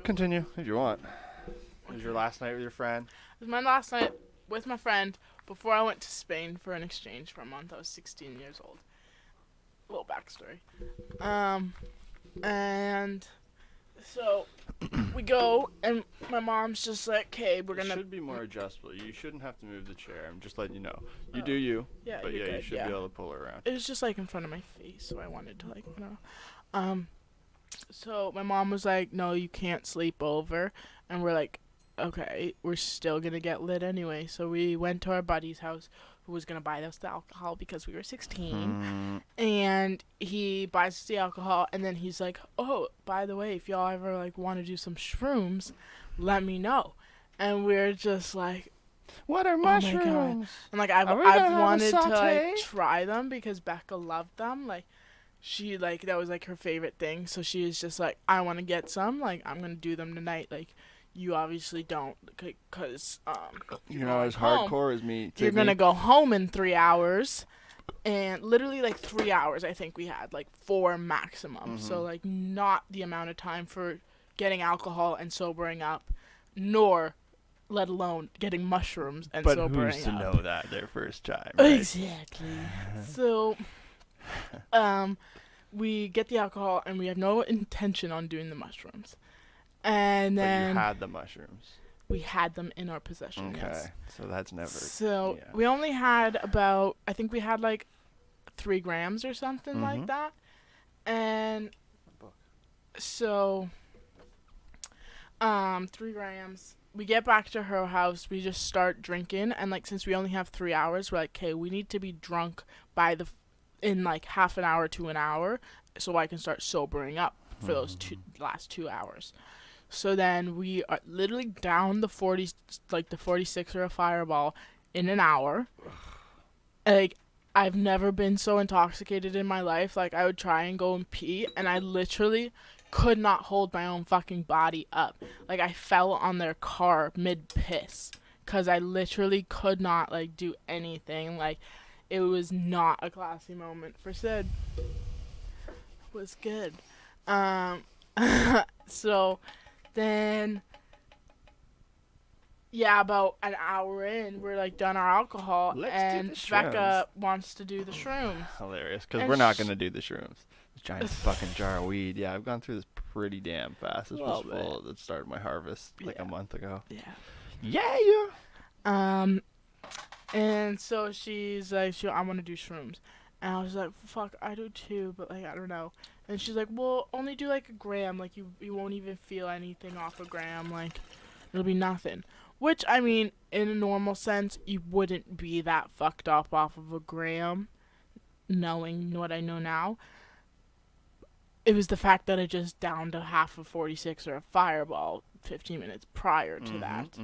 continue if you want. It was your last night with your friend. It was my last night with my friend before I went to Spain for an exchange for a month. I was 16 years old. A little backstory. And so we go, and my mom's just like, "Okay, we're gonna." It should be more adjustable. You shouldn't have to move the chair. I'm just letting you know. You do you. Yeah, but you're yeah, you good, should be able to pull her around. It was just like in front of my face, so I wanted to So my mom was like, "No, you can't sleep over," and we're like, "Okay, we're still gonna get lit anyway." So we went to our buddy's house, who was gonna buy us the alcohol because we were 16, and he buys us the alcohol, and then he's like, "Oh, by the way, if y'all ever like want to do some shrooms, let me know." And we're just like, What are "Oh my God!" mushrooms? And like I've wanted to like try them because Becca loved them. Like she like that was like her favorite thing. So she was just like, "I want to get some. Like I'm gonna do them tonight." Like you obviously don't, cause you're not as hardcore as me. You're gonna go home in 3 hours, and literally like 3 hours. I think we had like 4 maximum. So like not the amount of time for getting alcohol and sobering up, nor let alone getting mushrooms and sobering up. But who's to know that their first time, right? Exactly. So, we get the alcohol, and we have no intention on doing the mushrooms. And then... But you had the mushrooms. We had them in our possession, okay. yes. So that's never... So, we only had about... I think we had, like, 3 grams or something like that. And so... 3 grams... We get back to her house, we just start drinking, and like since we only have 3 hours, we're like, "Okay, we need to be drunk in like half an hour to an hour, so I can start sobering up for those last 2 hours." So then we are literally down the 46 or a Fireball in an hour. Like I've never been so intoxicated in my life. Like I would try and go and pee, and I literally could not hold my own fucking body up. Like I fell on their car mid-piss because I literally could not like do anything. Like it was not a classy moment for Syd. It was good. So then about an hour in, we're like done our alcohol. And Becca wants to do the shrooms. Hilarious, because we're not going to do the shrooms. Giant fucking jar of weed. Yeah, I've gone through this pretty damn fast. This was full. It started my harvest like a month ago. Yeah. And so she's like, I want to do shrooms. And I was like, fuck, I do too, but like I don't know. And she's like, well, only do like a gram. Like you won't even feel anything off a gram. Like it'll be nothing. Which I mean, in a normal sense, you wouldn't be that fucked up off of a gram, knowing what I know now. It was the fact that I just downed a half of 46 or a Fireball 15 minutes prior to that.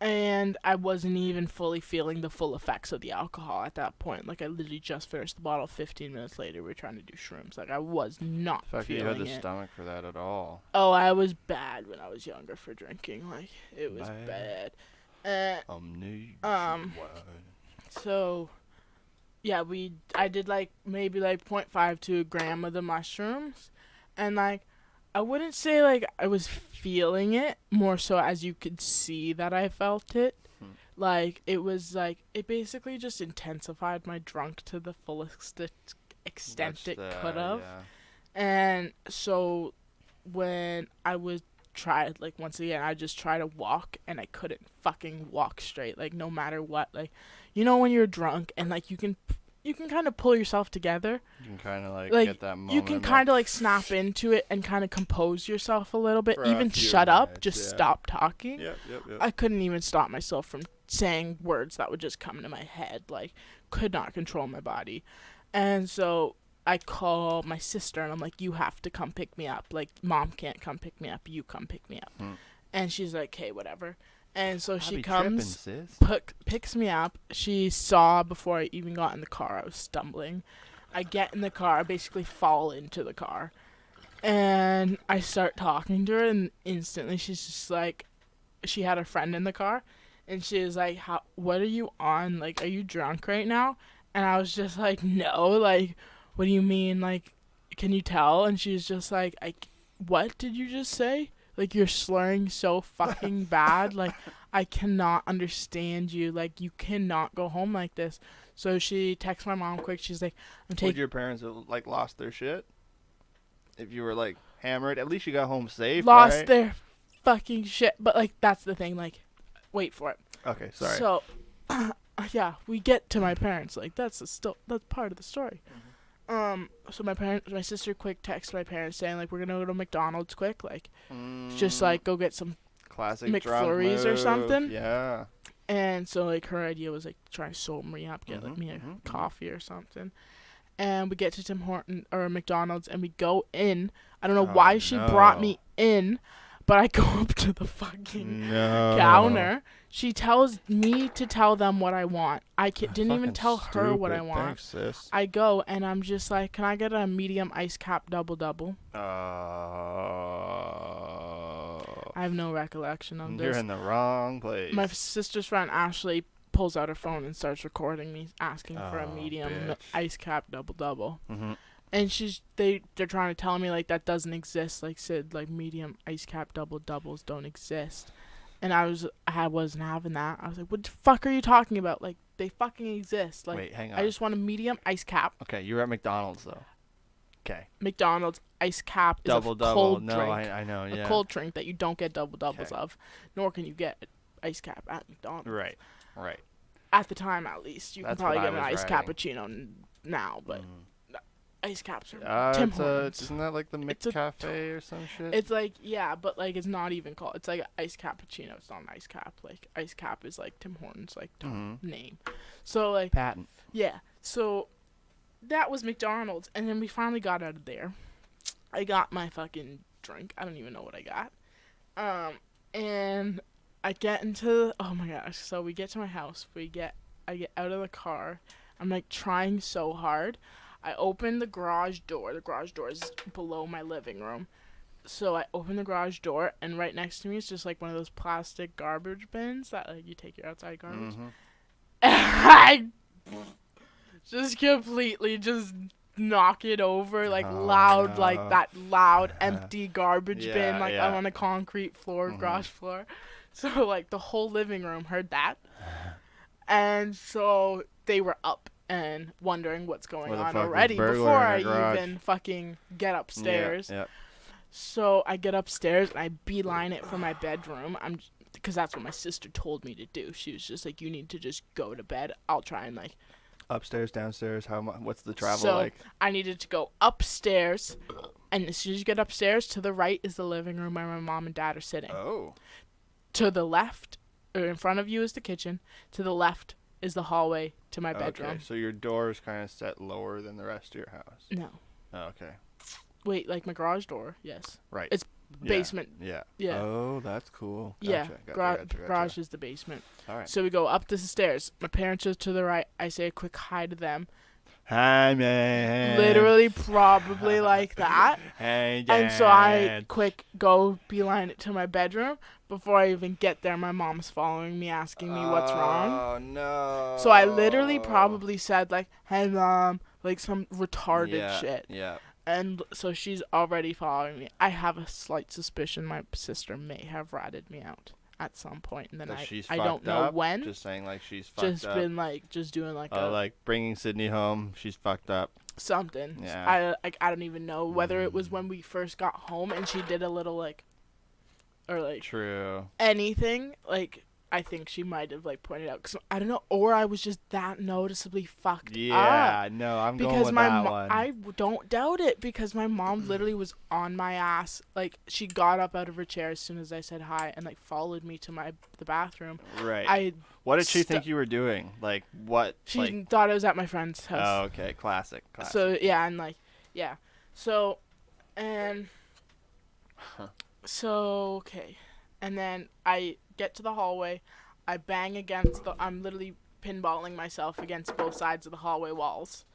And I wasn't even fully feeling the full effects of the alcohol at that point. Like, I literally just finished the bottle 15 minutes later. We were trying to do shrooms. Like, I was not feeling it. In fact, you had the stomach for that at all. Oh, I was bad when I was younger for drinking. Like, it was bad. So... yeah, I did like maybe like 0.5 to a gram of the mushrooms, and like I wouldn't say like I was feeling it, more so as you could see that I felt it. Like it was like it basically just intensified my drunk to the fullest extent it could have. And so when I was tried, like once again I just tried to walk, and I couldn't fucking walk straight, like no matter what. Like you know when you're drunk and like you can kind of pull yourself together. You can kind of like get that moment. You can kind of like snap into it and kind of compose yourself a little bit. Even shut up, just stop talking. Yep. I couldn't even stop myself from saying words that would just come into my head. Like could not control my body. And so I call my sister and I'm like, you have to come pick me up. Like mom can't come pick me up. You come pick me up. And she's like, okay, whatever. And so she comes, picks me up. She saw before I even got in the car I was stumbling. I get in the car, I basically fall into the car. And I start talking to her, and instantly she's just like, she had a friend in the car. And she was like, what are you on? Like, are you drunk right now? And I was just like, no. Like, what do you mean? Like, can you tell? And she's just like, what did you just say? Like, you're slurring so fucking bad. Like, I cannot understand you. Like, you cannot go home like this. So she texts my mom quick. She's like, Would your parents have, like, lost their shit? If you were, like, hammered? At least you got home safe, lost right? their fucking shit. But, like, that's the thing. Like, wait for it. Okay, sorry. So, yeah, we get to my parents. Like, that's part of the story. So my sister quick texts my parents saying, like, we're gonna go to McDonald's quick, like, just, like, go get some classic McFlurries or something. Yeah. And so, like, her idea was, like, try to sober me up, get like, me a coffee or something. And we get to Tim Hortons or McDonald's, and we go in. I don't know why she brought me in, but I go up to the fucking counter. She tells me to tell them what I want. I didn't even tell her what I want. Thanks, sis. I go, and I'm just like, can I get a medium ice cap double-double? I have no recollection of this. You're in the wrong place. My sister's friend, Ashley, pulls out her phone and starts recording me asking for a medium ice cap double-double. And they're trying to tell me, like, that doesn't exist. Like, Syd, like, medium ice cap double-doubles don't exist. And I wasn't having that. I was like, what the fuck are you talking about? Like, they fucking exist. Like, wait, hang on. I just want a medium ice cap. Okay, you were at McDonald's, though. Okay. McDonald's ice cap is a cold drink. I know, yeah. A cold drink that you don't get double-doubles of. Nor can you get ice cap at McDonald's. Right. At the time, at least. You can probably get an ice cappuccino now, but... Ice caps are Tim Hortons. Isn't that like the McCafe or some shit? It's like, yeah, but like it's not even called. It's like ice cappuccino. It's not an ice cap. Like ice cap is like Tim Hortons like name. So like patent. Yeah. So that was McDonald's, and then we finally got out of there. I got my fucking drink. I don't even know what I got. And I get into oh my gosh. So we get to my house. I get out of the car. I'm like trying so hard. I open the garage door. The garage door is below my living room. So I open the garage door, and right next to me is just, like, one of those plastic garbage bins that, like, you take your outside garbage. And I just completely just knock it over, like, loud, like, that loud, empty garbage bin, like, on a concrete floor, garage floor. So, like, the whole living room heard that. And so they were up and wondering what's going on already before I even fucking get upstairs. Yeah. So I get upstairs and I beeline it for my bedroom. Because that's what my sister told me to do. She was just like, you need to just go to bed. I'll try and like... Upstairs, downstairs, what's the travel like? So I needed to go upstairs. And as soon as you get upstairs, to the right is the living room where my mom and dad are sitting. Oh. To the left, or in front of you is the kitchen. To the left is the hallway to my bedroom. Okay, so your door is kind of set lower than the rest of your house. No. Oh, okay. Wait, like my garage door? Yes. Right. It's basement. Yeah. Yeah. Oh, that's cool. Gotcha, gotcha. Garage is the basement. All right. So we go up the stairs. My parents are to the right. I say a quick hi to them. Hi, man. Literally, probably like that. Hey, Dad. And so I quick go beeline it to my bedroom. Before I even get there, my mom's following me, asking me what's wrong. Oh, no. So I literally probably said, like, hey, Mom, like some retarded shit. Yeah. And so she's already following me. I have a slight suspicion my sister may have ratted me out at some point. And then I don't know when. Just saying, like, she's fucked up. Just been, like, just doing, like, like, bringing Sydney home. She's fucked up. Something. Yeah. I don't even know whether it was when we first got home and she did a little, like, or, like, true. Anything, like, I think she might have, like, pointed out. Cause, I don't know, or I was just that noticeably fucked up. Yeah, no, I'm going with that one. I don't doubt it, because my mom literally was on my ass. Like, she got up out of her chair as soon as I said hi and, like, followed me to the bathroom. Right. What did she think you were doing? Like, what? She thought I was at my friend's house. Oh, okay. Classic. So, yeah, and, like, yeah. So, and... So, okay. And then I get to the hallway. I bang against I'm literally pinballing myself against both sides of the hallway walls.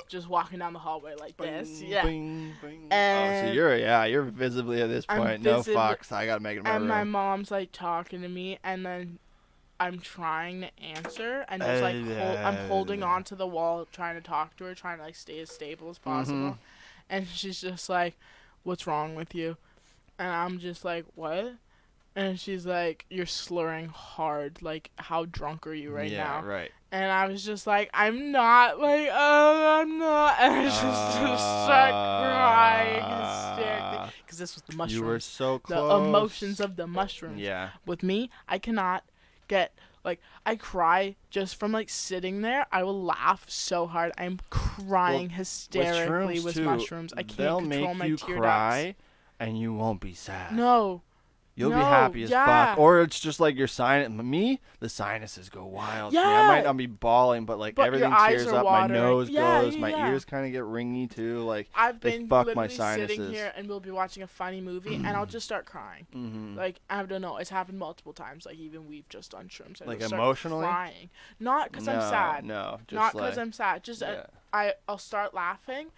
Just walking down the hallway like this. Yeah. Bing, bing. And so you're visibly at this point. No fucks. I gotta make it in my room. And my mom's like talking to me, and then I'm trying to answer, and just like I'm holding on to the wall, trying to talk to her, trying to like stay as stable as possible. And she's just like, "What's wrong with you?" And I'm just like, what? And she's like, you're slurring hard. Like, how drunk are you right now? Yeah, right. And I was just like, I'm not. Like, oh, I'm not. And I just start crying hysterically. Because this was the mushrooms. You were so close. The emotions of the mushrooms. Yeah. With me, I cannot get, like, I cry just from, like, sitting there. I will laugh so hard. I'm crying hysterically with mushrooms. I can't control my tear ducts. They'll make you cry, and you won't be sad. No. You'll be happy as fuck. Or it's just like your sinus. Me, the sinuses go wild. Yeah. I might not be bawling, but like everything tears up. Watering. My nose goes. My ears kind of get ringy too. Like I've been literally my sinuses. sitting here and we'll be watching a funny movie and I'll just start crying. Mm-hmm. Like I don't know. It's happened multiple times. Like even we've just done shrooms. Like emotionally? Crying. Not because I'm sad. No. Just not because I'm sad. Just I'll start laughing,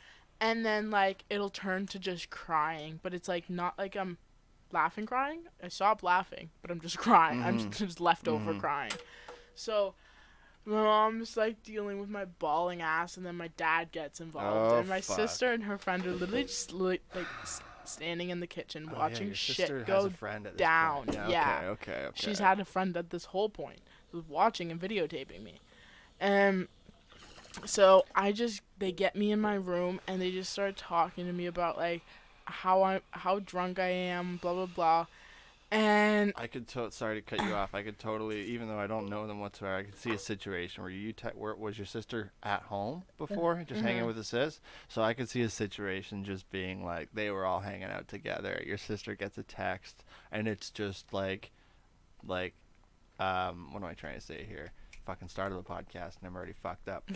and then like it'll turn to just crying. But it's like not like I'm laughing crying. I stop laughing, but I'm just crying. Mm-hmm. I'm just leftover crying. So my mom's like dealing with my bawling ass, and then my dad gets involved, and my sister and her friend are literally just like standing in the kitchen watching shit go down. Yeah. Okay. She's had a friend at this whole point who's watching and videotaping me. So they get me in my room and they just start talking to me about like how drunk I am, blah blah blah, and I could sorry to cut you off. I could totally, even though I don't know them whatsoever, I could see a situation where was your sister at home before, just hanging with the sis? So I could see a situation just being like they were all hanging out together. Your sister gets a text, and it's just like, what am I trying to say here? Fucking started the podcast and I'm already fucked up.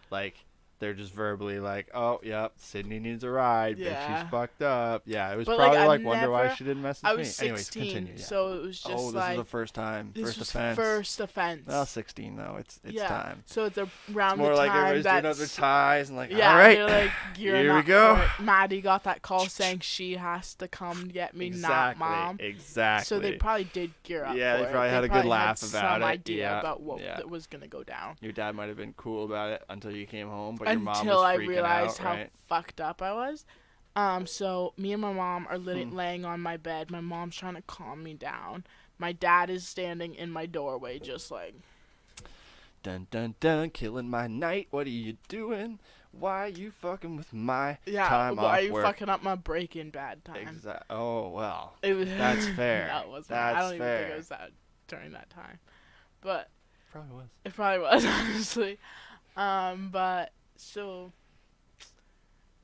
Like. They're just verbally like, oh, yep, Sydney needs a ride, but she's fucked up. Yeah, it was probably like wonder why she didn't message me. I was 16, anyways, continue, so it was just this is the first time, first offense. Well, 16 though, it's time. So it's around more the like time everybody's doing other ties and like, all right, they're like, here we go. Maddie got that call saying she has to come get me, not mom. Exactly. So they probably did gear up. Yeah, they probably had a good laugh about it. Some idea about what was gonna go down. Your dad might have been cool about it until you came home, but your mom was freaking until I realized out, how right? fucked up I was. So me and my mom are laying on my bed. My mom's trying to calm me down. My dad is standing in my doorway just like, dun dun dun, killing my night. What are you doing? Why are you fucking with my time off work? Why are you fucking up my Breaking Bad time? Oh, well. That's fair. No, it wasn't. That's I don't even fair. think it was that during that time. But probably was. It probably was, honestly. But so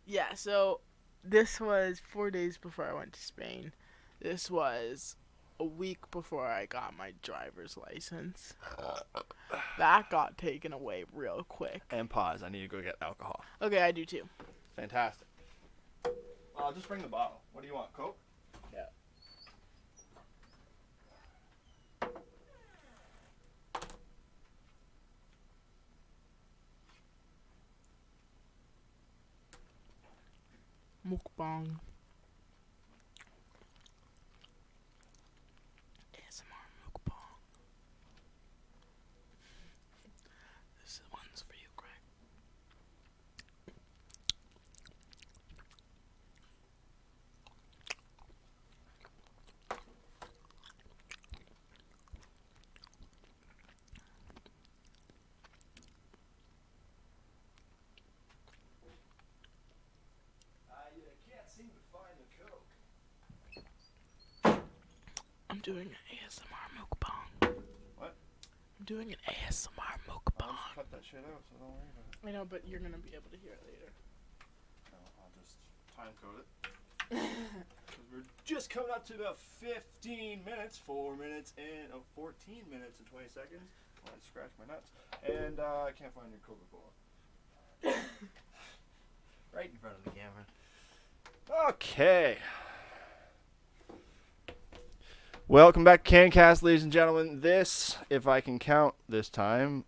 yeah, so this was 4 days before I went to Spain. This was a week before I got my driver's license. That got taken away real quick. And pause. I need to go get alcohol. Okay, I do too. Fantastic. I'll just bring the bottle. What do you want, Coke? Yeah. Mukbang. ASMR mukbang. This one's for you, Greg. I'm doing an ASMR mukbang. What? I'm doing an ASMR mukbang. I'll cut that shit out, so don't worry about it. I know, but you're gonna be able to hear it later. No, I'll just time code it. We're just coming up to about 15 minutes, 14 minutes and 20 seconds. I want to scratch my nuts. And I can't find your Coca-Cola. Right in front of the camera. Okay. Welcome back to CANCAST, ladies and gentlemen. This, if I can count this time,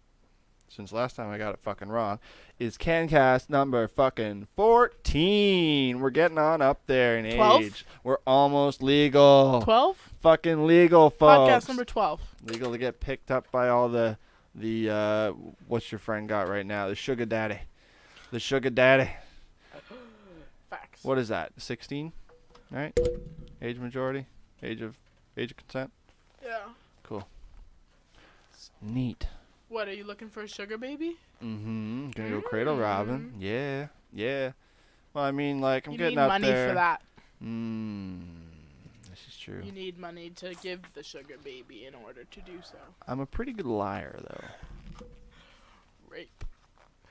since last time I got it fucking wrong, is CANCAST number fucking 14. We're getting on up there in 12? age. We're almost legal. 12? Fucking legal, folks. Podcast number 12. Legal to get picked up by all the what's your friend got right now? The sugar daddy. The sugar daddy. Facts. What is that? 16? Right? Age majority? Age of consent? Yeah. Cool. Neat. What, are you looking for a sugar baby? Mm-hmm. Gonna go cradle robbing. Yeah. Yeah. Well, I mean, like, I'm You getting need up money there. for that. This is true. You need money to give the sugar baby in order to do so. I'm a pretty good liar, though. Rape.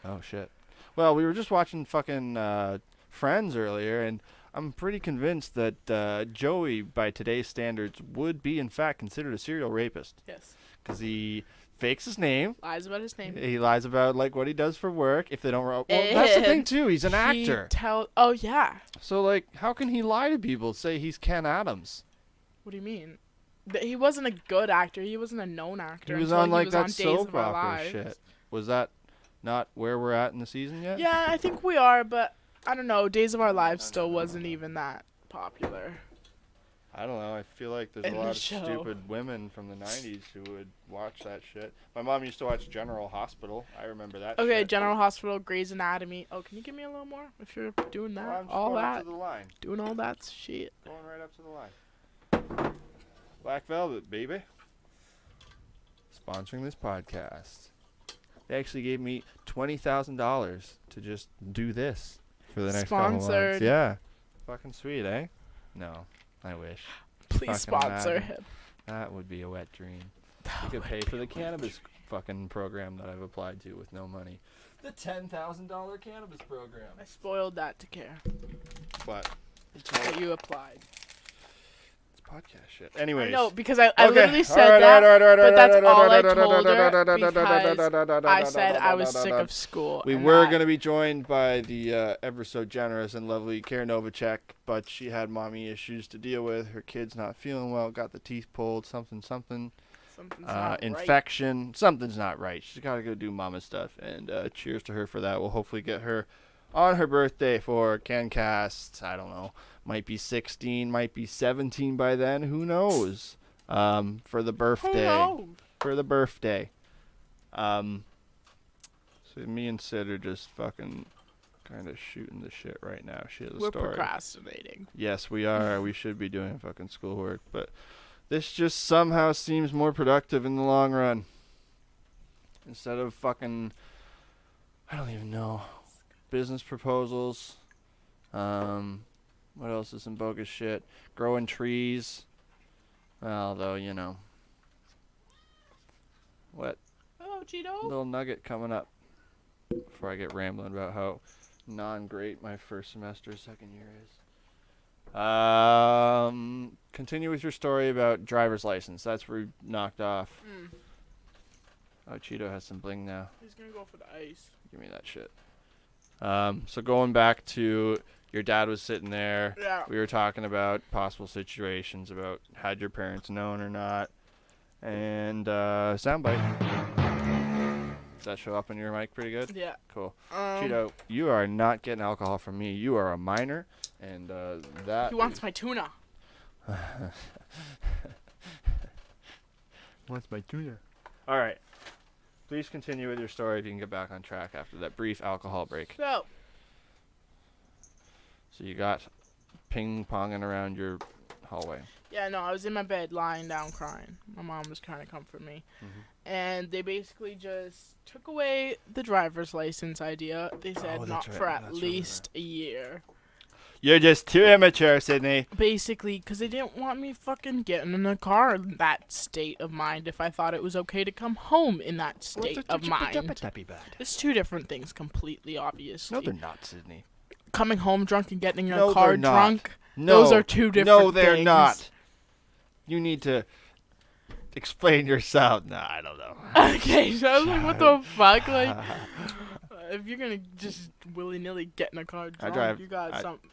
Oh, shit. Well, we were just watching fucking Friends earlier, and I'm pretty convinced that Joey, by today's standards, would be, in fact, considered a serial rapist. Yes. Because he fakes his name. Lies about his name. He lies about, like, what he does for work. If they don't... Well, that's the thing, too. He's an actor. Oh, yeah. So, like, how can he lie to people, say he's Ken Adams? What do you mean? He wasn't a good actor. He wasn't a known actor. He was until on, like, he was that on Days soap of Our opera Lives. shit. Was that not where we're at in the season yet? Yeah, I think we are, but I don't know. Days of Our Lives still wasn't even that popular. I don't know. I feel like there's In a the lot of show. stupid women from the 90s who would watch that shit. My mom used to watch General Hospital. I remember that Okay, shit. General Hospital, Grey's Anatomy. Oh, can you give me a little more if you're doing that? Well, I'm just all going that. up to the line. Doing all that shit. Going right up to the line. Black Velvet, baby. Sponsoring this podcast. They actually gave me $20,000 to just do this for the next couple months. Sponsored. Yeah. Fucking sweet, eh? No, I wish. Please Fucking sponsor imagine. him. That would be a wet dream. You could pay for the cannabis fucking program that I've applied to with no money. The $10,000 cannabis program. I spoiled that to care But that you applied. it's podcast shit. Anyways. No, because I literally said that, but that's all I told her because I said I was sick of school. We and were that- going to be joined by the ever so generous and lovely Karen Novacek, but she had mommy issues to deal with. Her kid's not feeling well, got the teeth pulled, something. Something's not Infection. Something's not right. She's got to go do mama stuff, and cheers to her for that. We'll hopefully get her on her birthday for CANCAST. I don't know. Might be 16, might be 17 by then. Who knows? For the birthday. Oh, For the birthday. So me and Syd are just fucking kind of shooting the shit right now. She has a we're story. procrastinating. Yes, we are. We should be doing fucking schoolwork, but this just somehow seems more productive in the long run. Instead of fucking, I don't even know, business proposals. What else is some bogus shit? Growing trees. Although, you know. What? Oh, Cheeto. Little nugget coming up. Before I get rambling about how non-great my first semester, second year is. Continue with your story about driver's license. That's where we knocked off. Oh, Cheeto has some bling now. He's gonna go for the ice. Give me that shit. So going back to your dad was sitting there. Yeah. We were talking about possible situations about had your parents known or not. And soundbite. Does that show up on your mic pretty good? Yeah. Cool. Cheeto, you are not getting alcohol from me. You are a minor, and that. He wants my tuna. Wants my tuna. All right. Please continue with your story if you can get back on track after that brief alcohol break. So you got ping-ponging around your hallway. Yeah, no, I was in my bed lying down crying. My mom was trying to comfort me. And they basically just took away the driver's license idea. They said that's not right. for at That's really least a year. You're just too immature, Sydney. Basically, because they didn't want me fucking getting in a car in that state of mind if I thought it was okay to come home in that state of mind. It's two different things completely, obviously. No, they're not, Sydney. Coming home drunk and getting in No, a car they're not. drunk, No, those are two different things. No, they're not. You need to explain yourself. No, I don't know. Okay, so I was like, what the fuck? Like, if you're gonna just willy-nilly get in a car drunk,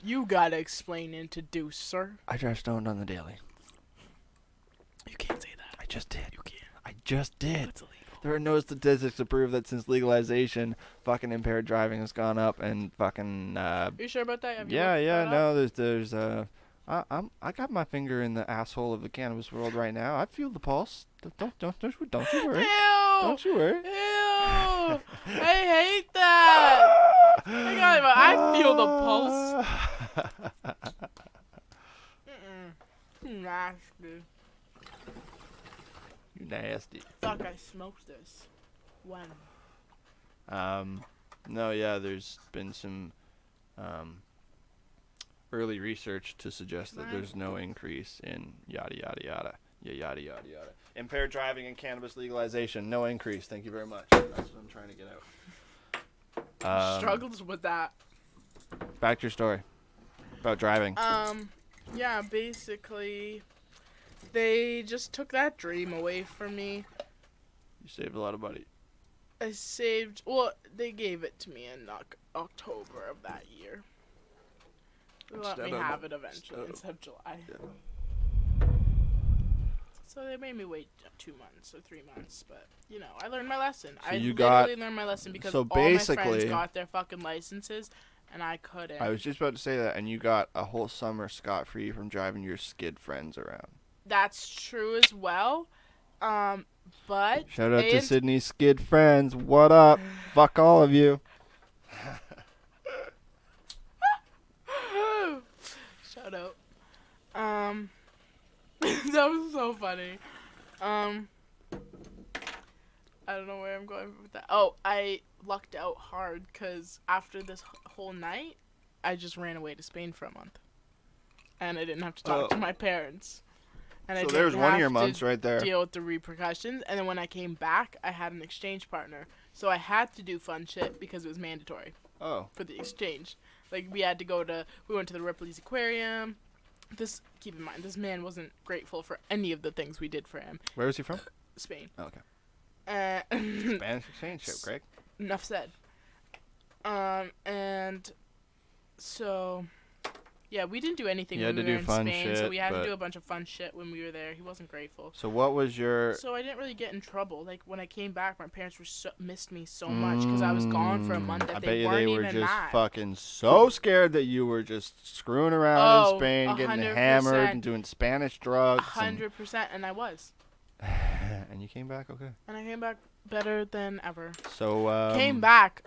you gotta explain and to do, sir. I drive stoned on the daily. You can't say that. I just did. You can't. I just did. It's illegal. There are no statistics to prove that since legalization, fucking impaired driving has gone up and fucking. You sure about that? Have you Yeah, looked yeah. that No, up? there's I got my finger in the asshole of the cannabis world right now. I feel the pulse. Don't you worry. Ew! Don't you worry. Ew! I hate that! I feel the pulse. Nasty. You nasty. Fuck, I smoked this. When? No, yeah, there's been some early research to suggest that there's no increase in yada yada yada. Yeah, yada yada yada. Impaired driving and cannabis legalization, no increase. Thank you very much. That's what I'm trying to get out. Struggles with that. Back to your story about driving. Yeah, basically, they just took that dream away from me. You saved a lot of money. I saved, well, they gave it to me in October of that year. They let me have it eventually instead of July. Yeah. So they made me wait 2 months or 3 months, but, you know, I learned my lesson. So I you literally learned my lesson because so all my friends basically- got their fucking licenses, and I couldn't. I was just about to say that, and you got a whole summer scot-free from driving your skid friends around. That's true as well. But Shout out to Sydney's skid friends. What up? Fuck all of you. Shout out. That was so funny. I don't know where I'm going with that. Oh, I lucked out hard because after this whole night, I just ran away to Spain for a month, and I didn't have to talk to my parents. And so there's one of your months right there. Deal with the repercussions, and then when I came back, I had an exchange partner, so I had to do fun shit because it was mandatory. Oh. For the exchange, like we went to the Ripley's Aquarium. Keep in mind, this man wasn't grateful for any of the things we did for him. Where is he from? Spain. Oh, okay. Spanish exchange trip, Greg. Enough said. And so. Yeah, we didn't do anything when we were in Spain, so we had to do a bunch of fun shit when we were there. He wasn't grateful. So what was your... So I didn't really get in trouble. Like, when I came back, my parents missed me so much because I was gone for a month that they weren't even mad. I bet they were just fucking so scared that you were just screwing around in Spain, 100%. getting hammered and doing Spanish drugs. 100%, and I was. And you came back okay? And I came back better than ever. So, Came back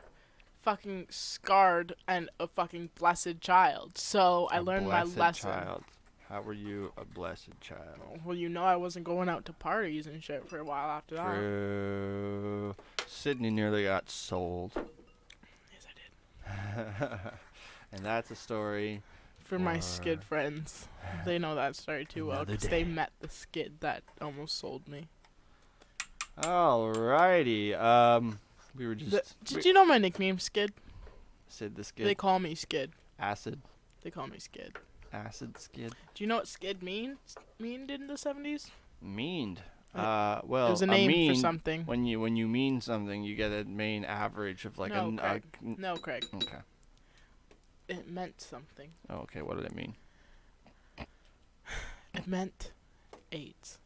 fucking scarred and a fucking blessed child. So I learned my lesson. Child. How were you a blessed child? Well, you know I wasn't going out to parties and shit for a while after that. True. Sydney nearly got sold. Yes, I did. And that's a story for my skid friends. They know that story too well because they met the skid that almost sold me. Alrighty. We were just... Did you know my nickname, Skid? Syd the Skid. They call me Skid. Acid. They call me Skid. Acid Skid. Do you know what Skid meaned in the 70s? Meaned. Well, it was a name for something. When you mean something, you get a main average of like No, Craig. Okay. It meant something. Oh, okay. What did it mean? It meant AIDS.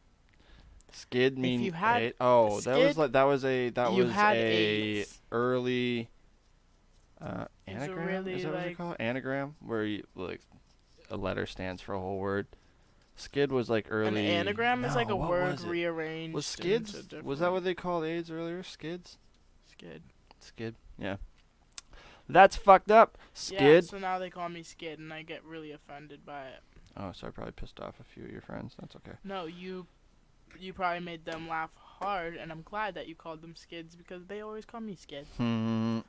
Skid mean you had AIDS? Oh, skid, that was a AIDS. early anagram. Really is that what you call it? Anagram, where you like a letter stands for a whole word. Skid was like early. An anagram is like a word rearranged. Was skids? Was that what they called AIDS earlier? Skids. Skid. Yeah. That's fucked up. Skid. Yeah, so now they call me Skid, and I get really offended by it. Oh, so I probably pissed off a few of your friends. That's okay. No, you probably made them laugh hard, and I'm glad that you called them Skids because they always call me Skid. So.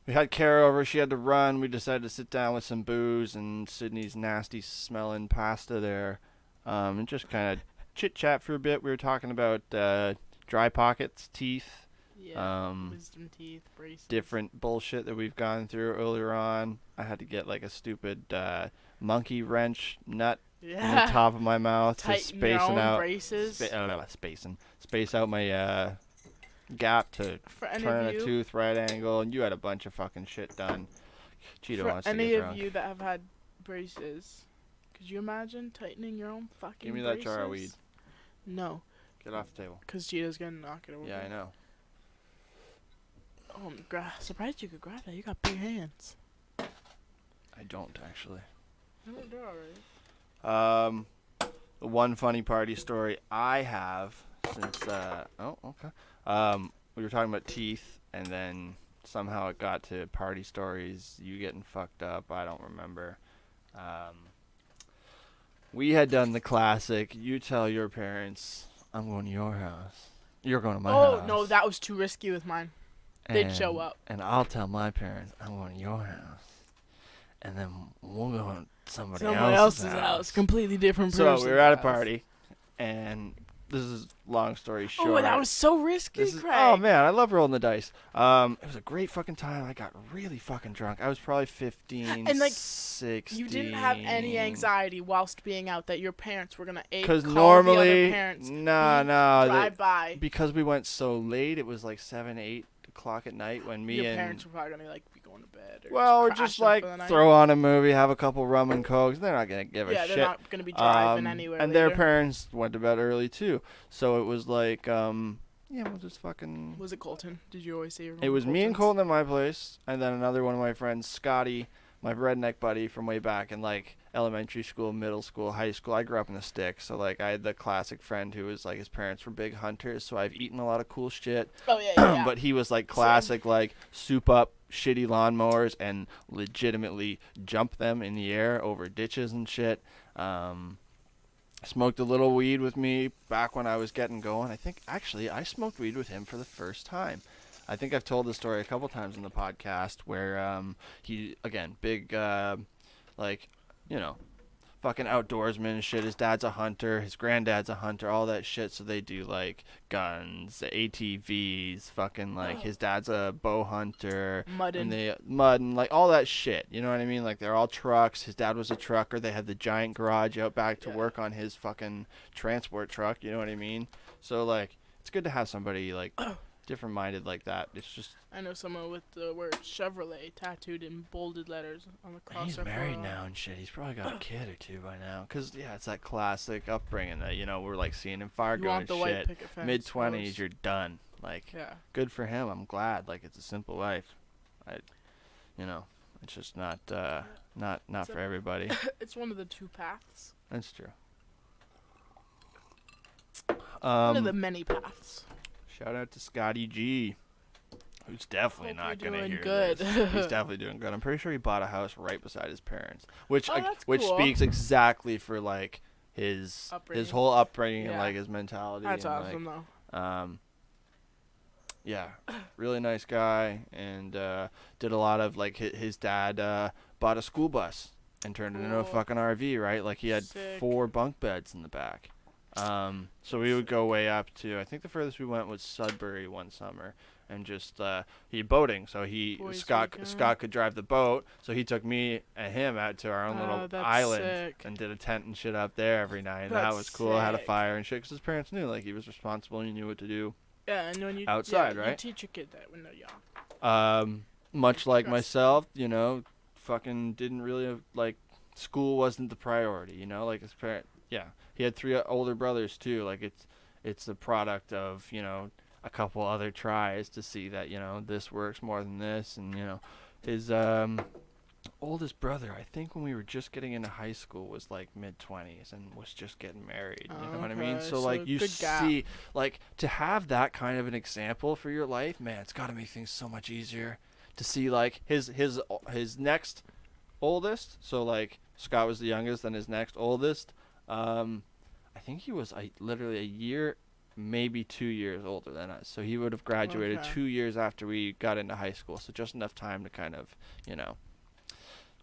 We had Kara over. She had to run. We decided to sit down with some booze and Sydney's nasty smelling pasta there, and just kind of chit chat for a bit. We were talking about dry pockets, teeth. Yeah, wisdom teeth, braces. Different bullshit that we've gone through earlier on. I had to get like a stupid monkey wrench nut in the top of my mouth to space out braces. Space out my gap to turn a tooth right angle, and you had a bunch of fucking shit done. Cheeto wants to get drunk. Any of you that have had braces, could you imagine tightening your own fucking braces? Give me that jar of weed. No. Get off the table. Because Cheeto's gonna knock it over. Yeah, I know. Oh, I'm surprised you could grab that. You got big hands. I don't, actually. No, they're alright. The one funny party story I have since, we were talking about teeth, and then somehow it got to party stories, you getting fucked up, I don't remember. We had done the classic, you tell your parents, I'm going to your house. You're going to my house. Oh, no, that was too risky with mine. They'd show up. And I'll tell my parents, I'm going to your house. And then we'll go to somebody else's house. Completely different person. So we were at a party, and this is long story short. Oh, that was so risky, Craig. Oh, man, I love rolling the dice. It was a great fucking time. I got really fucking drunk. I was probably 15, and, like, 16. You didn't have any anxiety whilst being out that your parents were going to Because call normally, the other parents. Drive by. Because we went so late, it was like 7, 8 o'clock at night when me your and... Your parents were probably going to like be going to bed. Or just like throw on a movie, have a couple rum and cokes. They're not going to give a shit. Yeah, they're not going to be driving anywhere And later. their parents went to bed early too. So it was like, we'll just fucking... Was it Colton? Did you always say your It was me and Colton at my place, and then another one of my friends, Scotty, my redneck buddy from way back in like elementary school, middle school, high school. I grew up in the sticks, so like I had the classic friend who was like, his parents were big hunters, so I've eaten a lot of cool shit. Oh yeah. But he was like classic, like soup up shitty lawnmowers and legitimately jump them in the air over ditches and shit. Smoked a little weed with me back when I was getting going. I think actually I smoked weed with him for the first time. I think I've told this story a couple times in the podcast where he, again, big, fucking outdoorsman and shit. His dad's a hunter. His granddad's a hunter, all that shit. So they do, like, guns, ATVs, fucking, like, his dad's a bow hunter. Mud and, like, all that shit. You know what I mean? Like, they're all trucks. His dad was a trucker. They had the giant garage out back to work on his fucking transport truck. You know what I mean? So, like, it's good to have somebody, like... different-minded like that. It's just... I know someone with the word Chevrolet tattooed in bolded letters on the cross. He's married now and shit. He's probably got a kid or two by now. Because, yeah, it's that classic upbringing that, we're, like, seeing in Fargo and shit. Mid-20s, you're done. Like, good for him. I'm glad. Like, it's a simple life. It's just not for everybody. It's one of the two paths. That's true. One of the many paths. Shout out to Scotty G, who's definitely not going to hear good. this. He's definitely doing good. I'm pretty sure he bought a house right beside his parents, which cool. speaks exactly for like his whole upbringing and like his mentality. That's and, awesome though. Yeah, really nice guy, and did a lot of like his dad bought a school bus and turned it into a fucking RV, right? Like he had 4 bunk beds in the back. So we would go way up to, I think the furthest we went was Sudbury one summer, and just he boating, so Scott could drive the boat, so he took me and him out to our own little island and did a tent and shit up there every night, and that was cool. Had a fire and shit because his parents knew like he was responsible and he knew what to do. Yeah, and when you outside, right? You teach your kid that when they're young. Much like myself, fucking didn't really like school wasn't the priority, like his parent. Yeah, he had 3 older brothers too. Like it's a product of a couple other tries to see that this works more than this, and his oldest brother, I think when we were just getting into high school, was like mid-20s and was just getting married. You know what I mean? So like you see, like to have that kind of an example for your life, man, it's got to make things so much easier to see like his next oldest. So like Scott was the youngest, and his next oldest. I think he was literally a year, maybe 2 years older than us. So he would have graduated 2 years after we got into high school. So just enough time to kind of,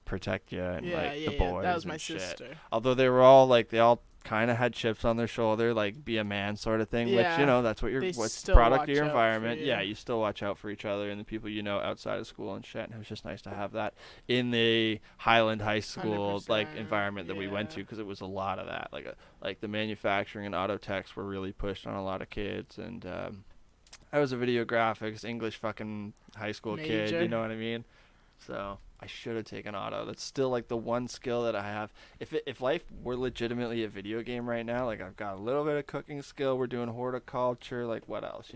protect you and the boys. That was and my shit. sister. Although they were all like, they all kind of had chips on their shoulder, like be a man sort of thing, which that's what's product of your environment. Yeah, you still watch out for each other and the people outside of school and shit. And it was just nice to have that in the Highland High School like environment that we went to, because it was a lot of that. Like the manufacturing and auto techs were really pushed on a lot of kids, and I was a video graphics English fucking high school kid. You know what I mean? So I should have taken auto. That's still like the one skill that I have. If life were legitimately a video game right now, like I've got a little bit of cooking skill. We're doing horticulture. Like what else?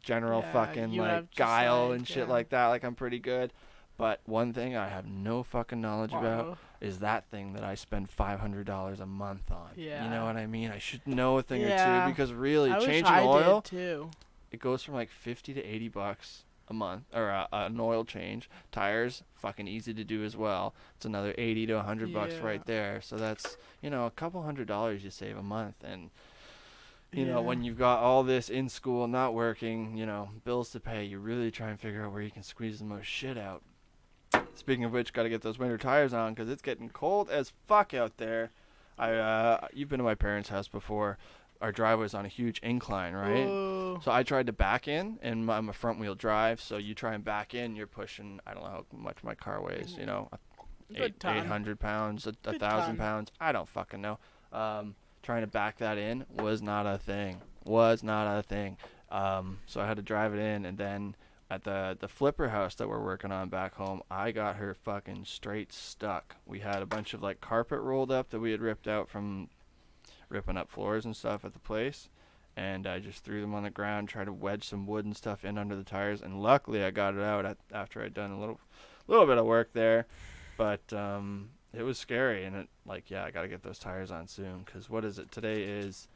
General fucking like guile and shit like that. Like I'm pretty good. But one thing I have no fucking knowledge about is that thing that I spend $500 a month on. Yeah. You know what I mean? I should know a thing or two, because really changing I oil, did too. it goes from like $50 to $80 a month, or an oil change. Tires, fucking easy to do as well. It's another 80 to 100 bucks right there. So that's, a couple $100 you save a month. And you know, when you've got all this in school, not working, bills to pay, you really try and figure out where you can squeeze the most shit out. Speaking of which, got to get those winter tires on because it's getting cold as fuck out there. You've been to my parents' house before. Our driveway's on a huge incline, right? Whoa. So I tried to back in, and I'm a front-wheel drive, so you try and back in, you're pushing, I don't know how much my car weighs, 800 pounds, 1,000 pounds. I don't fucking know. Trying to back that in was not a thing. So I had to drive it in, and then at the flipper house that we're working on back home, I got her fucking straight stuck. We had a bunch of like carpet rolled up that we had ripped out from ripping up floors and stuff at the place, and I just threw them on the ground, tried to wedge some wood and stuff in under the tires, and luckily I got it out after I'd done a little bit of work there, but it was scary, and I gotta get those tires on soon, because what is it? Today is,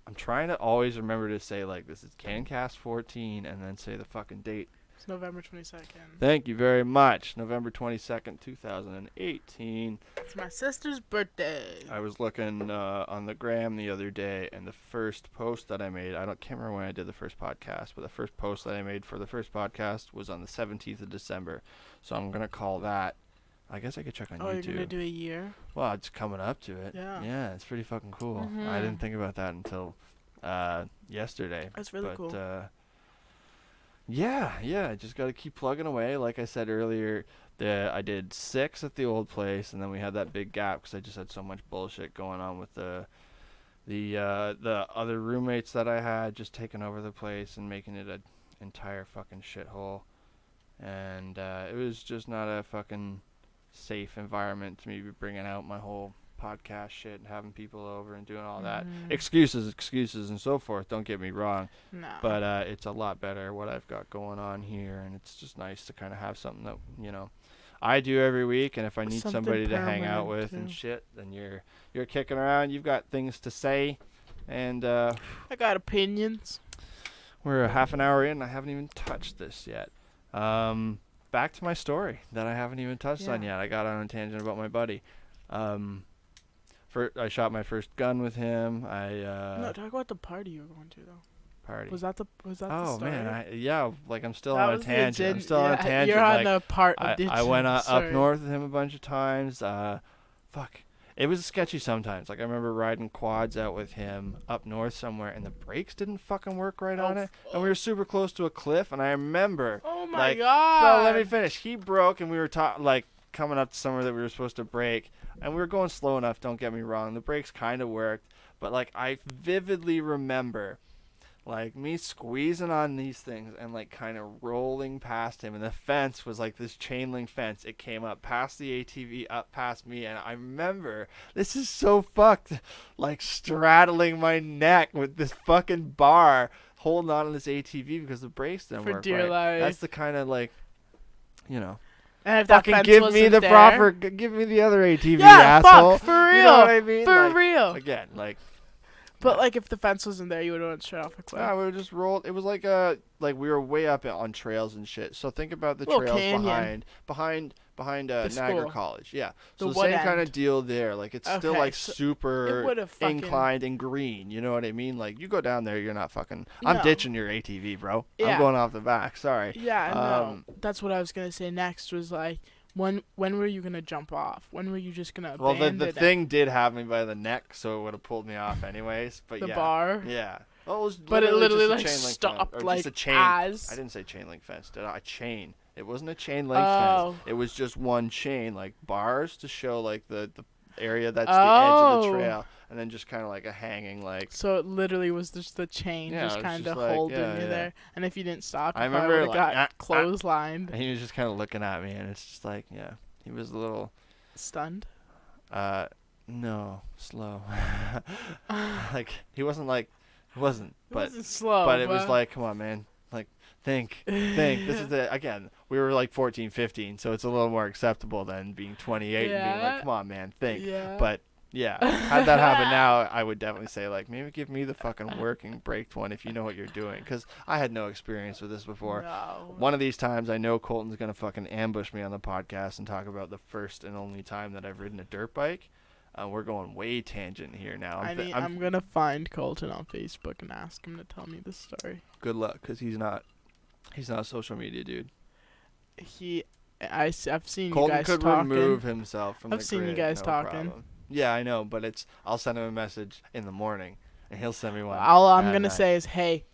I'm trying to always remember to say, like, this is CANCAST 14, and then say the fucking date. It's November 22nd. Thank you very much. November 22nd, 2018. It's my sister's birthday. I was looking on the gram the other day, and the first post that I made, can't remember when I did the first podcast, but the first post that I made for the first podcast was on the 17th of December, so I'm going to call that, I guess I could check on YouTube. Oh, you're going to do a year? Well, it's coming up to it. Yeah, it's pretty fucking cool. Mm-hmm. I didn't think about that until yesterday. That's really cool. I just got to keep plugging away. Like I said earlier, I did 6 at the old place, and then we had that big gap because I just had so much bullshit going on with the other roommates that I had just taking over the place and making it an entire fucking shithole. And it was just not a fucking safe environment to me be bringing out my whole podcast shit and having people over and doing all that. Excuses and so forth, don't get me wrong. No. But it's a lot better what I've got going on here, and it's just nice to kind of have something that, I do every week, and if I need somebody to hang out with and shit, then you're kicking around, you've got things to say, and I got opinions. We're a half an hour in, I haven't even touched this yet. Back to my story that I haven't even touched on yet. I got on a tangent about my buddy. I shot my first gun with him. No, talk about the party you were going to though. Party. Was that the story? Oh man, I'm still on a tangent. I'm still on a tangent. You're on the part. I went up north with him a bunch of times. It was sketchy sometimes. Like I remember riding quads out with him up north somewhere, and the brakes didn't fucking work right on it, and we were super close to a cliff. And I remember, oh my god! So let me finish. He broke, and we were coming up to somewhere that we were supposed to brake, and we were going slow enough. Don't get me wrong. The brakes kind of worked, but I vividly remember. Me squeezing on these things and kind of rolling past him, and the fence was this chain link fence. It came up past the ATV, up past me, and I remember, this is so fucked, straddling my neck with this fucking bar, holding on to this ATV because the brakes didn't work dear right. life. That's the kind of And if fucking give me the proper, give me the other ATV, Fuck, asshole. for real. You know what I mean? For real. Again, But if the fence wasn't there, you would have went straight off a cliff. Yeah, we would just rolled. It was we were way up on trails and shit. So think about the Little trails canyon. behind Niagara school. College. Yeah. The So the same wood kind of end. deal there. It's still Okay, so super inclined and green. You know what I mean? You go down there, you're not fucking. I'm No. ditching your ATV, bro. Yeah. I'm going off the back. Sorry. Yeah, no. That's what I was gonna say next. Was when were you gonna jump off? When were you just gonna Well, abandon the thing did have me by the neck, so it would have pulled me off anyways. But the yeah. bar? Yeah. Well, it was But it literally just a chain link stopped fence, or just a chain. as. I didn't say chain link fence, did I? A chain. It wasn't a chain link fence. It was just one chain, bars to show the area that's the edge of the trail, and then just kind of a hanging So it literally was just the chain, just kind of holding you there. And if you didn't stop, you probably would have got clotheslined. And he was just kind of looking at me, and it's just he was a little stunned. No, slow. He wasn't but it wasn't slow, but it was come on, man. Think. This is again, we were 14, 15, so it's a little more acceptable than being 28 and being come on, man, think. Yeah. But Yeah, had that happen now, I would definitely say, like, maybe give me the fucking working braked one if you know what you're doing. Because I had no experience with this before. No. One of these times, I know Colton's going to fucking ambush me on the podcast and talk about the first and only time that I've ridden a dirt bike. We're going way tangent here now. I'm going to find Colton on Facebook and ask him to tell me the story. Good luck, because he's not a social media dude. I've seen Colton you guys could talking. remove himself from the I've seen grid, you guys no talking. problem. Yeah, I know, but I'll send him a message in the morning, and he'll send me one. All I'm gonna say is, hey,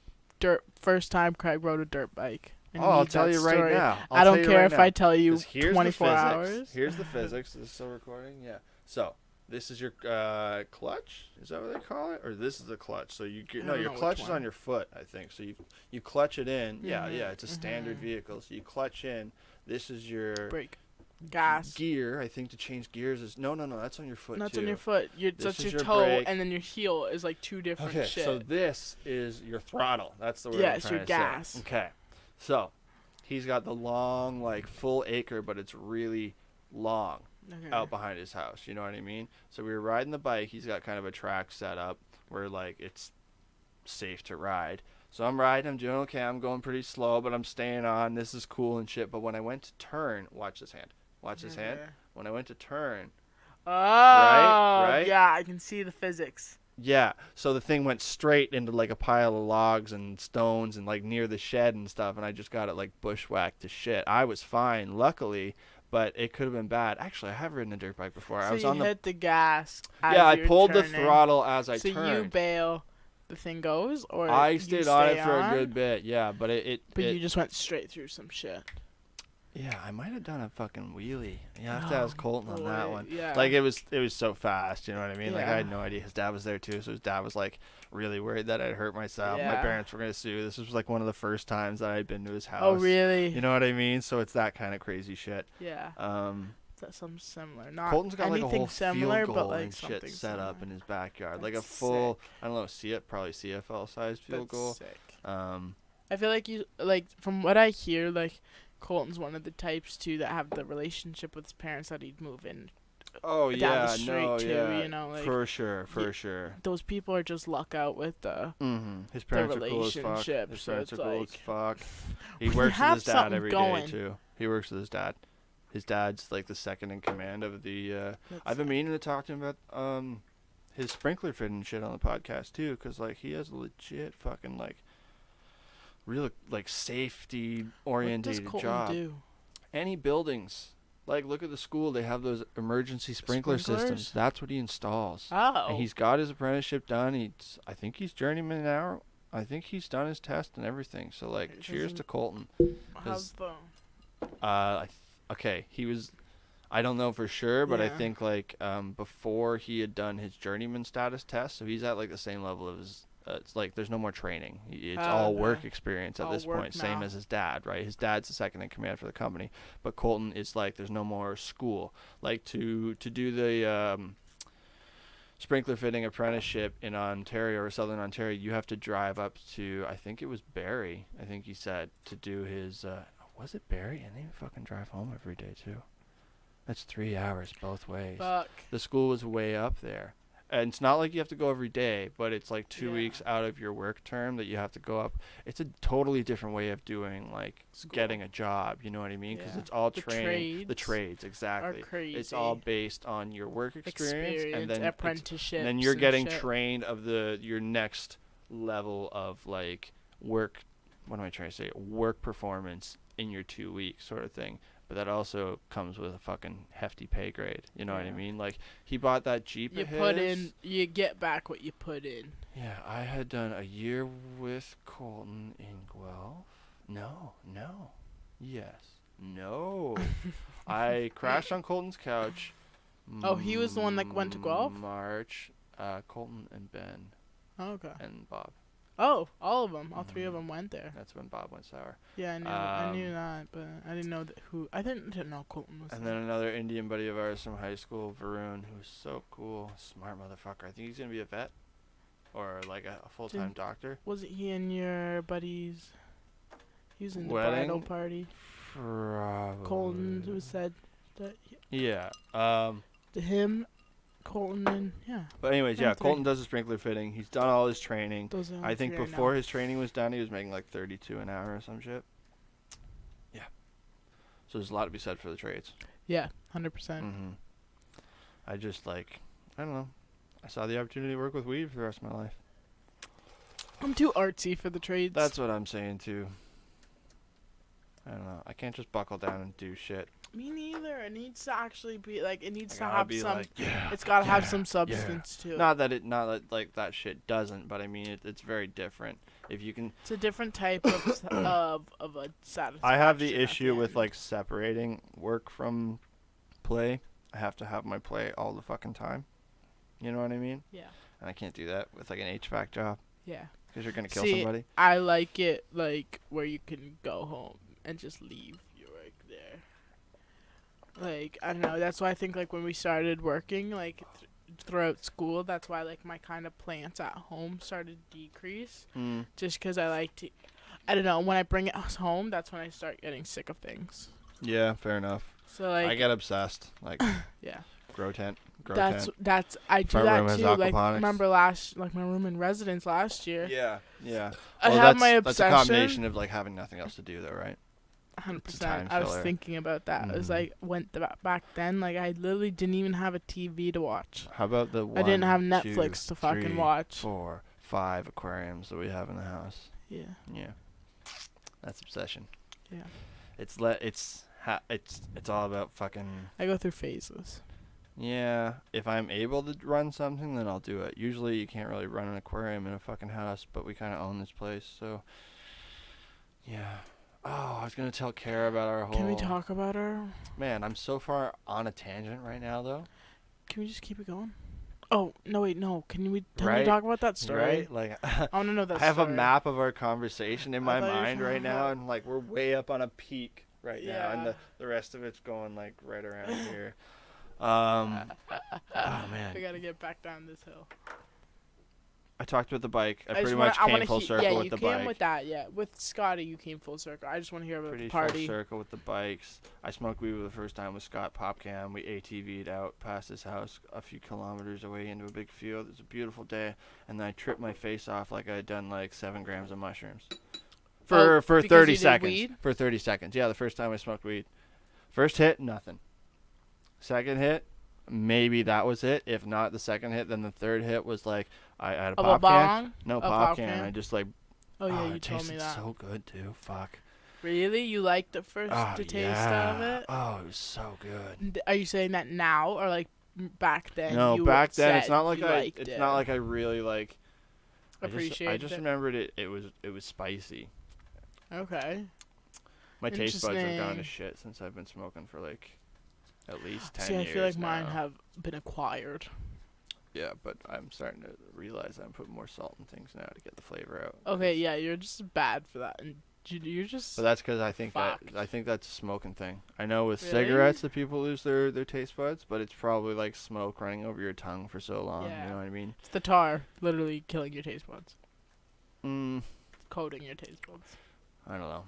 first time Craig rode a dirt bike. I'll tell you right now. I don't care if I tell you 24 the hours. Here's the physics. Is this still recording? Yeah. So this is your clutch. Is that what they call it? Or this is the clutch. So your clutch is on your foot, I think. So you clutch it in. Mm-hmm. Yeah. It's a standard vehicle. So you clutch in. This is your brake. Gas. Gear, I think, to change gears is no, that's on your foot. That's too. on your foot. That's your toe, brake. And then your heel is like two different shit. So this is your throttle. That's the word. Yeah, it's your gas. Say. Okay, so he's got the long, like full acre, but it's really long out behind his house. You know what I mean? So we were riding the bike. He's got kind of a track set up where like it's safe to ride. So I'm riding, I'm doing okay, I'm going pretty slow, but I'm staying on. This is cool and shit. But when I went to turn, watch this hand. When I went to turn. Oh, right? Yeah, I can see the physics. Yeah, so the thing went straight into like a pile of logs and stones and like near the shed and stuff, and I just got it like bushwhacked to shit. I was fine, luckily, but it could have been bad. Actually, I have ridden a dirt bike before. So I was you hit the gas. Yeah, I pulled the throttle as I turned. So you bail. The thing goes, or I stayed on it for a good bit, yeah, but you just went straight through some shit. Yeah, I might have done a fucking wheelie. You have to ask Colton on that one. Yeah. Like it was so fast, you know what I mean? Yeah. Like I had no idea. His dad was there too, so his dad was like really worried that I'd hurt myself. Yeah. My parents were gonna sue. This was like one of the first times that I'd been to his house. Oh really? You know what I mean? So it's that kind of crazy shit. Yeah. That's something similar. Not Colton's got like a whole similar, field but goal like and shit set similar. up in his backyard. That's like a full, sick. I don't know, probably CFL sized field goal. Sick. I feel like from what I hear, like Colton's one of the types too that have the relationship with his parents that he'd move in. Oh down yeah, the street too, yeah, you know, like for sure. Those people are just luck out with the. His parents are cool as fuck. relationship, His so parents are it's cool like- as fuck. He works with his dad something every day going. too. He works with his dad. His dad's like the second in command of the. That's I've been meaning to talk to him about his sprinkler fitting shit on the podcast too, cause like he has a legit fucking like real like safety oriented What does job. Colton do? Any buildings. Like, look at the school. They have those emergency sprinkler systems. That's what he installs. Oh. And he's got his apprenticeship done. I think he's journeyman now. I think he's done his test and everything. So, like, cheers to Colton. How's the? Okay, he was. I don't know for sure, but I Yeah. think like before he had done his journeyman status test, so he's at like the same level of his. It's like there's no more training. It's all work experience at this point, same as his dad, right? His dad's the second in command for the company, but Colton is like there's no more school. Like to do the sprinkler fitting apprenticeship in Ontario or Southern Ontario, you have to drive up to I think it was Barrie. I think he said to do his. Was it Barrie? And they fucking drive home every day too. That's 3 hours both ways. Fuck. The school was way up there. And it's not like you have to go every day, but it's like 2 weeks out of your work term that you have to go up. It's a totally different way of doing like getting a job, you know what I mean? Because it's all training. The trades, exactly. Are crazy. It's all based on your work experience and then apprenticeships. And then you're getting trained of your next level of like work. What am I trying to say? Work performance in your 2 weeks sort of thing. But that also comes with a fucking hefty pay grade. You know what I mean? Like, he bought that Jeep of his. You get back what you put in. Yeah, I had done a year with Colton in Guelph. No. Yes. No. I crashed on Colton's couch. Oh, he was the one that went to Guelph? March. Colton and Ben. Oh, okay. And Bob. Oh, all of them. All three of them went there. That's when Bob went sour. Yeah, I knew that, but I didn't know who. I didn't know Colton was. And then another Indian buddy of ours from high school, Varun, who's so cool, smart motherfucker. I think he's gonna be a vet, or like a full-time doctor. Wasn't he in your buddy's? He was in the wedding? bridal party. Probably. Colton, who said that. Yeah. To him, Colton and yeah. But anyways, Yeah, yeah, three. Colton does the sprinkler fitting. He's done all his training. Those are I think three right before now. his training was done, he was making like 32 an hour or some shit. Yeah. So there's a lot to be said for the trades. Yeah, 100%. Mm-hmm. I just like, I don't know. I saw the opportunity to work with weed for the rest of my life. I'm too artsy for the trades. That's what I'm saying too. I don't know. I can't just buckle down and do shit. Me neither. It needs to actually be like it needs I to gotta have be some. like, yeah, It's gotta have yeah, some substance to it. not that like that shit doesn't, but I mean it's very different. If you can, It's a different type of of a satisfaction. I have the at issue with end. like separating work from play. I have to have my play all the fucking time. You know what I mean? Yeah. And I can't do that with like an HVAC job Yeah. because you're gonna kill See, somebody. I like it like where you can go home and just leave your work there. Like I don't know. That's why I think like when we started working like throughout school, that's why like my kind of plants at home started to decrease. Mm. Just because I like to. I don't know. When I bring it home, that's when I start getting sick of things. Yeah, fair enough. So like I get obsessed. Like, yeah. grow tent. That's I do My room that has too. Like aquaponics. remember my room in residence last year. Yeah, yeah. I Well, have my That's a obsession. combination of like having nothing else to do, though, right? 100%. time I was filler. thinking about that. It was Mhm. like back then. Like I literally didn't even have a TV to watch. How about the I didn't have 1, Netflix 2, to fucking 3, watch. 4, 5 aquariums that we have in the house? Yeah. Yeah, that's obsession. Yeah. It's all about fucking. I go through phases. Yeah, if I'm able to run something, then I'll do it. Usually, you can't really run an aquarium in a fucking house, but we kind of own this place, so. Yeah. Oh, I was gonna tell Kara about our whole. Can we talk about her? Man, I'm so far on a tangent right now, though. Can we just keep it going? Oh no! Wait, no. Can we Right? talk about that story? Right? Like, I want to know that. I have story. a map of our conversation in I my thought you were mind right talking now, about- and like we're way up on a peak right now, and Yeah. the rest of it's going like right around here. Oh man, We gotta get back down this hill. I talked about the bike. I just pretty wanna- much I came wanna full circle yeah, with you the came bike. with that. Yeah, with Scotty, you came full circle. I just want to hear about Pretty the full party. circle with the bikes. I smoked weed for the first time with Scott Popcam. We ATV'd out past his house a few kilometers away into a big field. It was a beautiful day, and then I tripped my face off like I had done like 7 grams of mushrooms. For because 30 you did seconds. weed? For 30 seconds. Yeah, the first time I smoked weed. First hit, nothing. Second hit, maybe that was it. If not the second hit, then the third hit was like I had a Of pop a can. bong? No A pop pop can. can? I just like Oh yeah, you it told me tasted that. so good too. Fuck. Really, you liked the first Oh, taste yeah. of it? Oh, it was so good. Are you saying that now or like back then? No, you back then it's said not like you I liked it's it? not like I really like I Appreciated just it? remembered it was spicy. Okay. My taste buds have gone to Interesting. shit since I've been smoking for like at least 10 See, years I feel like mine now. have been acquired. Yeah, but I'm starting to realize I'm putting more salt in things now to get the flavor out. Okay, yeah, you're just bad for that, and you're just. But that's because I think Fucked. that's a smoking thing. I know with Really? cigarettes that people lose their taste buds, but it's probably like smoke running over your tongue for so long. Yeah. You know what I mean? It's the tar, literally killing your taste buds, Mm, coating your taste buds. I don't know.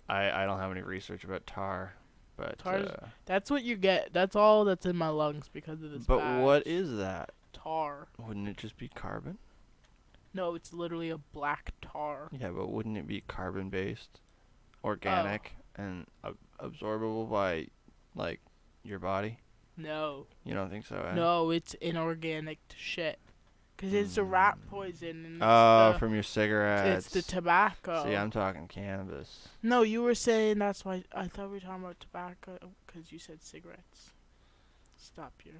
I don't have any research about tar, but Tar's- That's what you get. That's all that's in my lungs because of this. but bad what is that? tar? Wouldn't it just be carbon? No, it's literally a black tar. Yeah, but wouldn't it be carbon based, organic, and absorbable by like your body? No, You don't think so? Eh? no, it's inorganic shit. Cause it's a rat poison and Oh, it's from your cigarettes. the tobacco. See, I'm talking cannabis. No, you were saying that's why I thought we were talking about tobacco because you said cigarettes. Stop your.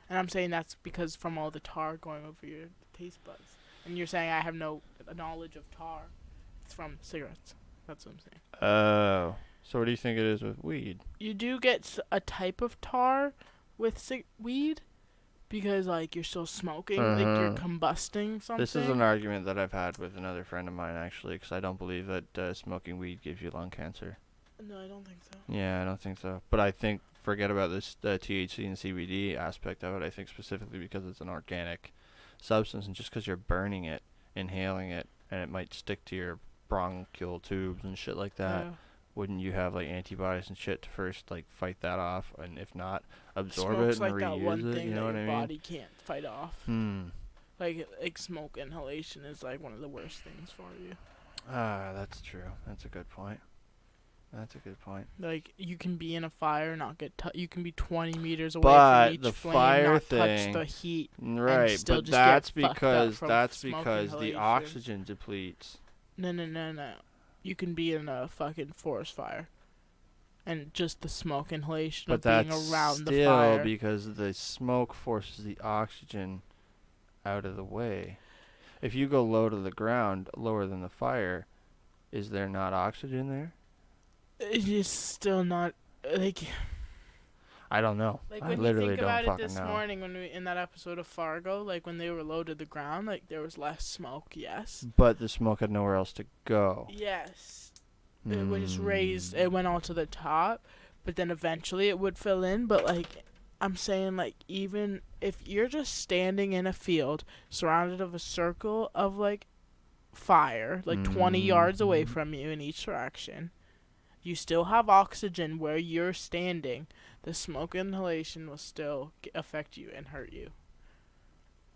And I'm saying that's because from all the tar going over your taste buds. And you're saying I have no knowledge of tar. It's from cigarettes. That's what I'm saying. Oh. So what do you think it is with weed? You do get a type of tar with weed because like you're still smoking, like you're combusting something. This is an argument that I've had with another friend of mine actually, because I don't believe that smoking weed gives you lung cancer. No, I don't think so. Yeah, I don't think so. But I think forget about this the THC and CBD aspect of it. I think specifically because it's an organic substance, and just because you're burning it, inhaling it, and it might stick to your bronchial tubes and shit like that. Yeah. wouldn't you have like antibodies and shit to first like fight that off, and if not, absorb Smoke's it like and that one reuse it? thing You know that what I your mean? body can't fight off. Like smoke inhalation is like one of the worst things for you. That's true. That's a good point. Like you can be in a fire, not get you can be 20 meters away But from each the flame, fire not thing, touch the heat. right? still But just that's get fucked up because from smoke the inhalation. oxygen depletes. No. You can be in a fucking forest fire, and just the smoke inhalation But of being that's around the still fire. because the smoke forces the oxygen out of the way. If you go low to the ground, lower than the fire, is there not oxygen there? It's still not like. I don't know. Like I when you literally think don't about it fucking this know. morning when we in that episode of Fargo, like when they were low to the ground, like there was less smoke. Yes. But the smoke had nowhere else to go. Yes. It was raised. It went all to the top, but then eventually it would fill in. But like, I'm saying, like even if you're just standing in a field surrounded of a circle of like fire, like 20 yards away from you in each direction, you still have oxygen where you're standing. The smoke inhalation will still affect you and hurt you.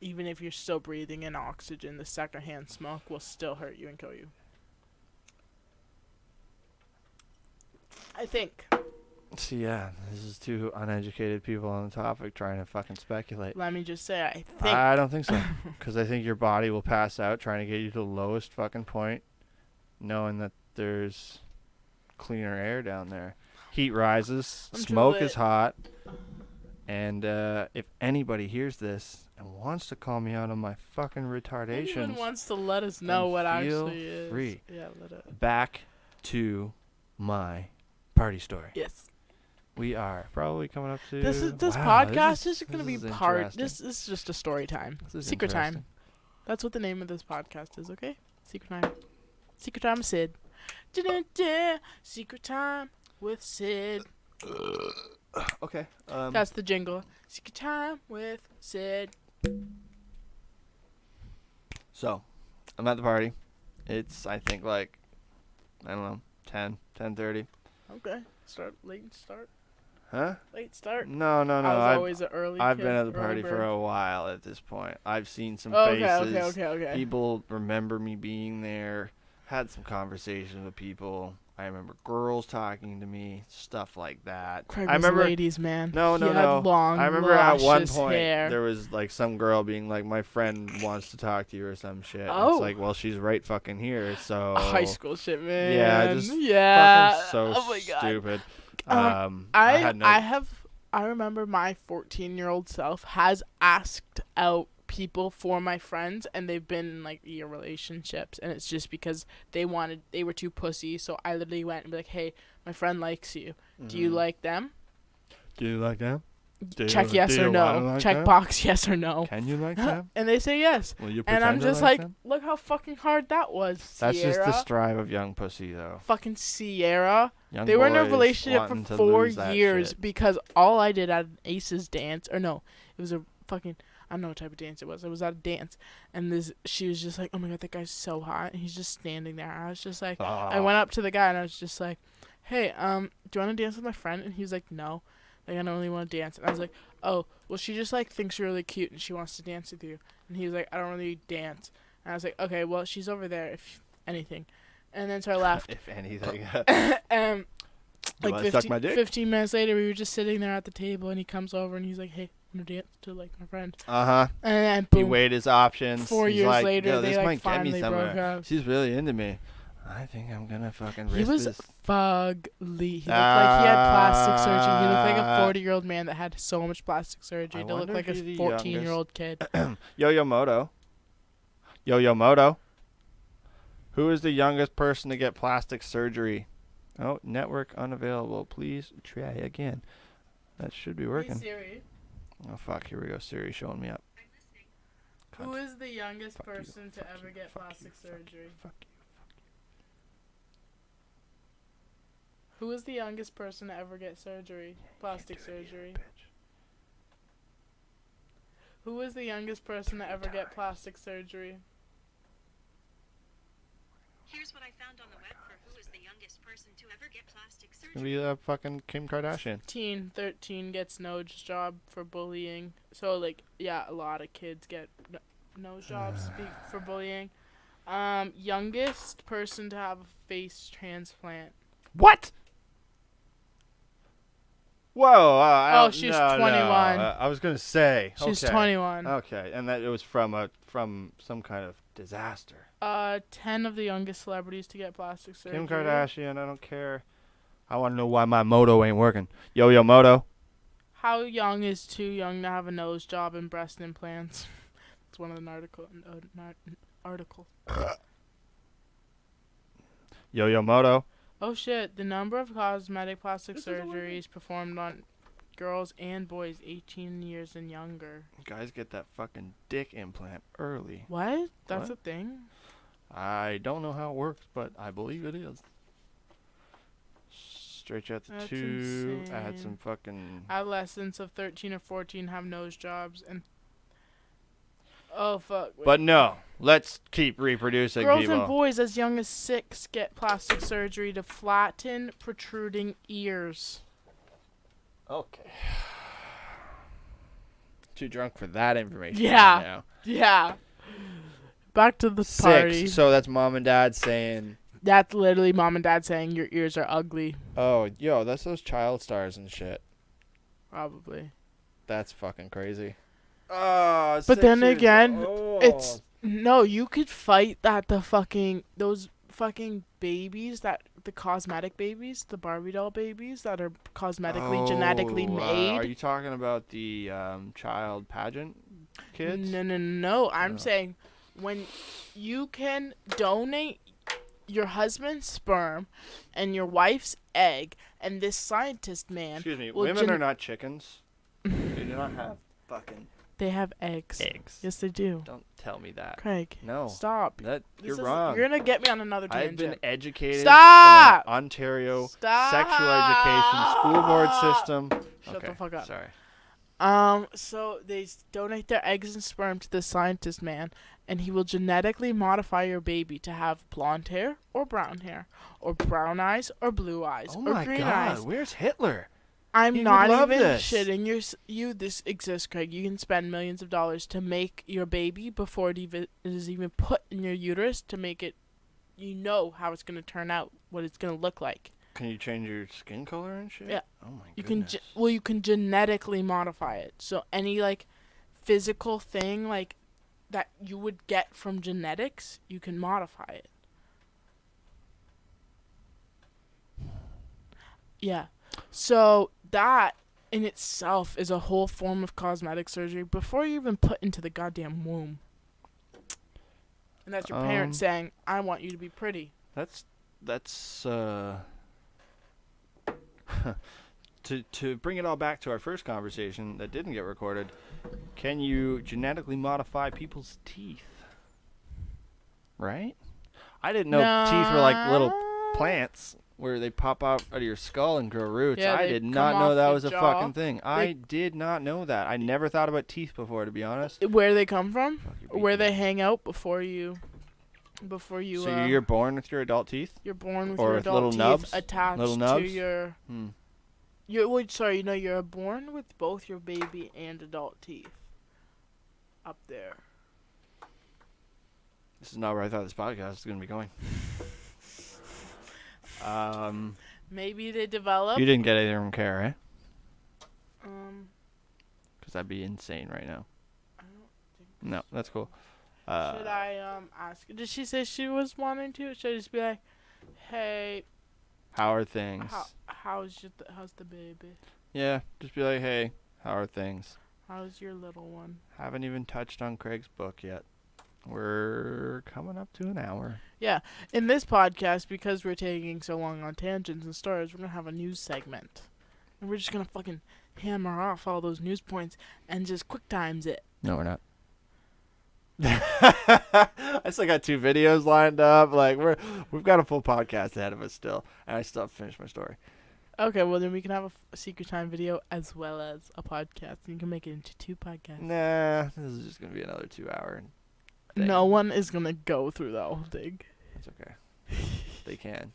Even if you're still breathing in oxygen, the secondhand smoke will still hurt you and kill you. I think. See, yeah, this is two uneducated people on the topic trying to fucking speculate. Let me just say, I think. I don't think so. Because I think your body will pass out trying to get you to the lowest fucking point, knowing that there's cleaner air down there. Heat rises, smoke is hot, and if anybody hears this and wants to call me out on my fucking retardations, anyone wants to let us know what actually is. Free. Yeah, let it. Back to my party story. Yes. We are probably coming up to This podcast is going to be part. This is just a story time. Secret time. That's what the name of this podcast is. Okay. Secret time. Secret time with Syd. Secret time with Syd. Okay. That's the jingle. Secret time with Syd. So, I'm at the party. It's, I think, like, I don't know, 10:30. Okay. Late start. Huh? Late start. No. I was always an early I've kid, been at the early party bird. for a while at this point. I've seen some faces. Okay. People remember me being there. Had some conversations with people. I remember girls talking to me, stuff like that. Craig I was remember ladies, man. No. Had long, I remember at one luscious point hair. there was like some girl being like, "My friend wants to talk to you" or some shit. Oh. It's like, well, she's right fucking here. So high school shit, man. Yeah, just fucking so oh my God. stupid. I remember my 14-year-old self has asked out people for my friends, and they've been in like year relationships, and it's just because they were too pussy. So I literally went and be like, "Hey, my friend likes you. Do you like them? Do you like them? Check yes or no. Like Check them? box yes or no." Can you like them? And they say yes. Will you And I'm pretend to just like like, them? look how fucking hard that was. That's Sierra. just the strive of young pussy, though. Fucking Sierra. Young They were in a boys relationship wanting for to 4 lose that years shit. because all I did at an Aces dance, or no, it was a fucking, I don't know what type of dance it was. It was at a dance, and she was just like, "Oh my God, that guy's so hot," and he's just standing there. I was just like, I went up to the guy and I was just like, "Hey, do you want to dance with my friend?" And he was like, "No, like I don't really want to dance." And I was like, "Oh, well, she just like thinks you're really cute and she wants to dance with you." And he was like, "I don't really dance." And I was like, "Okay, well, she's over there if anything." And then so I left. If anything. Like suck my dick? 15 minutes later, we were just sitting there at the table, and he comes over and he's like, "Hey, want to dance to like my friend?" Uh-huh. And then He boom. weighed his options. 4 He's years like, later, "Yo, they this like might get me finally broke somewhere. up. She's really into me. I think I'm gonna fucking risk He was this." fugly. He looked like he had plastic surgery. He looked like a 40-year-old man that had so much plastic surgery I to look wonder like if a he's the 14-year-old kid. Yo-Yo Moto. Who is the youngest person to get plastic surgery? Oh, network unavailable. Please try again. That should be working. Hey, Siri. Oh, fuck. Here we go. Siri showing me up. Who is the youngest Fuck you, person to fuck ever you, get fuck plastic surgery? Fuck you. Who is the youngest person to ever get surgery? Plastic surgery. Bitch. Who is the youngest person to ever get plastic surgery? Here's what I found on the web for who is the youngest youngest person to ever get plastic It's gonna surgery. be fucking Kim Kardashian. 13 gets nose job for bullying. So like, yeah, a lot of kids get nose jobs for bullying. Youngest person to have a face transplant. What? Whoa! She's no, 21. No. I was gonna say. She's okay. 21. Okay, and that it was from some kind of disaster. 10 of the youngest celebrities to get plastic surgery. Kim Kardashian. I don't care. I want to know why my moto ain't working. Yo, moto. How young is too young to have a nose job and breast implants? It's one of the articles. Yo, moto. Oh shit, the number of cosmetic plastic surgeries performed on girls and boys 18 years and younger. Guys get that fucking dick implant early. What? That's What? a thing? I don't know how it works, but I believe it is. Stretch out the That's tube. Add insane. some fucking. Adolescents of 13 or 14 have nose jobs and... Oh fuck. Wait. But no, let's keep reproducing, Girls people. and boys as young as 6 get plastic surgery to flatten protruding ears. Okay. Too drunk for that information. Yeah. Right now. Yeah. Back to the 6. party. So that's mom and dad saying, That's literally mom and dad saying your ears are ugly. "Oh, yo, that's those child stars and shit." Probably. That's fucking crazy. Oh, But then again, Oh. it's... No, you could fight that those fucking babies, the cosmetic babies, the Barbie doll babies that are cosmetically, genetically made. Are you talking about the child pageant kids? No. I'm No. saying when you can donate your husband's sperm and your wife's egg, and this scientist man... Excuse me, will women are not chickens. They do not have fucking They have eggs. eggs. Yes, they do. Don't tell me that. Craig, No. stop. You're This is- wrong. You're gonna get me on another I've tangent. been educated Stop! in an Ontario Stop! sexual education school board system. Shut Okay, the fuck up. Sorry. So they donate their eggs and sperm to the scientist man, and he will genetically modify your baby to have blonde hair or brown hair, or brown eyes or blue eyes, Oh or my green God, eyes. where's Hitler? I'm He would not love even this. shitting. This exists, Craig. You can spend millions of dollars to make your baby before it is even put in your uterus to make it. You know how it's gonna turn out, what it's gonna look like. Can you change your skin color and shit? Yeah. Oh my You goodness. you can genetically modify it. So any like physical thing like that you would get from genetics, you can modify it. Yeah. So that in itself is a whole form of cosmetic surgery before you're even put into the goddamn womb. And that's your parents saying, "I want you to be pretty." That's to bring it all back to our first conversation that didn't get recorded. Can you genetically modify people's teeth? Right? I didn't know teeth were like little plants where they pop out of your skull and grow roots. Yeah, I they did come not know off that your was a jaw. fucking thing. I did not know that. I never thought about teeth before, to be honest. Where they come from, Fuck, you're or where beating they me. hang out before you. So you're born with your adult teeth? You're born with or your with adult little teeth nubs? attached Little to nubs? your. Hmm. You're born with both your baby and adult teeth. Up there. This is not where I thought this podcast was going to be going. Maybe they develop. You didn't get anything from Kara, eh? Because that'd be insane right now. I don't think. No, that's cool. Should I ask? Did she say she was wanting to? Should I just be like, "Hey, How are things? how's the baby? Yeah, just be like, hey, how are things? How's your little one?" Haven't even touched on Craig's book yet. We're coming up to an hour. Yeah, in this podcast, because we're taking so long on tangents and stories, we're gonna have a news segment, and we're just gonna fucking hammer off all those news points and just quick times it. No, we're not. I still got 2 videos lined up. Like we've got a full podcast ahead of us still, and I still have to finish my story. Okay, well then we can have a secret time video as well as a podcast, and you can make it into 2 podcasts. Nah, this is just gonna be another 2-hour thing. No one is gonna go through the whole thing. That's okay. They can.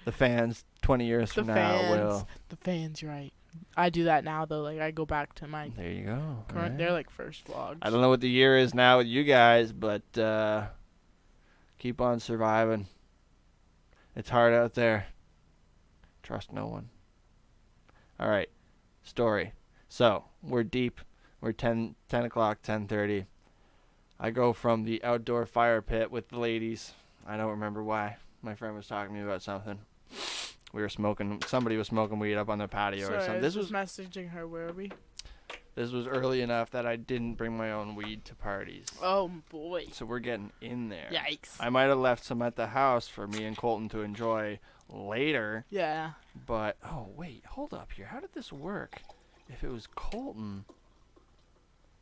The fans 20 years The from now will. fans. The fans, right. I do that now, though. Like, I go back to my There you go. current, right? they're like first vlogs. I don't know what the year is now with you guys, but keep on surviving. It's hard out there. Trust no one. All right. Story. So, we're deep. We're 10 o'clock, 10:30. I go from the outdoor fire pit with the ladies. I don't remember why. My friend was talking to me about something. We were smoking. Somebody was smoking weed up on the patio or Sorry, something. I was just messaging her. Where are we? This was early enough that I didn't bring my own weed to parties. Oh, boy. So we're getting in there. Yikes. I might have left some at the house for me and Colton to enjoy later. Yeah. But, oh, wait. Hold up here. How did this work? If it was Colton,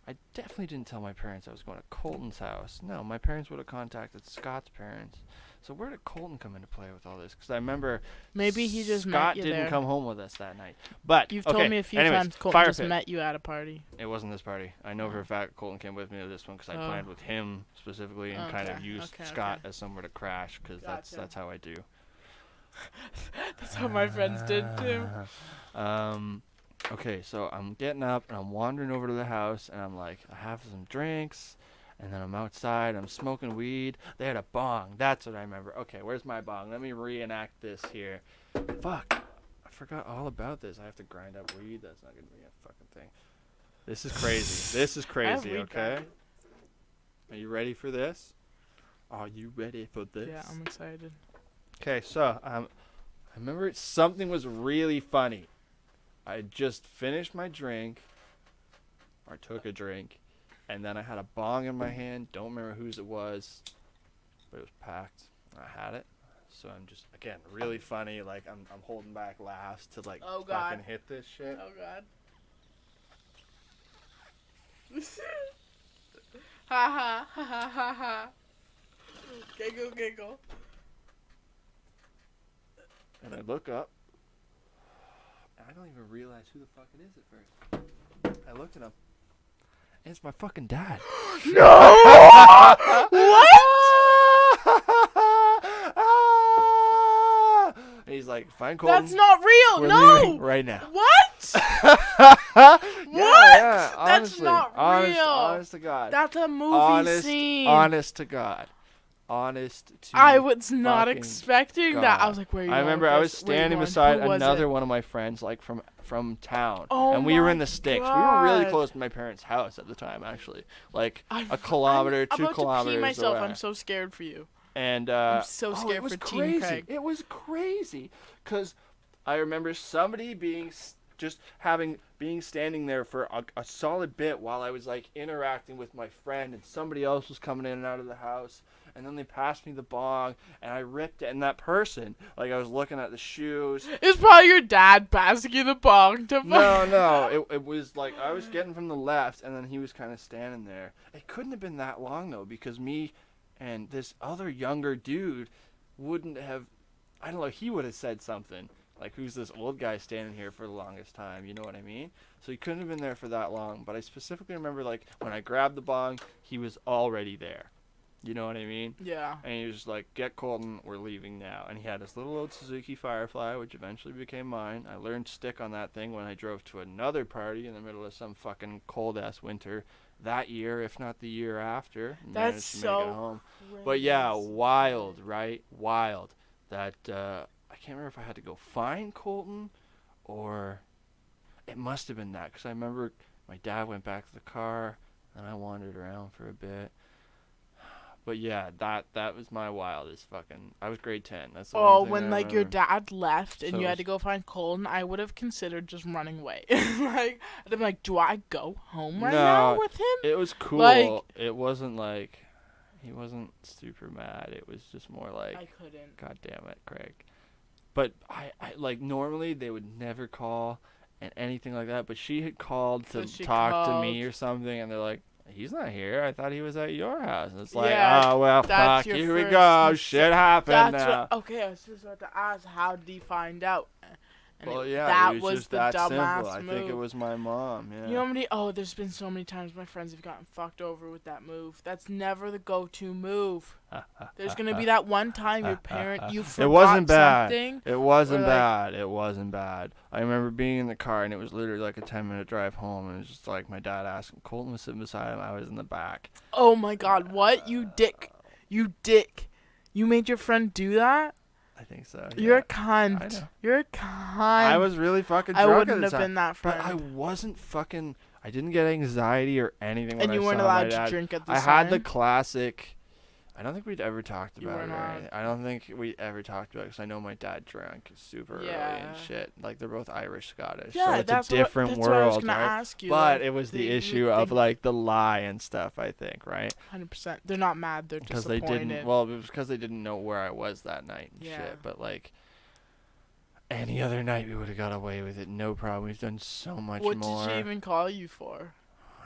I definitely didn't tell my parents I was going to Colton's house. No, my parents would have contacted Scott's parents. So where did Colton come into play with all this? Because I remember Maybe he just Scott met you didn't there. come home with us that night. But You've okay, told me a few anyways, times Colton fire just pit. met you at a party. It wasn't this party. I know for a fact Colton came with me to this one because I Oh. planned with him specifically and kind of Okay, used okay, Scott okay. as somewhere to crash because Gotcha. that's how I do. That's how my friends did, too. Okay, so I'm getting up and I'm wandering over to the house and I'm like, I have some drinks and then I'm outside, I'm smoking weed. They had a bong. That's what I remember. Okay, where's my bong? Let me reenact this here. Fuck. I forgot all about this. I have to grind up weed. That's not going to be a fucking thing. This is crazy. This is I have crazy, weed okay? back. Are you ready for this? Are you ready for this? Yeah, I'm excited. Okay, so I remember something was really funny. I just finished my drink, or took a drink, and then I had a bong in my hand. Don't remember whose it was, but it was packed. I had it, so I'm just again really funny. Like I'm holding back laughs to like Oh, God. fucking hit this shit. Oh, God. Ha ha ha ha ha ha. Giggle, giggle. And I look up. And I don't even realize who the fuck it is at first. I looked at him. And it's my fucking dad. No! What? And he's like, fine, Colton. That's not real. We're No. leaving right now. What? What? What? That's Honestly, not real. Honest to God. That's a movie scene. Honest to God. Honest to I was not fucking expecting that. I God. was like, where are you I going remember with I was this? Where are you standing going? beside Who was another it? one of my friends, like from town, Oh and we were in my the sticks. We were really God. close to my parents' house at the time, actually, like I'm- a kilometer, I'm 2 about kilometers to pee myself. away. I'm so scared for you. And I'm so oh, scared it was for Team crazy. Craig. It was crazy because I remember somebody being being standing there for a solid bit while I was like interacting with my friend, and somebody else was coming in and out of the house. And then they passed me the bong, and I ripped it. And that person, like, I was looking at the shoes. It's probably your dad passing you the bong to No. It was like I was getting from the left, and then he was kind of standing there. It couldn't have been that long, though, because me and this other younger dude wouldn't have, I don't know, he would have said something. Like, who's this old guy standing here for the longest time? You know what I mean? So he couldn't have been there for that long. But I specifically remember, like, when I grabbed the bong, he was already there. You know what I mean? Yeah. And he was just like, get Colton, we're leaving now. And he had his little old Suzuki Firefly, which eventually became mine. I learned stick on that thing when I drove to another party in the middle of some fucking cold-ass winter that year, if not the year after. And That's managed to make it so home. But yeah, crazy. wild, right? Wild. That, I can't remember if I had to go find Colton or it must have been that. Because I remember my dad went back to the car and I wandered around for a bit. But yeah, that was my wildest fucking. I was grade 10. That's the Oh, one thing when I like your remember. dad left and So you it had was- to go find Colton, I would have considered just running away. Like, I'd be like, do I go home right now No, with him? It was cool. Like- it wasn't like he wasn't super mad. It was just more like, I couldn't. God damn it, Craig. But I like normally they would never call and anything like that. But she had called to So she talk to me called. or something, and they're like, he's not here. I thought he was at your house. And it's like, Yeah, oh well, that's fuck. your Here we first go. mistake. Shit happened That's now. what. Okay, I was just about to ask, how did he find out? And Well, it, yeah, that it was was just the that dumbass simple. I move. think it was my mom. Yeah. You know how many? Oh, there's been so many times my friends have gotten fucked over with that move. That's never the go-to move. There's gonna be that one time you forgot it wasn't bad. something. It wasn't or, like- bad. It wasn't bad. I remember being in the car and it was literally like a 10-minute drive home, and it was just like my dad asking. Colton was sitting beside him. I was in the back. Oh my God! What you dick? You dick! You made your friend do that? I think so. You're a I cunt. know. You're a cunt. I was really fucking I drunk wouldn't at have the time. been that friend. But I wasn't fucking. I didn't get anxiety or anything. and when you I weren't saw allowed my to dad. drink at the I time. had the classic. I don't think we'd ever talked You about weren't it. Or allowed. anything. I don't think we ever talked about it because I know my dad drank super early Yeah. and shit. Like they're both Irish, Scottish. Yeah, so it's that's a different what, world, that's what I was gonna right? ask you. But like, it was the you issue would of think like the lie and stuff. I think, right? 100%. They're not mad. They're Because disappointed. they didn't. Well, it was because they didn't know where I was that night and Yeah. shit. But like. Any other night we would have got away with it, no problem. We've done so much what more. did she even call you for?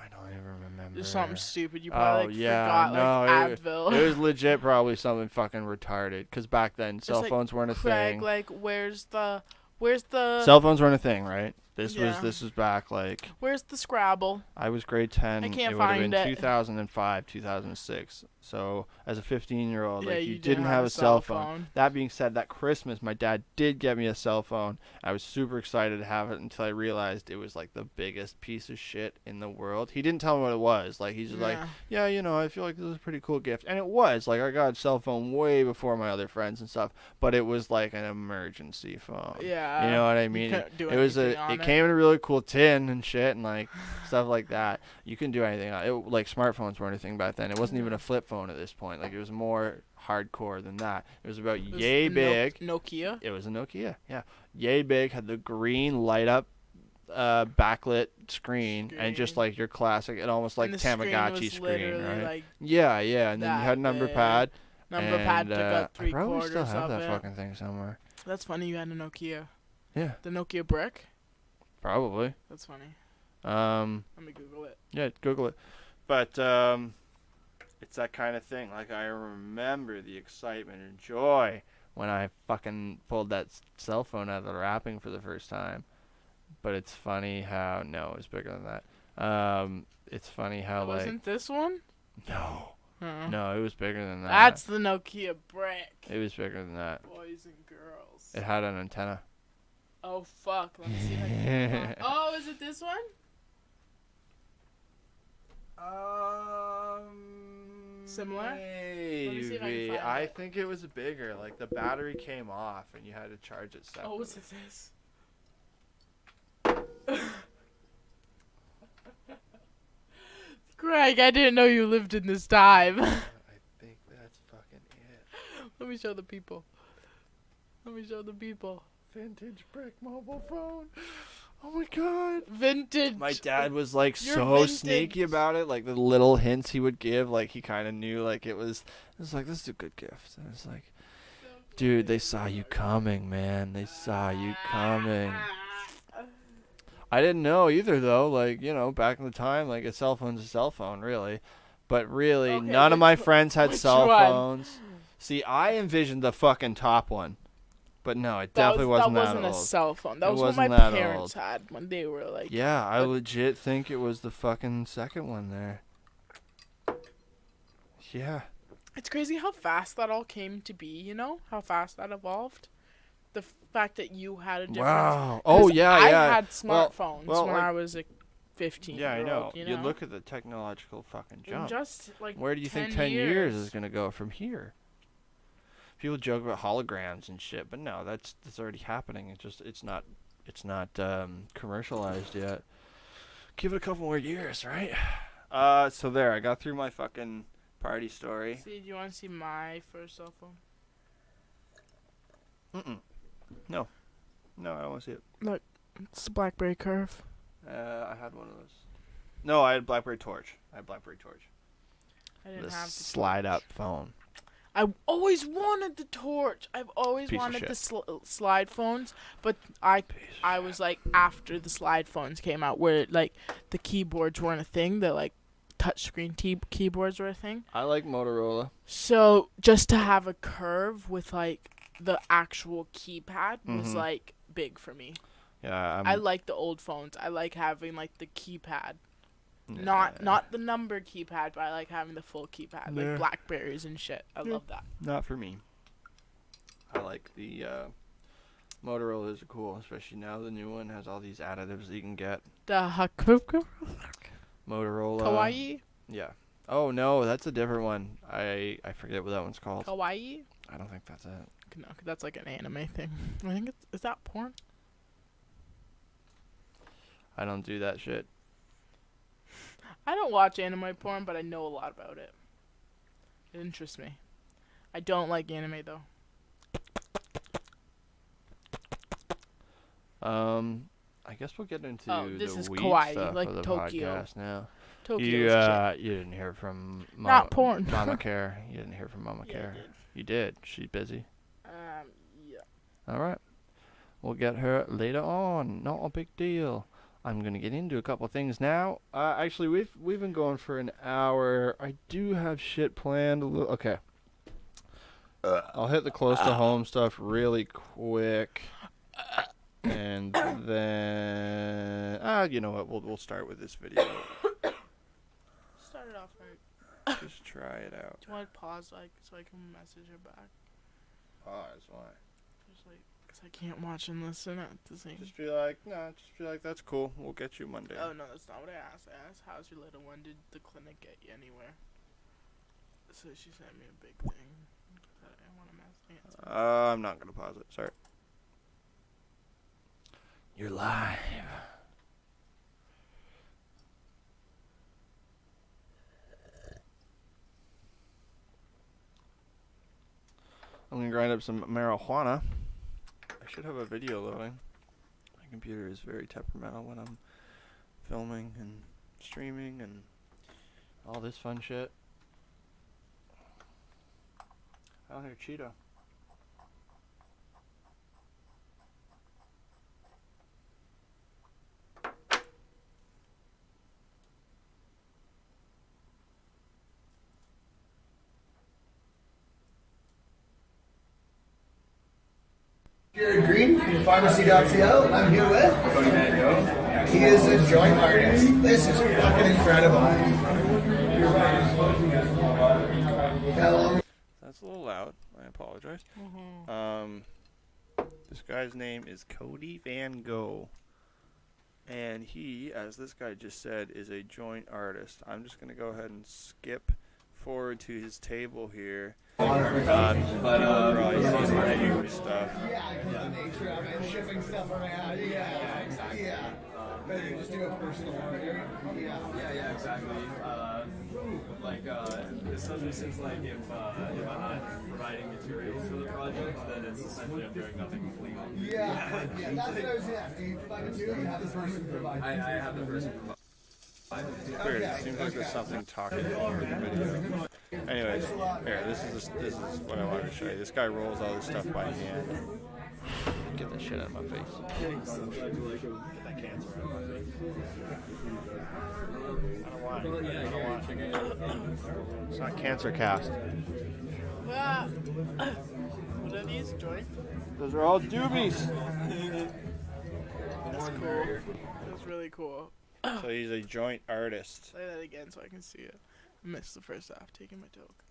I don't even remember. Just something stupid. You probably yeah, forgot no, like Advil. It was legit probably something fucking retarded. Because back then, cell like, phones weren't a Craig, thing. like, where's the Cell phones weren't a thing, right? This Yeah. was back like where's the Scrabble? I was grade 10. I can't it would have find been it. 2005, 2006. So as a 15-year-old, Yeah, like you you didn't have a cell phone. phone. That being said, that Christmas, my dad did get me a cell phone. I was super excited to have it until I realized it was like the biggest piece of shit in the world. He didn't tell me what it was. Like he's just like, yeah, you know, I feel like this is a pretty cool gift, and it was. Like I got a cell phone way before my other friends and stuff, but it was like an emergency phone. Yeah. You know what I You mean? couldn't do It was anything on it came in a really cool tin and shit and like stuff like that. You couldn't do anything on it. Like smartphones weren't anything back then. It wasn't even a flip phone at this point. Like it was more hardcore than that. It was about It was yay the big. Nokia. It was a Nokia. Yeah. Yay big, had the green light up backlit screen and just like your classic and almost like And the screen Tamagotchi was screen, literally, right? like, yeah, and then you had a that number big. pad. Number pad took up I probably 3/4 still have of that it. fucking thing somewhere. That's funny. You had a Nokia. Yeah, The Nokia brick. probably. That's funny. Let me Google it. Yeah, Google it. But it's that kind of thing. Like I remember the excitement and joy when I fucking pulled that cell phone out of the wrapping for the first time. But it's funny how it was bigger than that. It's funny how Wasn't this one? no, Uh-uh. no, it was bigger than that. That's the Nokia brick. It was bigger than that. Boys and girls. It had an antenna. Oh fuck! Let me see if I can find. Oh, is it this one? Similar? Maybe. see if I can find I it. think it was bigger. Like the battery came off and you had to charge it separately. Oh, was it this? Greg, I didn't know you lived in this time. I think that's fucking it. Let me show the people. Let me show the people. Vintage brick mobile phone. Oh my god. Vintage. My dad was like You're so vintage. sneaky about it. Like the little hints he would give, like he kind of knew like it was like, this is a good gift. And it's like, dude, they saw you coming, man. They saw you coming. I didn't know either though. Like, you know, back in the time, like a cell phone's a cell phone, really. But really, Okay, none of my which friends had which cell one? phones. See, I envisioned the fucking top one. But no, it definitely wasn't that a old. cell phone. That It was what my wasn't that parents old. had when they were like. Yeah, I but- legit think it was the fucking second one there. Yeah. It's crazy how fast that all came to be. You know how fast that evolved. The fact that you had a different. Wow. Oh, yeah, I yeah. had Well- smartphones well, when like- I was like 15. Yeah, I know. You You know? look at the technological fucking In jump. just like. Where do you think 10 years is going to go from here? People joke about holograms and shit, but no, that's already happening. It's not commercialized yet. Give it a couple more years, right? So there, I got through my fucking party story. See, do you want to see my first cell phone? No, I don't want to see it. It's the BlackBerry Curve. I had one of those. No, I had BlackBerry Torch. I didn't The have the slide torch. up phone. I always wanted the torch. I've always Piece of wanted the shit. slide phones, but I was like after the slide phones came out, where like the keyboards weren't a thing. The like touchscreen keyboards were a thing. I like Motorola. So just to have a curve with like the actual keypad was Mhm. like big for me. Yeah, I like the old phones. I like having like the keypad. Yeah. Not the number keypad, but I like having the full keypad, Yeah. like Blackberries and shit. I love that. Not for me. I like the Motorola's are cool, especially now the new one has all these additives that you can get. The Motorola. Kawaii? Yeah. Oh no, that's a different one. I forget what that one's called. Kawaii? I don't think that's it. No, 'cause that's like an anime thing. I think is that porn? I don't do that shit. I don't watch anime porn, but I know a lot about it. It interests me. I don't like anime though. I guess we'll get into this the is weed kawaii, stuff like of the Tokyo. podcast now. Tokyo's shit. You didn't hear from Not porn. Mama Care. You didn't hear from Mama Yeah, Care. I did. You did. She's busy. Yeah. All right. We'll get her later on. Not a big deal. I'm gonna get into a couple of things now. Actually, we've been going for an hour. I do have shit planned. Okay. I'll hit the close to home stuff really quick, and then you know what? We'll start with this video. Start it off right. Just try it out. Do you want to pause like so I can message her back? Pause. Why? Just like, cause I can't watch and listen at the same. Just be like, that's cool. We'll get you Monday. Oh no, that's not what I asked. I asked, how's your little one? Did the clinic get you anywhere? So she sent me a big thing. That I want to answer. I'm not gonna pause it. Sorry. You're live. I'm gonna grind up some marijuana. I should have a video loading. My computer is very temperamental when I'm filming and streaming and all this fun shit. I don't hear Cheetah. Jared Green from pharmacy.co. I'm here with. He is a joint artist. This is fucking incredible. That's a little loud. I apologize. This guy's name is Cody Van Gogh. And he, as this guy just said, is a joint artist. I'm just going to go ahead and skip forward to his table here. Probably see my YouTube stuff. Yeah, because the nature of it, shipping stuff around. Yeah. But you just do a personal order. Yeah, exactly. Especially since if I'm not providing materials for the project, then it's essentially I'm doing nothing legal. Yeah, that's what I was gonna ask. Do you provide material? You have the person provide. I have the person provide. Weird. It seems like there's something talking over the video. Anyways, here, this is what I wanted to show you. This guy rolls all this stuff by hand. Get that shit out of my face. Get that cancer out of my face. I don't want it. It's not Cancer Cast. What are these, Joy? Those are all doobies. That's cool. That's really cool. So he's a joint artist. Say that again so I can see it. I missed the first half, taking my toke.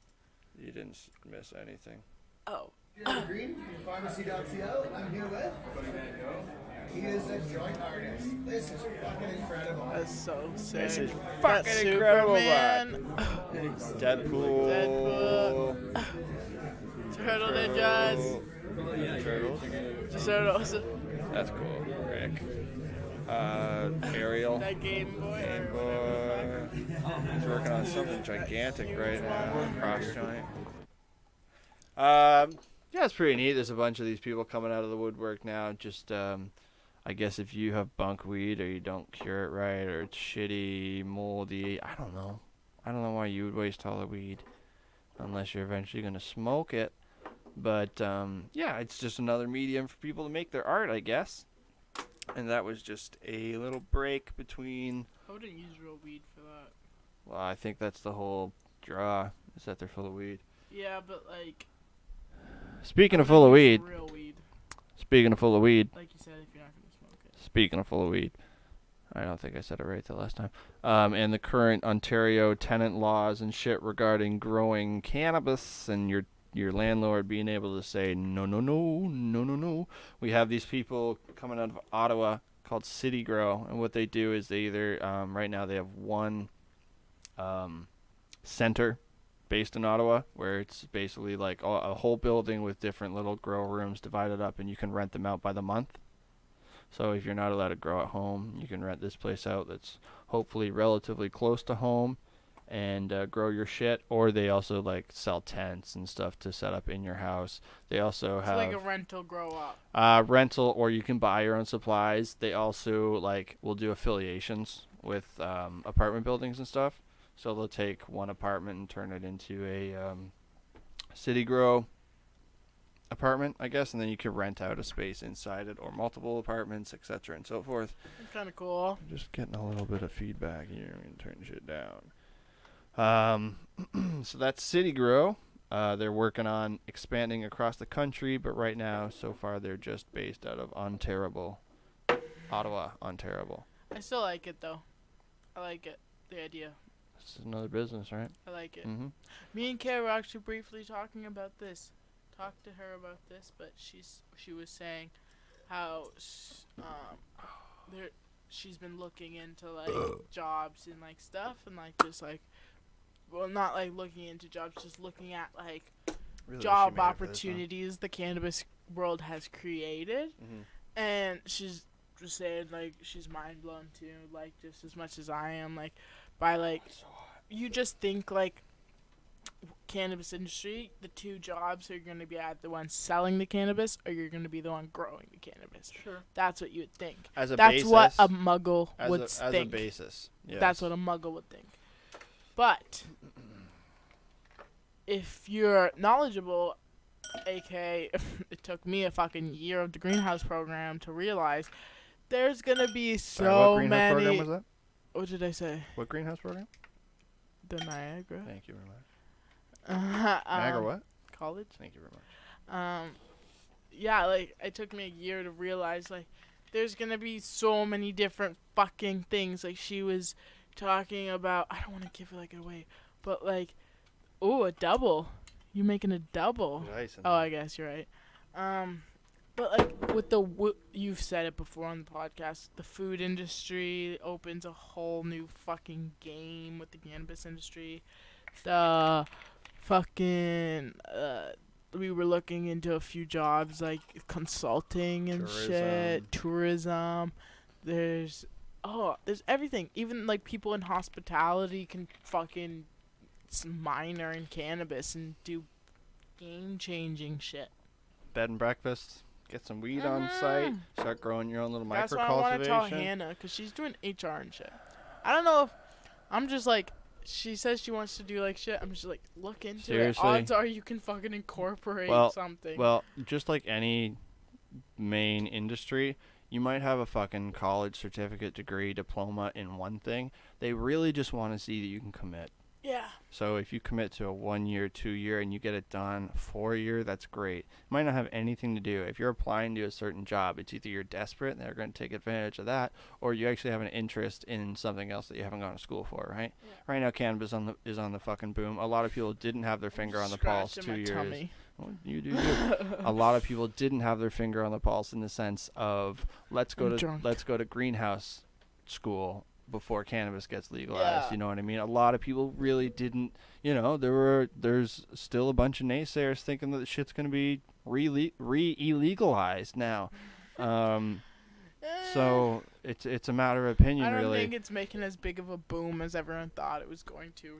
You didn't miss anything. Oh. Jared Green from pharmacy.co. I'm here with. He is a joint artist. This is fucking incredible. That's so sick. This is That's fucking incredible, Superman. Deadpool. Turtle Ninjas. Turtles. Turtles. That's cool. Rick. Ariel. That Game Boy. Game Boy. He's working on something gigantic right now. Cross joint. Yeah, it's pretty neat. There's a bunch of these people coming out of the woodwork now. Just, I guess if you have bunk weed or you don't cure it right or it's shitty, moldy, I don't know. I don't know why you would waste all the weed unless you're eventually going to smoke it. But, yeah, it's just another medium for people to make their art, I guess. And that was just a little break between... I wouldn't use real weed for that. Well, I think that's the whole draw, is that they're full of weed. Yeah, but like... Speaking of full of weed... Real weed. Speaking of full of weed. Like you said, if you're not gonna smoke it. Speaking of full of weed. I don't think I said it right the last time. And the current Ontario tenant laws and shit regarding growing cannabis and your landlord being able to say no, no, no, no, no, no. We have these people coming out of Ottawa called City Grow, and what they do is they either right now they have one center based in Ottawa where it's basically like a whole building with different little grow rooms divided up, and you can rent them out by the month. So if you're not allowed to grow at home, you can rent this place out that's hopefully relatively close to home and grow your shit. Or they also like sell tents and stuff to set up in your house. They also have like a rental grow up. Rental, or you can buy your own supplies. They also like will do affiliations with apartment buildings and stuff. So they'll take one apartment and turn it into a City Grow apartment, I guess, and then you can rent out a space inside it or multiple apartments, etc. and so forth. It's kind of cool. I'm just getting a little bit of feedback here. I'm going to turn shit down. So that's City Grow. They're working on expanding across the country, but right now, so far, they're just based out of Ottawa, Ontario. I still like it, though. I like it. The idea. This is another business, right? I like it. Mm-hmm. Me and Kay were actually briefly talking about this. Talked to her about this, but she was saying how she's been looking into like jobs and like stuff and like just like, well, not like looking into jobs, just looking at like Really job opportunities the cannabis world has created. Mm-hmm. And she's just saying like she's mind blown too, like just as much as I am, like by like you just think like cannabis industry, the two jobs are going to be either the one selling the cannabis or you're going to be the one growing the cannabis. Sure. That's what you would think. As a That's basis, what a muggle would think. As a basis. Yes. That's what a muggle would think. But if you're knowledgeable, aka it took me a fucking year of the greenhouse program to realize there's going to be so what greenhouse many. program was that? What did I say? What greenhouse program? The Niagara. Thank you very much. Niagara what? College. Thank you very much. Yeah, like it took me a year to realize like there's gonna be so many different fucking things. Like she was talking about, I don't want to give it like away, but like, ooh, a double. You making a double? Oh, I guess you're right. But like with you've said it before on the podcast, the food industry opens a whole new fucking game with the cannabis industry. The fucking we were looking into a few jobs like consulting and shit, tourism. There's everything. Even like people in hospitality can fucking minor in cannabis and do game-changing shit. Bed and breakfast. Get some weed on site. Start growing your own little That's micro what I cultivation. want to tell Hannah, because she's doing HR and shit. I don't know if I'm just like, she says she wants to do like shit. I'm just like, look into Seriously? it. Odds are you can fucking incorporate something. Well, just like any main industry, you might have a fucking college certificate, degree, diploma in one thing. They really just want to see that you can commit. Yeah. So if you commit to a 1 year, 2 year, and you get it done 4 year, that's great. It might not have anything to do. If you're applying to a certain job, it's either you're desperate and they're going to take advantage of that, or you actually have an interest in something else that you haven't gone to school for, right? Yeah. Right now, cannabis is on the fucking boom. A lot of people didn't have their finger on the pulse 2 years. Tummy. Well, you do. A lot of people didn't have their finger on the pulse in the sense of let's go to greenhouse school before cannabis gets legalized. Yeah. You know what I mean? A lot of people really didn't, there's still a bunch of naysayers thinking that the shit's going to be re-illegalized now. So it's a matter of opinion, really. I don't think it's making as big of a boom as everyone thought it was going to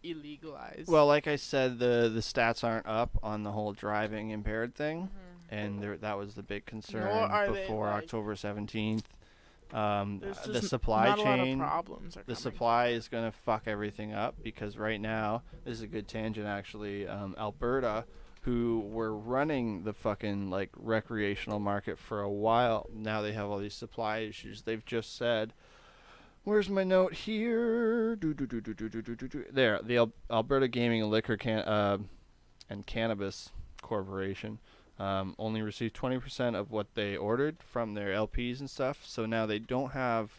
illegalize. Well, like I said, the stats aren't up on the whole driving impaired thing, and that was the big concern before October 17th. The supply chain, the supply is going to fuck everything up because right now, this is a good tangent actually, Alberta, who were running the fucking like recreational market for a while, now they have all these supply issues. They've just said, where's my note here? There, the Alberta Gaming and Liquor and Cannabis Corporation only received 20% of what they ordered from their LPs and stuff. So now they don't have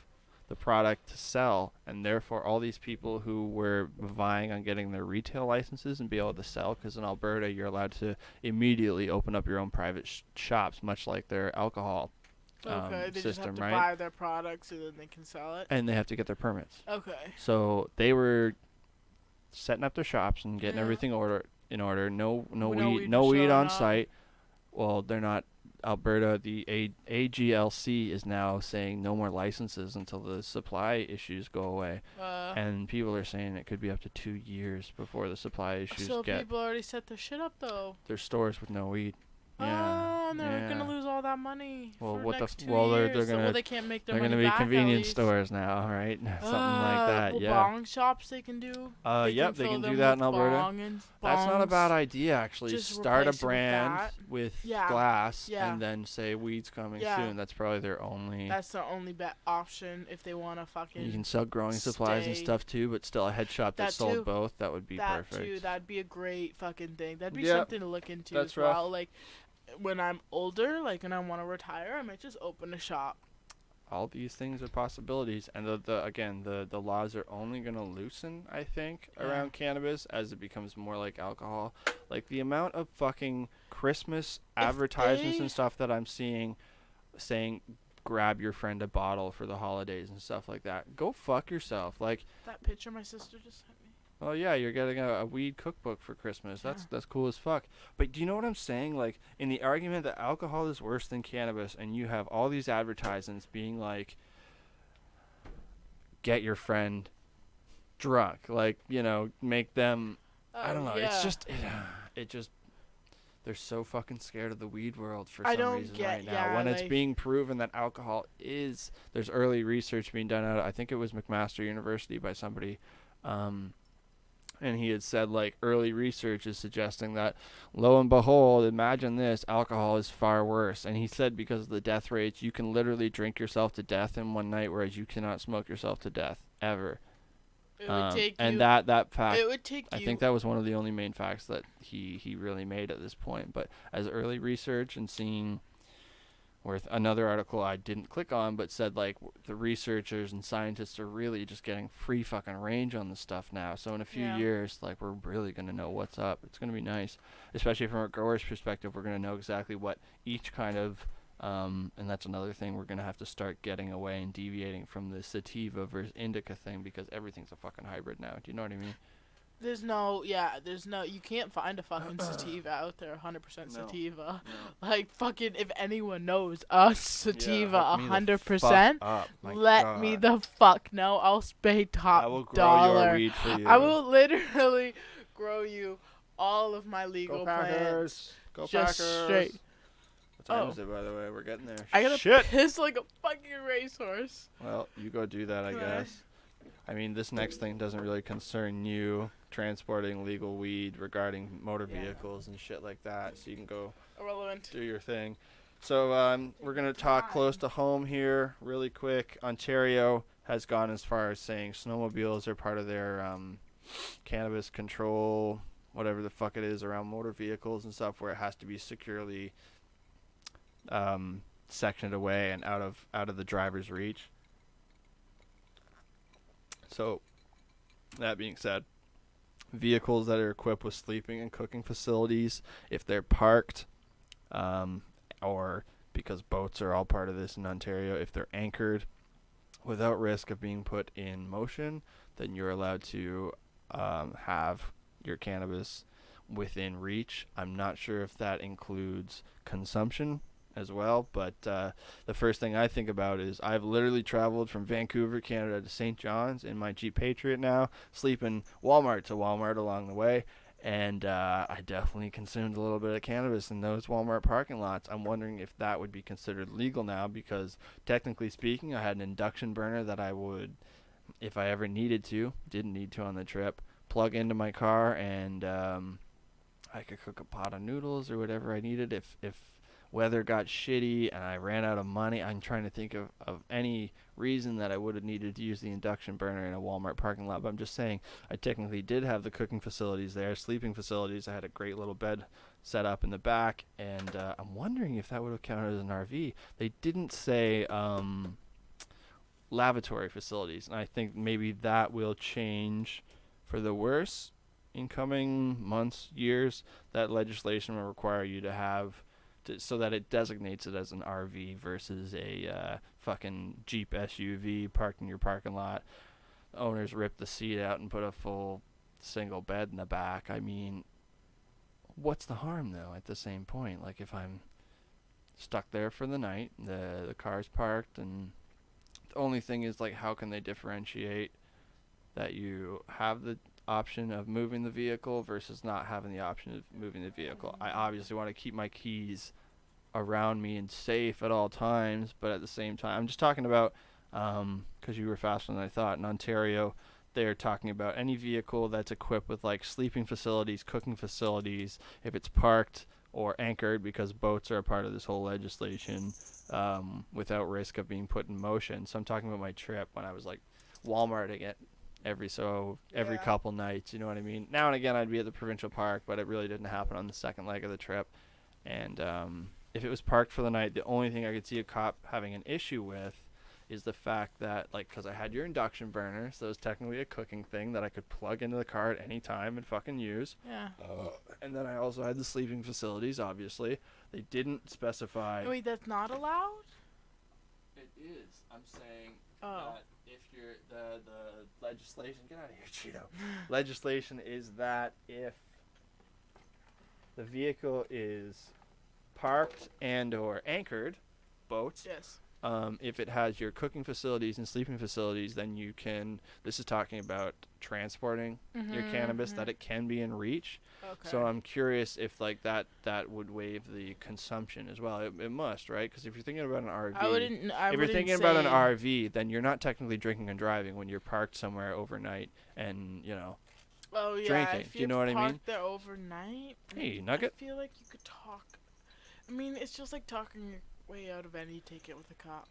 the product to sell, and therefore all these people who were vying on getting their retail licenses and be able to sell, because in Alberta you're allowed to immediately open up your own private shops, much like their alcohol Okay, they system, just have to right? buy their products and then they can sell it. And they have to get their permits. Okay. So they were setting up their shops and getting Yeah. everything in order. No No weed, weed no was weed showing on up. site. Well, they're not. Alberta, the AGLC is now saying no more licenses until the supply issues go away. And people are saying it could be up to 2 years before the supply issues So get people already set their shit up though. their stores with no weed. Yeah, And they're gonna lose all that money. Well, for what next 2 well, they're years. gonna well, they can't make their they're money gonna be back, at convenience least. stores now, right? Something like that. Well, Yeah. bong shops they can do. Yep, they fill can do them that with in Alberta. bong and That's not a bongs. bad idea, actually. Just Start a replace it with brand that. with Yeah, glass yeah. and then say weed's coming Yeah. soon. That's probably their only. That's the only option if they want to fucking. You can sell growing supplies and stay- stuff too, but still a head shop that That sold too. both. That would be that perfect. too. That'd be a great fucking thing. That'd be Yep, something to look into that's as well. rough. Like when I'm older, like and I want to retire, I might just open a shop. All these things are possibilities, and the laws are only going to loosen, I think, Yeah. around cannabis as it becomes more like alcohol. Like the amount of fucking Christmas advertisements they- and stuff that I'm seeing saying grab your friend a bottle for the holidays and stuff like that. Go fuck yourself. Like, That picture my sister just sent me. oh yeah, you're getting a weed cookbook for Christmas. That's cool as fuck. But do you know what I'm saying? Like, in the argument that alcohol is worse than cannabis, and you have all these advertisements being like, get your friend drunk, like, you know, make them. I don't know. Yeah. It's just it just. They're so fucking scared of the weed world for I some don't reason get- right now. yeah, When it's like- being proven that alcohol is, there's early research being done out. I think it was McMaster University by somebody. And he had said, like, early research is suggesting that, lo and behold, imagine this, alcohol is far worse. And he said because of the death rates, you can literally drink yourself to death in one night, whereas you cannot smoke yourself to death, ever. It would take and you. that fact, It would take I you. think that was one of the only main facts that he really made at this point. But as early research and seeing, worth another article I didn't click on, but said like the researchers and scientists are really just getting free fucking range on this stuff now. So in a few Yeah. years, like, we're really gonna know what's up. It's gonna be nice, especially from a grower's perspective. We're gonna know exactly what each kind of and that's another thing, we're gonna have to start getting away and deviating from the sativa versus indica thing, because everything's a fucking hybrid now. Do you know what I mean? There's no. You can't find a fucking sativa out there. 100% No. sativa. Like fucking, if anyone knows a sativa, hook me the 100%. fuck up, my Let me God. the fuck know. I'll pay top I will grow dollar. your weed for you. I will literally grow you all of my legal Go plants. Packers. Go Just Packers. straight. What time Oh. is it, by the way? We're getting there. I gotta Shit. piss like a fucking racehorse. Well, you go do that, I Okay. guess. I mean, this next thing doesn't really concern you, transporting legal weed regarding motor Yeah. vehicles and shit like that, so you can go Irrelevant. do your thing. So we're going to talk close to home here really quick. Ontario has gone as far as saying snowmobiles are part of their cannabis control, whatever the fuck it is, around motor vehicles and stuff, where it has to be securely sectioned away and out of the driver's reach. So, that being said, vehicles that are equipped with sleeping and cooking facilities, if they're parked, or because boats are all part of this in Ontario, if they're anchored without risk of being put in motion, then you're allowed to have your cannabis within reach. I'm not sure if that includes consumption as well, but the first thing I think about is I've literally traveled from Vancouver, Canada to St. John's in my Jeep Patriot now, sleeping Walmart to Walmart along the way, and I definitely consumed a little bit of cannabis in those Walmart parking lots. I'm wondering if that would be considered legal now, because technically speaking, I had an induction burner that I would, if I ever needed to, didn't need to on the trip, plug into my car, and I could cook a pot of noodles or whatever I needed if weather got shitty and I ran out of money. I'm trying to think of any reason that I would have needed to use the induction burner in a Walmart parking lot. But I'm just saying, I technically did have the cooking facilities there, sleeping facilities. I had a great little bed set up in the back, and I'm wondering if that would have counted as an RV. They didn't say lavatory facilities, and I think maybe that will change for the worse in coming months, years. That legislation will require you to have so that it designates it as an RV versus a fucking Jeep SUV parked in your parking lot. The owners rip the seat out and put a full single bed in the back. I mean, what's the harm though at the same point? Like if I'm stuck there for the night, the car's parked, and the only thing is like how can they differentiate that you have the option of moving the vehicle versus not having the option of moving the vehicle. I obviously want to keep my keys around me and safe at all times, but at the same time, I'm just talking about because you were faster than I thought. In Ontario, they're talking about any vehicle that's equipped with like sleeping facilities, cooking facilities, if it's parked or anchored, because boats are a part of this whole legislation, without risk of being put in motion. So I'm talking about my trip when I was like Walmarting it every couple nights, you know what I mean? Now and again I'd be at the provincial park, but it really didn't happen on the second leg of the trip. And if it was parked for the night, the only thing I could see a cop having an issue with is the fact that, like, because I had your induction burner, so it was technically a cooking thing that I could plug into the car at any time and fucking use. Yeah. And then I also had the sleeping facilities, obviously. They didn't specify. Wait, that's not allowed? It is. I'm saying Oh. that if you're the legislation, get out of here, Cheeto. Legislation is that if the vehicle is parked and or anchored, boats, Yes. if it has your cooking facilities and sleeping facilities, then you can, this is talking about transporting your cannabis, that it can be in reach. Okay. So I'm curious if like that would waive the consumption as well. It must, right? Because if you're thinking about an RV, if you're thinking about an RV, then you're not technically drinking and driving when you're parked somewhere overnight and, you know, Oh yeah, drinking. if Do you know what I mean? parked there overnight. Hey, Nugget. I feel like you could talk. I mean, it's just like talking your way out of any ticket with a cop.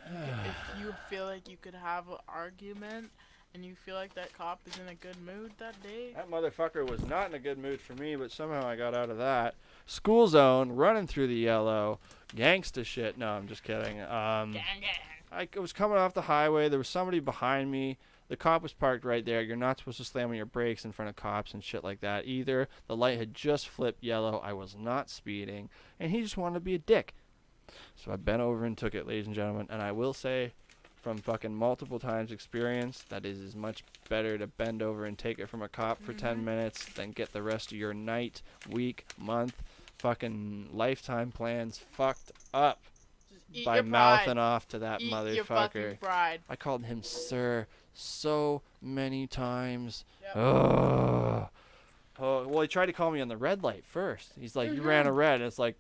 If you feel like you could have an argument and you feel like that cop is in a good mood that day. That motherfucker was not in a good mood for me, but somehow I got out of that. School zone, running through the yellow, gangsta shit. No, I'm just kidding. I was coming off the highway. There was somebody behind me. The cop was parked right there. You're not supposed to slam on your brakes in front of cops and shit like that either. The light had just flipped yellow. I was not speeding, and he just wanted to be a dick. So I bent over and took it, ladies and gentlemen. And I will say, from fucking multiple times experience, that it is much better to bend over and take it from a cop for 10 minutes than get the rest of your night, week, month, fucking lifetime plans fucked up Eat by your mouthing pride. off to that Eat your fucking motherfucker. pride. I called him sir so many times. Yep. Oh, well, he tried to call me on the red light first. He's like, you ran a red. And it's like,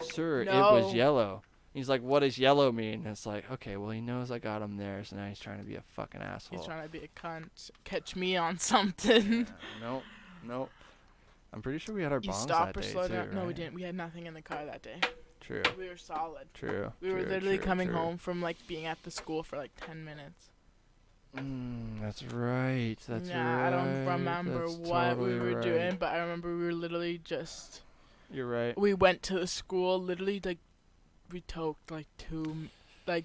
sir, it was No. yellow. He's like, what does yellow mean? And it's like, okay, well, he knows I got him there, so now he's trying to be a fucking asshole. He's trying to be a cunt. Catch me on something. Nope. I'm pretty sure we had our You bongs stop that or day slow too, down. No, we right? didn't. We had nothing in the car that day. True. We were solid. True. We were true, literally true, coming true. home from like being at the school for like 10 minutes. That's right. That's yeah, right. I don't remember That's what we totally were right. doing, but I remember we were literally just. You're right. We went to the school literally like we toked like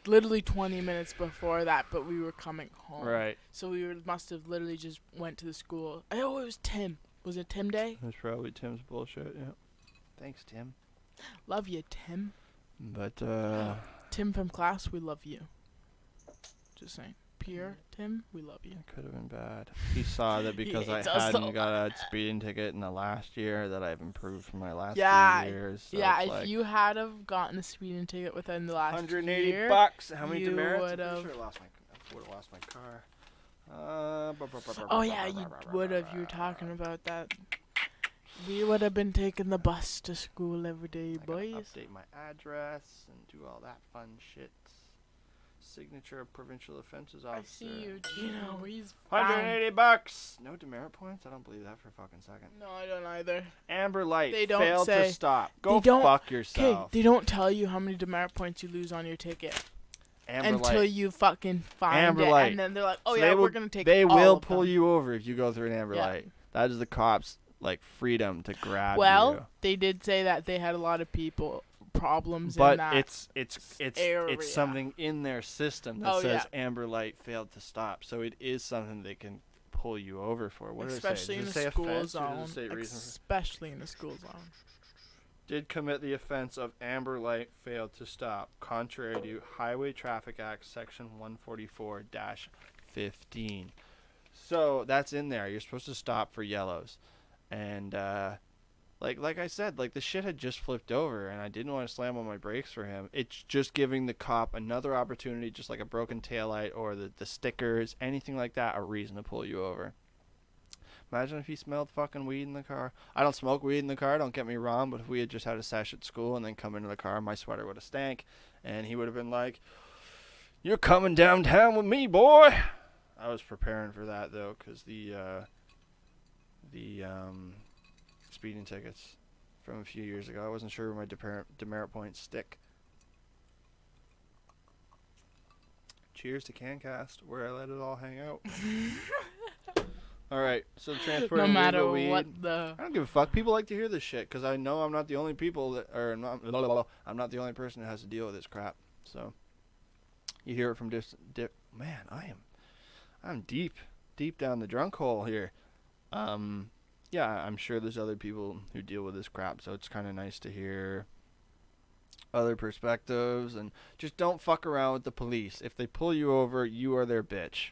literally 20 minutes before that, but we were coming home. Right. So we must have literally just went to the school. Oh, it was Tim. Was it Tim Day? That's probably Tim's bullshit. Yeah. Thanks, Tim. Love you, Tim. But Tim from class, we love you. Just saying. Pierre, Tim, we love you. it could have been bad. He saw that because I hates us hadn't so got a speeding ticket in the last year that I've improved from my last Yeah, few years. So yeah, it's if like you had have gotten a speeding ticket within the last 180 year, bucks. How many you demerits? I'm would've- pretty sure I would have lost my car. Oh yeah, you would have. You were talking about that. We would have been taking the bus to school every day, I gotta boys. update my address and do all that fun shit. Signature of provincial offenses I officer. see you, Gino. He's 180 bucks. No demerit points? I don't believe that for a fucking second. No, I don't either. Amber light. They don't failed say- to stop. Go they don't- fuck Okay, yourself. they don't tell you how many demerit points you lose on your ticket Amber until light. you fucking find Amber it, light. and then they're like, "Oh So yeah, they will, we're gonna take." They all will of pull them. you over if you go through an amber Yeah. light. That is the cops like freedom to grab Well, you. they did say that they had a lot of problems in But that area. it's something in their system that Oh, says yeah. amber light failed to stop. So it is something they can pull you over for. What Especially did it in say? the Does it say school offense, or zone. does it say reason? Especially in the school zone. Did commit the offense of amber light failed to stop, contrary to Highway Traffic Act Section 144-15. So that's in there. You're supposed to stop for yellows, and like I said, like the shit had just flipped over, and I didn't want to slam on my brakes for him. It's just giving the cop another opportunity, just like a broken taillight or the stickers, anything like that, a reason to pull you over. Imagine if he smelled fucking weed in the car. I don't smoke weed in the car, don't get me wrong, but if we had just had a sesh at school and then come into the car, my sweater would have stank, and he would have been like, "You're coming downtown with me, boy." I was preparing for that, though, because the speeding tickets from a few years ago, I wasn't sure where my demerit points stick. Cheers to CANCAST, where I let it all hang out. All right, so transporting No matter illegal weed. what the. I don't give a fuck. People like to hear this shit because I know I'm not the only people that, or not, I'm not the only person that has to deal with this crap. So you hear it from man, I'm deep down the drunk hole here. Yeah, I'm sure there's other people who deal with this crap, so it's kind of nice to hear other perspectives, and just don't fuck around with the police. If they pull you over, you are their bitch.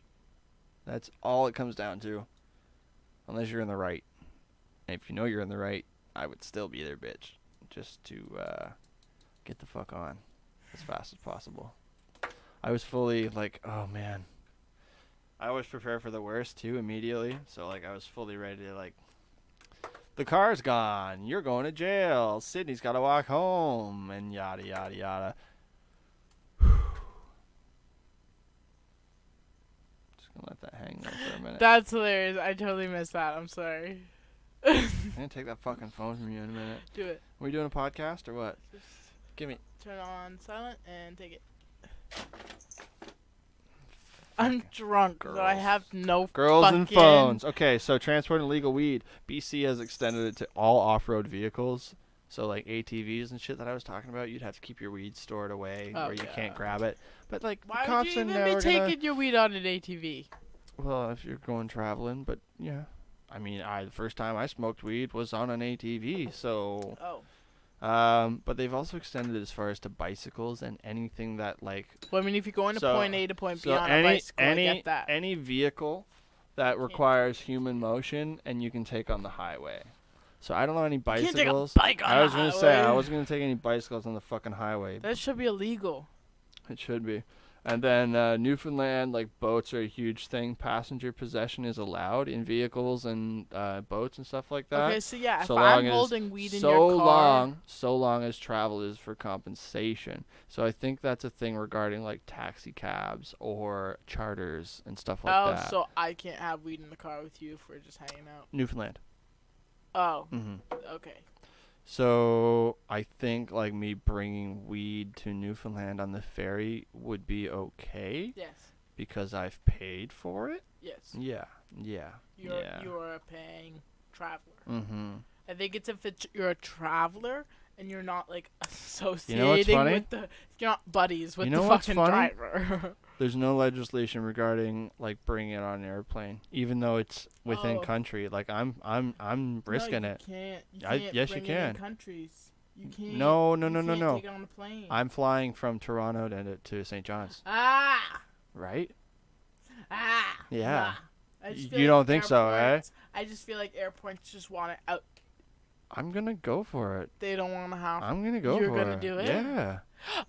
That's all it comes down to. Unless you're in the right. And if you know you're in the right, I would still be their bitch. Just to get the fuck on as fast as possible. I was fully like, oh man. I always prepare for the worst too immediately. So like I was fully ready to like, the car's gone. You're going to jail. Sydney's got to walk home. And yada, yada, yada. Gonna let that hang there for a minute. That's hilarious. I totally missed that. I'm sorry. I'm gonna take that fucking phone from you in a minute. Do it. Are we doing a podcast or what? Just Give me. turn on silent and take it. I'm drunk, so I Girls. have no Girls and fucking- phones. Okay, so transporting illegal weed. BC has extended it to all off-road vehicles. So like ATVs and shit that I was talking about, you'd have to keep your weed stored away where you can't grab it. But like Why the would cops you are even never be taking your weed on an ATV? Well, if you're going traveling, but yeah. I mean, the first time I smoked weed was on an ATV, so. Oh. But they've also extended it as far as to bicycles and anything that like. Well, I mean, if you're going to So- point A to point B So on a bicycle, I get that. any vehicle that requires human motion and you can take on the highway. So I don't know any can't take a bicycles. bike on I the was gonna say I highway. wasn't gonna take any bicycles on the fucking highway. That should be illegal. It should be. And then Newfoundland, like boats are a huge thing. Passenger possession is allowed in vehicles and boats and stuff like that. Okay, so yeah, if So I'm long as- holding weed in your car, so long as travel is for compensation. So I think that's a thing regarding like taxi cabs or charters and stuff like that. so I can't have weed in the car with you if we're just hanging out. Newfoundland. Oh, hmm okay. So I think like me bringing weed to Newfoundland on the ferry would be okay Yes, because I've paid for it. yes. Yeah. You're a paying traveler. Mm-hmm. I think it's if you're a traveler and you're not like associating You know what's funny? with the, you're not buddies with You know the what's fucking funny? driver. There's no legislation regarding like bringing it on an airplane, even though it's within Oh. country. Like I'm risking no, it. You can't. You I- can't yes, you bring it in can. countries. You can't. No. You can't take it on the plane. I'm flying from Toronto to St. John's, Ah. right? Ah. Yeah. Nah. I just feel You like don't think so, eh? airports- I just feel like airports just want it out. I'm gonna go for it. They don't want to have. I'm gonna go You're for gonna it. do it? Yeah.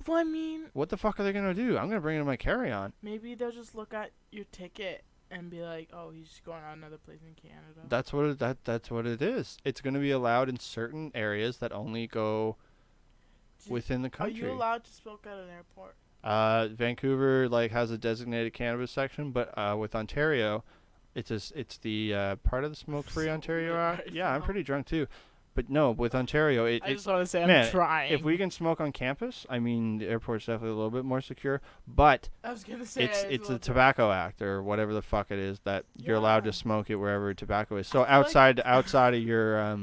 Well, I mean, What the fuck are they gonna do? I'm gonna bring it in my carry-on. maybe they'll just look at your ticket and be like, "Oh, he's going on another place in Canada." That's what it is. It's gonna be allowed in certain areas that only go within the Are country. you allowed to smoke at an airport? Vancouver like has a designated cannabis section, but with Ontario, it's the part of the Smoke-Free So Ontario lit Act. right Yeah, I'm now. pretty drunk too. But no, with Ontario, I just want to say man, I'm trying. if we can smoke on campus, I mean, the airport's definitely a little bit more secure. But I was gonna say it's the Tobacco Act or whatever the fuck it is that you're allowed to Yeah. smoke it wherever tobacco is. So I feel like- outside of your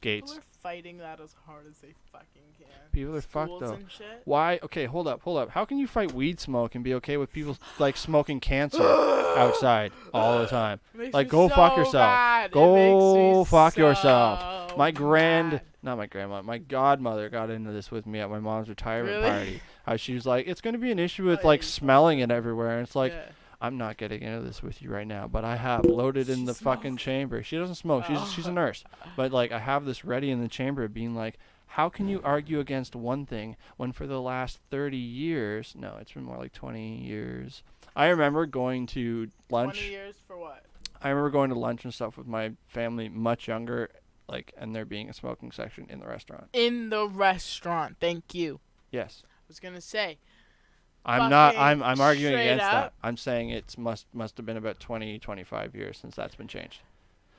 gates, People are fighting that as hard as they fucking can. people are fucked Schools though. and shit. Why? Okay, hold up. How can you fight weed smoke and be okay with people like smoking cancer outside all the time? Makes Like, me go fuck so yourself. bad. It Go makes me fuck so yourself. My mad. not my grandma, my godmother got into this with me at my mom's retirement Really? party. How she was like, it's going to be an issue with Oh, like yeah. smelling it everywhere. And it's like, Yeah. I'm not getting into this with you right now, but I have loaded in She the fucking smokes. chamber. She doesn't smoke. She's a nurse. But like, I have this ready in the chamber being like, how can you argue against one thing when for the last 30 years, no, it's been more like 20 years. I remember going to lunch. 20 years for what? I remember going to lunch and stuff with my family much younger, like, and there being a smoking section in the restaurant. In the restaurant. Thank you. Yes. I was gonna say. I'm arguing straight against that. up. I'm saying it's must have been about 20, 25 years since that's been changed.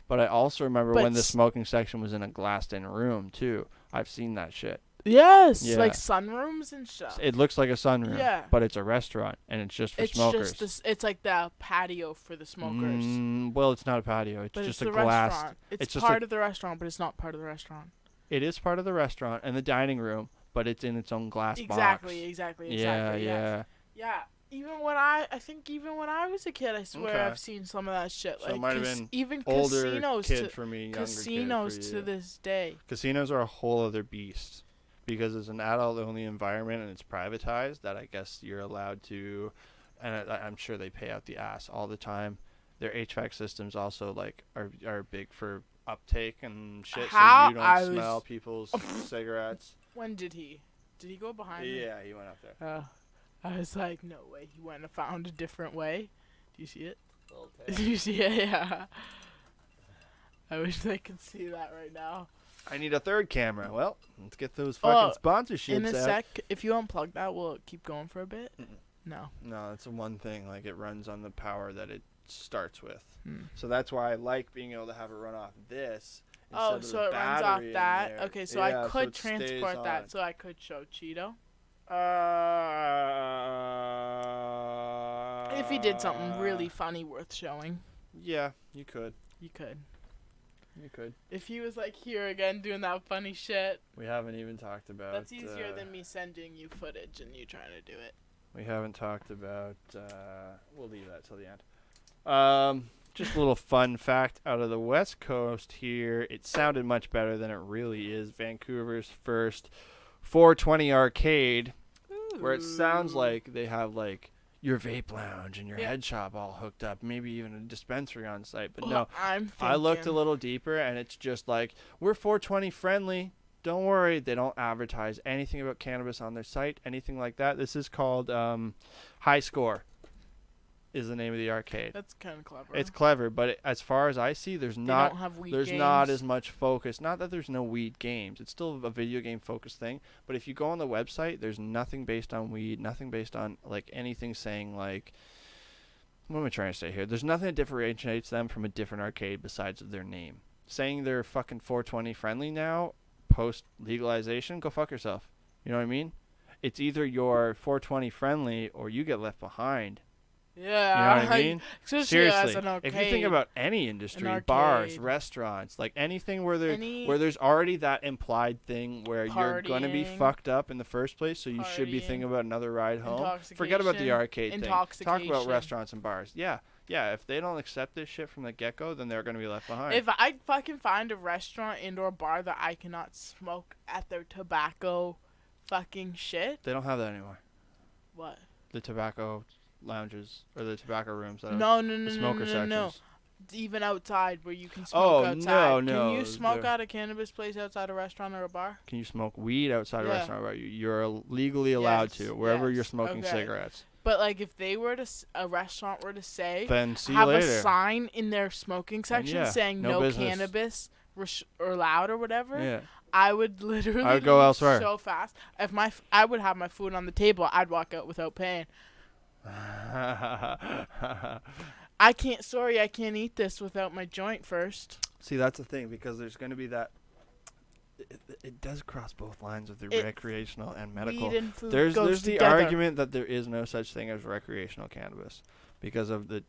But I also remember But when the s- smoking section was in a glassed-in room too. I've seen that shit. Yes, Yeah. like sunrooms and stuff. It looks like a sunroom, Yeah. but it's a restaurant and it's just for It's smokers. just this. It's like the patio for the smokers. Well, it's not a patio. It's But just it's a the glass. restaurant. It's it's just part a- of the restaurant, but it's not part of the restaurant. It is part of the restaurant and the dining room, but it's in its own glass box. Exactly. Yeah, yes. yeah. Yeah. Even when I was a kid, I swear Okay. I've seen some of that shit. So like it might have been even Older casinos kid to for me, younger casinos kid for to you. this day. Casinos are a whole other beast because it's an adult-only environment and it's privatized. That I guess you're allowed to, and I'm sure they pay out the ass all the time. Their HVAC systems also like are big for uptake and shit, How so you don't I smell was- people's cigarettes. When did he? Did he go behind me? Yeah, he went up there. I was like, no way. He went and found a different way. Do you see it? Do you see it? Yeah. I wish they could see that right now. I need a third camera. Well, let's get those fucking sponsorships In a out. sec, if you unplug that, will it keep going for a bit? No. No, that's the one thing. Like, it runs on the power that it starts with. Hmm. So that's why I like being able to have it run off this. Oh, instead of so the it runs off battery in that. there. Okay, so Yeah, I could it stays transport on. that. So I could show Cheeto. If he did something really funny worth showing, Yeah, you could. you could. You could. If he was like here again doing that funny shit, We haven't even talked about. that's easier than me sending you footage and you trying to do it. We haven't talked about. We'll leave that till the end. Just a little fun fact out of the West Coast here. It sounded much better than it really is. Vancouver's first 420 arcade, where it sounds like they have like your vape lounge and your Yeah. head shop all hooked up, maybe even a dispensary on site. But no, I looked a little deeper and it's just like, we're 420 friendly. Don't worry, they don't advertise anything about cannabis on their site, anything like that. This is called High Score is the name of the arcade. That's kind of clever. It's clever, but as far as I see, there's They not don't have weed there's not games. as much focus. Not that there's no weed games. It's still a video game focused thing. But if you go on the website, there's nothing based on weed, nothing based on like anything saying like, what am I trying to say here? There's nothing that differentiates them from a different arcade besides their name. Saying they're fucking 420 friendly now, post legalization, go fuck yourself. You know what I mean? It's either you're 420 friendly or you get left behind. Yeah. You know what I mean? Especially as Seriously, an arcade. if you think about any industry, arcade. bars, restaurants, like anything where where there's already that implied thing where you're going to be Partying. fucked up in the first place, so you should be thinking Partying. about another ride home. Forget about the Intoxication. arcade thing. Talk about Intoxication. restaurants and bars. Yeah, if they don't accept this shit from the get-go, then they're going to be left behind. If I fucking find a restaurant and/or bar that I cannot smoke at their tobacco fucking shit, they don't have that anymore. what? The tobacco lounges or the tobacco rooms. That No, the smoker sections. no. Even outside where you can smoke Oh, outside. no, Can you smoke they're- at a cannabis place outside a restaurant or a bar? Can you smoke weed outside a Yeah. restaurant? Right? You're legally allowed Yes, to wherever you're yes, smoking okay. cigarettes. But like if they were to a restaurant were to say Then see you have later. a sign in their smoking section yeah, saying no no business. cannabis or allowed or whatever, Yeah. I would literally I would go leave elsewhere. so fast. If I would have my food on the table, I'd walk out without paying. I can't eat this without my joint first. See, that's the thing, because there's going to be that it does cross both lines of the It- recreational and medical. Weed and food There's goes the together. argument that there is no such thing as recreational cannabis because of the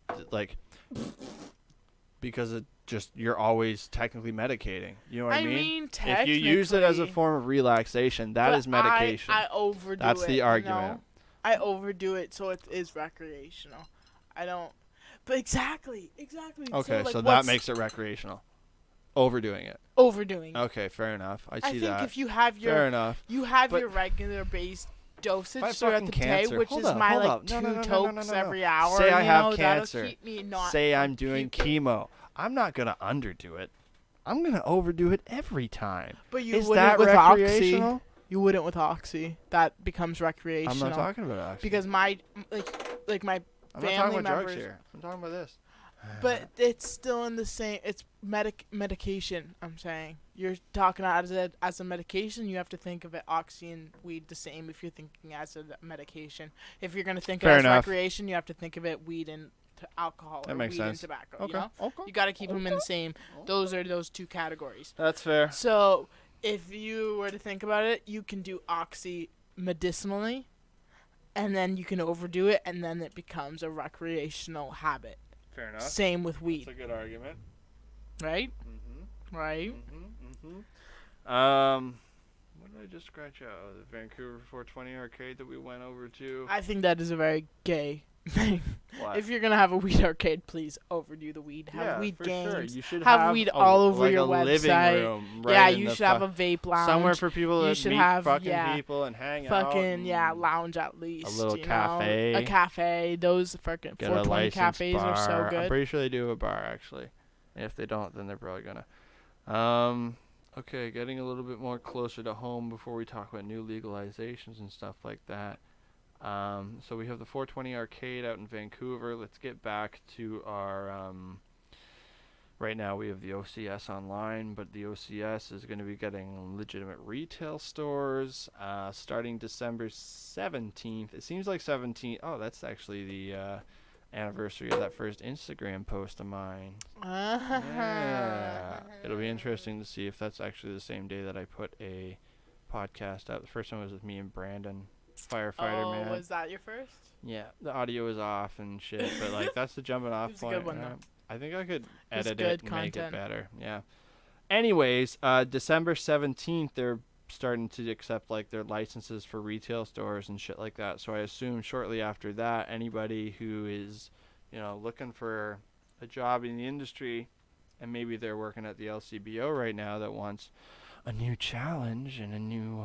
because it just you're always technically medicating. You know what I mean? technically. If you use it as a form of relaxation, that but is medication. I overdo That's it. the argument. I overdo it, so it is recreational. I don't. But exactly. Okay, so so that what's makes it recreational. Overdoing it. overdoing. Okay, fair enough. I I see think that. if you have Fair your enough. your But- regular based dosage If I throughout fucking the day, cancer- which hold is up, my hold like up. No, two no, no, no, tokes no, no. every hour. Say I you have know, cancer. That'll keep me not Say I'm doing puking. chemo. I'm not gonna underdo it. I'm gonna overdo it every time. But you Is wouldn't that with Oxy. recreational? You wouldn't with Oxy. That becomes recreational. I'm not talking about oxy. because my like my I'm not family talking about members. drugs here. I'm talking about this. But it's still in the same. It's medication. I'm saying you're talking as a medication. You have to think of it oxy and weed the same. If you're thinking as a medication, if you're gonna think Fair of it as enough. recreation, you have to think of it weed and alcohol That or makes weed sense. and tobacco. Okay. You know, Okay. you got to keep them in the same. Those are those two categories. That's fair. So if you were to think about it, you can do oxy medicinally, and then you can overdo it, and then it becomes a recreational habit. Fair enough. Same with weed, That's a good argument. right? Mm-hmm. Right. What did I just scratch out? Oh, the Vancouver 420 arcade that we went over to. I think that is a very gay thing. What? If you're gonna have a weed arcade, please overdo the weed. Have yeah, weed for games. sure. You should Have weed a, all over like your a living website. room right Yeah, in you the should have a vape lounge. somewhere for people You to should meet have, fucking yeah, people and hang out. fucking and lounge at least. little you cafe. know? A cafe. Those fucking Get a 420 licensed cafes bar. are so I'm good. pretty sure they do have a bar actually. And if they don't, then they're probably gonna. Okay, getting a little bit more closer to home before we talk about new legalizations and stuff like that. So we have the 420 arcade out in Vancouver. Let's get back to our. Right now we have the OCS online, but the OCS is going to be getting legitimate retail stores starting December 17th. It seems like 17th. Oh, that's actually the anniversary of that first Instagram post of mine. Yeah. It'll be interesting to see if that's actually the same day that I put a podcast out. The first one was with me and Brandon, firefighter man. Was that your first? Yeah, the audio is off and shit, but like that's the jumping off It was a point. good one, yeah. though. I think I could was edit good it and make it content. better. Yeah. Anyways, December 17th, they're starting to accept like their licenses for retail stores and shit like that. So I assume shortly after that, anybody who is, looking for a job in the industry, and maybe they're working at the LCBO right now that wants a new challenge and a new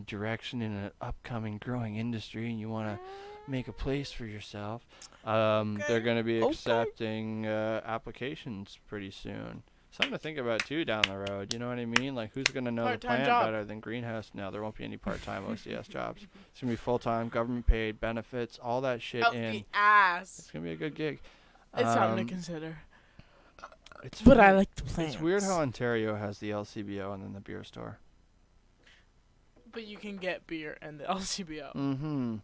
direction in an upcoming growing industry, and you want to make a place for yourself, they're going to be accepting applications pretty soon. Something to think about too down the road. You know what I mean? Like, who's going to know Part-time the plant job. better than Greenhouse? No, there won't be any part-time OCS jobs. It's going to be full-time, government paid, benefits, all that shit Up in. the ass. It's going to be a good gig. It's something to consider. It's But I weird- like the plants. It's weird how Ontario has the LCBO and then the beer store. But you can get beer in the LCBO. Mm-hmm.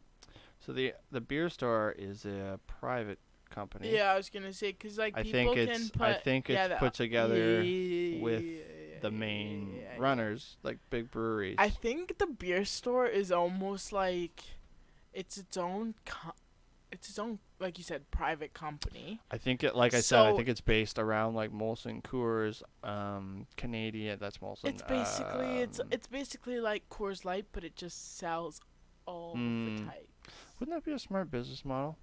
So the beer store is a private company. Yeah, I was gonna say because like I people think can it's put. put together with yeah, the main yeah. runners, like big breweries. I think the beer store is almost like it's its own like you said private company. I think it, like I said, I So- think it's based around like Molson Coors, Canadian. That's Molson. It's basically like Coors Light, but it just sells all of the types. Wouldn't that be a smart business model?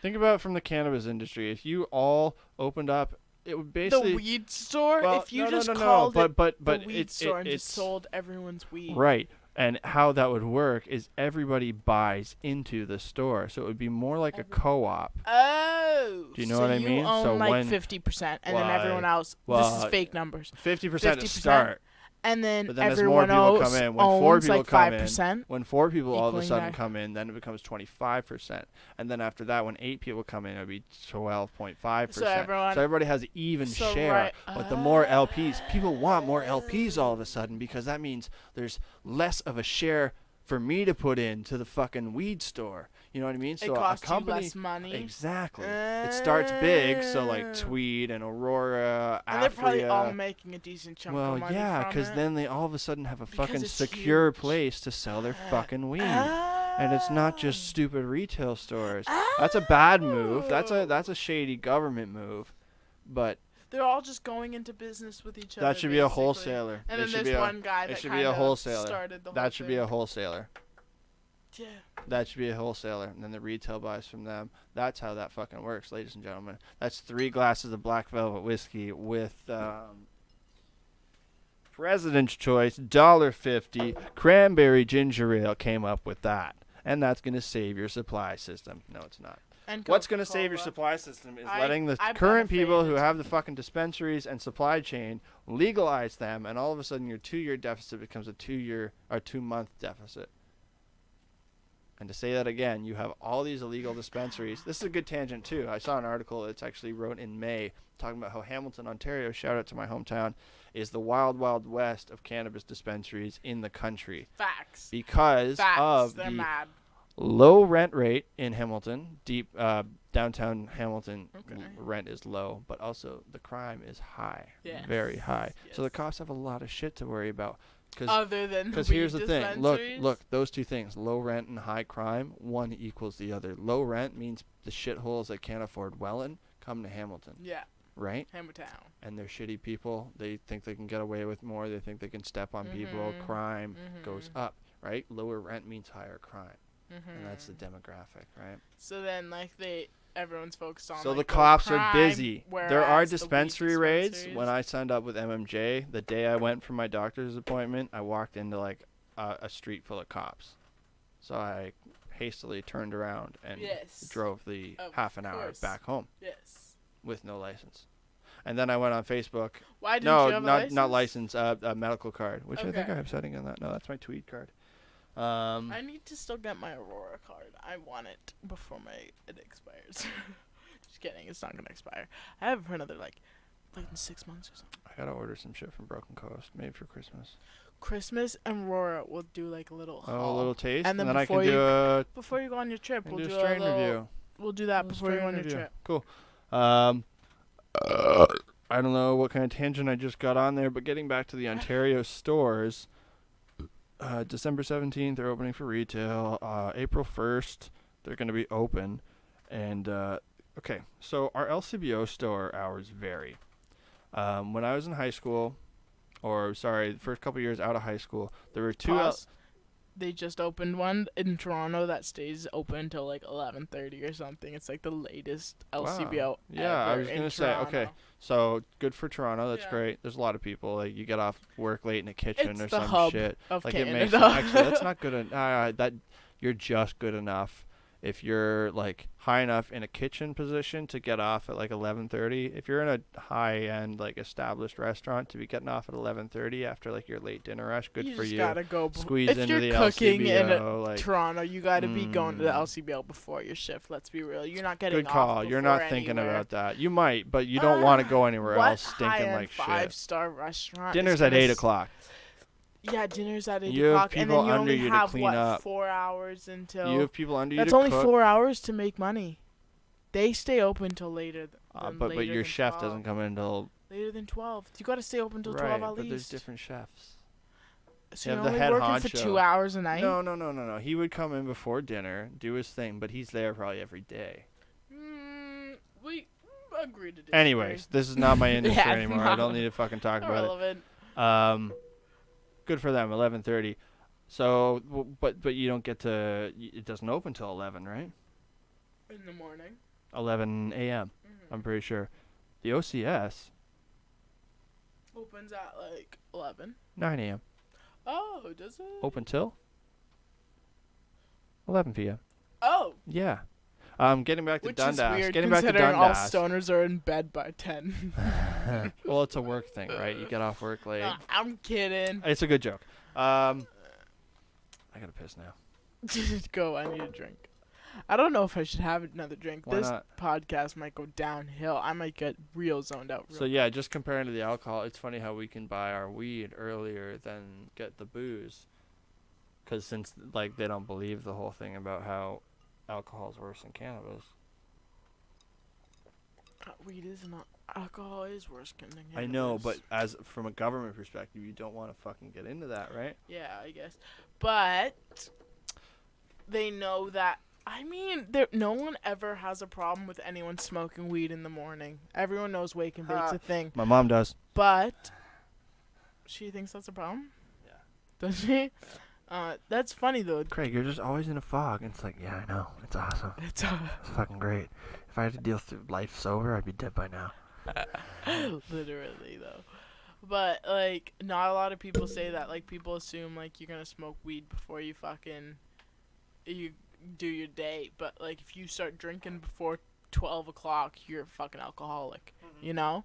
Think about it from the cannabis industry. If you all opened up, it would basically The weed store. Well, if you no, just no, no, no, called it but the weed it's store and it's just sold everyone's weed. right. And how that would work is everybody buys into the store, so it would be more like a co-op. Oh. Do you know so what I you mean? Own So like when- 50%, and then Why? everyone else. This Well, is fake numbers. 50% to 50%? start. And then But then as more everyone people else come in, when 4 owns people like come 5%. in, when 4 people all of a equaling sudden that. come in, then it becomes 25%. And then after that, when 8 people come in, it would be 12.5%. So everybody has an even So share. right- But the more LPs, people want more LPs all of a sudden because that means there's less of a share for me to put into the fucking weed store. You know what I mean? So it costs a company, you less money. exactly. It starts big, so like Tweed and Aurora, and they're probably all Afria. making a decent chunk Well, of money yeah, from because it. then they all of a sudden have a Because fucking it's secure huge. place to sell their fucking weed. And it's not just stupid retail stores. That's a bad move. That's a shady government move. But They're all just going into business with each other. that should be a basically. wholesale. And They then should there's be a- one guy it that should be a kind of wholesaler. started the whole That should be a thing. wholesaler. Yeah. That should be a wholesaler, and then the retail buys from them. That's how that fucking works, ladies and gentlemen. That's 3 glasses of Black Velvet whiskey with President's Choice, $1.50, cranberry ginger ale came up with that. And that's going to save your supply system. No, it's not. And What's going to save your Coca-Cola. supply system is I- letting the I current people who benefited. have the fucking dispensaries and supply chain legalize them, and all of a sudden your 2-year deficit becomes a 2-year or 2-month deficit. And to say that again, you have all these illegal dispensaries. This is a good tangent too. I saw an article that's actually wrote in May talking about how Hamilton, Ontario, shout out to my hometown, is the wild, wild west of cannabis dispensaries in the country Facts. because Facts. of They're the mad. low rent rate in Hamilton. Downtown Hamilton Okay. rent is low, but also the crime is high, Yes. very high. So the Yes. cops have a lot of shit to worry about. Other than Because weed here's the thing. Look, dispensaries? those two things, low rent and high crime, one equals the other. Low rent means the shitholes that can't afford Welland come to Hamilton, Yeah. right? Hammertown. And they're shitty people. They think they can get away with more. They think they can step on people. Mhm. Crime Mhm. goes up, right? Lower rent means higher crime. Mm-hmm. And that's the demographic, right? So then, like, everyone's focused on. So like, the cops crime, are busy. There are whereas the weed dispensary raids. dispensaries- When I signed up with MMJ, the day I went for my doctor's appointment, I walked into like a street full of cops. So I hastily turned around and Yes. drove the Of half an hour course. back home Yes. with no license. And then I went on Facebook. Why didn't No, you have not a license? license. A medical card, which I think Okay. I have setting on that. No, that's my Tweed card. I need to still get my Aurora card. I want it before it expires. Just kidding. It's not gonna expire. I have it for another like in 6 months or something. I gotta order some shit from Broken Coast, made for Christmas. Christmas and Aurora will do like a little haul. Oh, a little taste, And then I can before do you- a Before you go on your trip, we'll do do a strain a little, review. We'll do that Little before you go strain on your review. trip. Cool. I don't know what kind of tangent I just got on there, but getting back to the Ontario stores, December 17th they're opening for retail. April 1st they're going to be open, and okay, so our LCBO store hours vary. When I was in high school, or sorry, the first couple years out of high school, there were two. Pause. They just opened one in Toronto that stays open until like 11:30 or something. It's like the latest LCBO. Yeah, I ever was in gonna say, okay, Toronto. so good for Toronto. That's Yeah. great. There's a lot of people. Like you get off work late in a kitchen It's or the some hub shit. of Like Canada. it makes actually that's not good. That you're just good enough if you're like high enough in a kitchen position to get off at like 11:30. If you're in a high end like established restaurant to be getting off at 11:30 after like your late dinner rush, good you for just you. gotta go. Squeeze if into you're the cooking in LCBO, like Toronto, you gotta be going to the mm. LCBO before your shift. Let's be real. You're not getting Good off call. You're not before thinking anywhere. about that. You might, but you don't want to go anywhere What else stinking high-end like shit. 5-star restaurant. Dinner's is at gonna 8 o'clock. Yeah, dinner's at 8 You have o'clock, and people then you under only you to have clean what up. 4 hours until. You have people under you That's to only cook. 4 hours to make money. They stay open till later. But later your than chef 12. doesn't come in until Later than 12. You gotta stay open till 12 right. at But there's least. different chefs. So you you're have the only head working for honcho. 2 hours a night. No. He would come in before dinner, do his thing, but he's there probably every day. We agree to disagree. Anyways, this is not my industry Yeah, anymore. I don't need to fucking talk about irrelevant. it. Good for them. 11:30. So, but you don't get to. It doesn't open till 11, right? In the morning. 11 a.m. I'm pretty sure. The OCS Opens at like 11. 9 a.m. Oh, does it? Open till 11 p.m. Oh. Yeah. Getting back to Which Dundas. is weird Getting back to considering all Dundas. stoners are in bed by 10. Well, it's a work thing, right? You get off work late. I'm kidding. It's a good joke. I gotta piss now. Just go. I need a drink. I don't know if I should have another drink. Why This not? podcast might go downhill. I might get real zoned out. So yeah, just comparing to the alcohol, it's funny how we can buy our weed earlier than get the booze. Because since like they don't believe the whole thing about how alcohol's worse than cannabis. Weed is not. Alcohol is worse than cannabis. I know, but as from a government perspective, you don't want to fucking get into that, right? Yeah, I guess. But they know that. I mean, no one ever has a problem with anyone smoking weed in the morning. Everyone knows wake and bake's a thing. My mom does. But she thinks that's a problem? Yeah. Does she? That's funny, though. Craig, you're just always in a fog. And it's like, yeah, I know. It's awesome. It's It's fucking great. If I had to deal through life sober, I'd be dead by now. literally, though. But, like, not a lot of people say that. Like, people assume, like, you're gonna smoke weed before you do your day. But, like, if you start drinking before 12 o'clock, you're a fucking alcoholic. Mm-hmm. You know?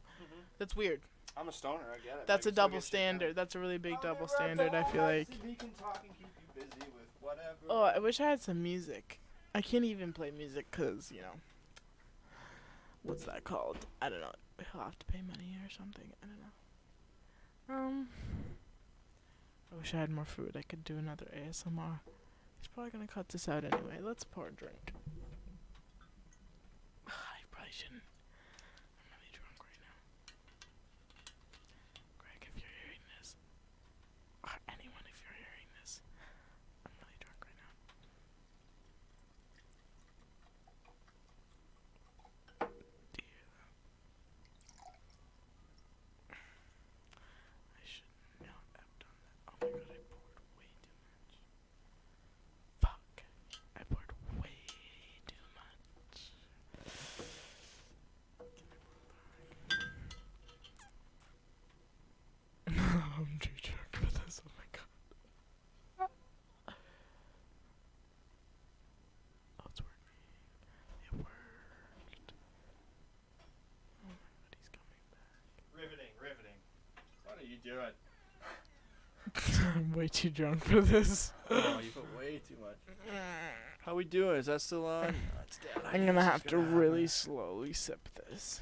That's weird. I'm a stoner, I get it. That's a double standard. That's a really big double standard, I feel like. He can talk and keep you busy with whatever. Oh, I wish I had some music. I can't even play music because, you know. What's that called? I don't know. He'll have to pay money or something. I don't know. I wish I had more food. I could do another ASMR. He's probably gonna cut this out anyway. Let's pour a drink. I probably shouldn't. I'm really drunk right now. Greg, if you're hearing this, or anyone if you're hearing this, I'm really drunk right now. Do you hear that? I shouldn't not have done that. Oh my god, I poured way too much. Fuck. I poured way too much. I'm too drunk for this. Oh my god. Oh, it's working. It worked. Oh my god, he's coming back. Riveting. What are you doing? I'm way too drunk for this. Oh, you put way too much. How we doing? Is that still on? It's down. I'm gonna have to really slowly sip this.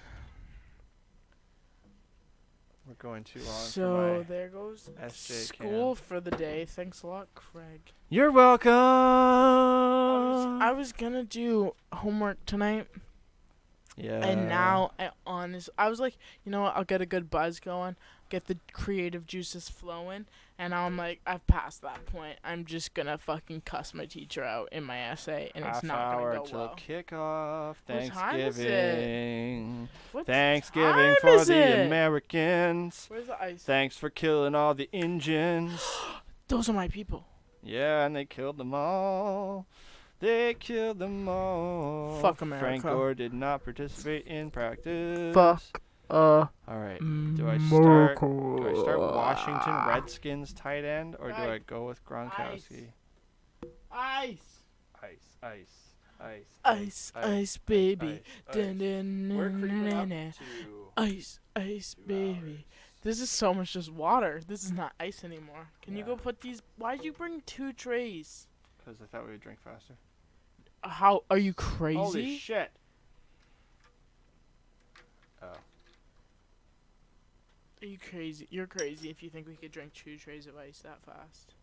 We're going too long. So there goes SJ school for the day. Thanks a lot, Craig. You're welcome. I was gonna do homework tonight, Yeah. and now I was like, you know what? I'll get a good buzz going, get the creative juices flowing, and now I'm like, I've passed that point. I'm just gonna fucking cuss my teacher out in my essay, and it's not gonna go till well. kickoff. What time is it? Thanksgiving. What Thanksgiving time for is the it? Americans. Where's the ice? Thanks for killing all the Indians. Those are my people. Yeah, and they killed them all. They killed them all. Fuck America. Frank Gore did not participate in practice. Fuck. All right. Do I start Washington Redskins tight end, or do I go with Gronkowski? Ice. Ice, baby. ice. We're creeping up to Ice, baby. This is so much just water. This is not ice anymore. Can you go put these? Why'd you bring 2 trays? because I thought we would drink faster. How are you crazy? Holy shit! Oh. Are you crazy? You're crazy if you think we could drink 2 trays of ice that fast.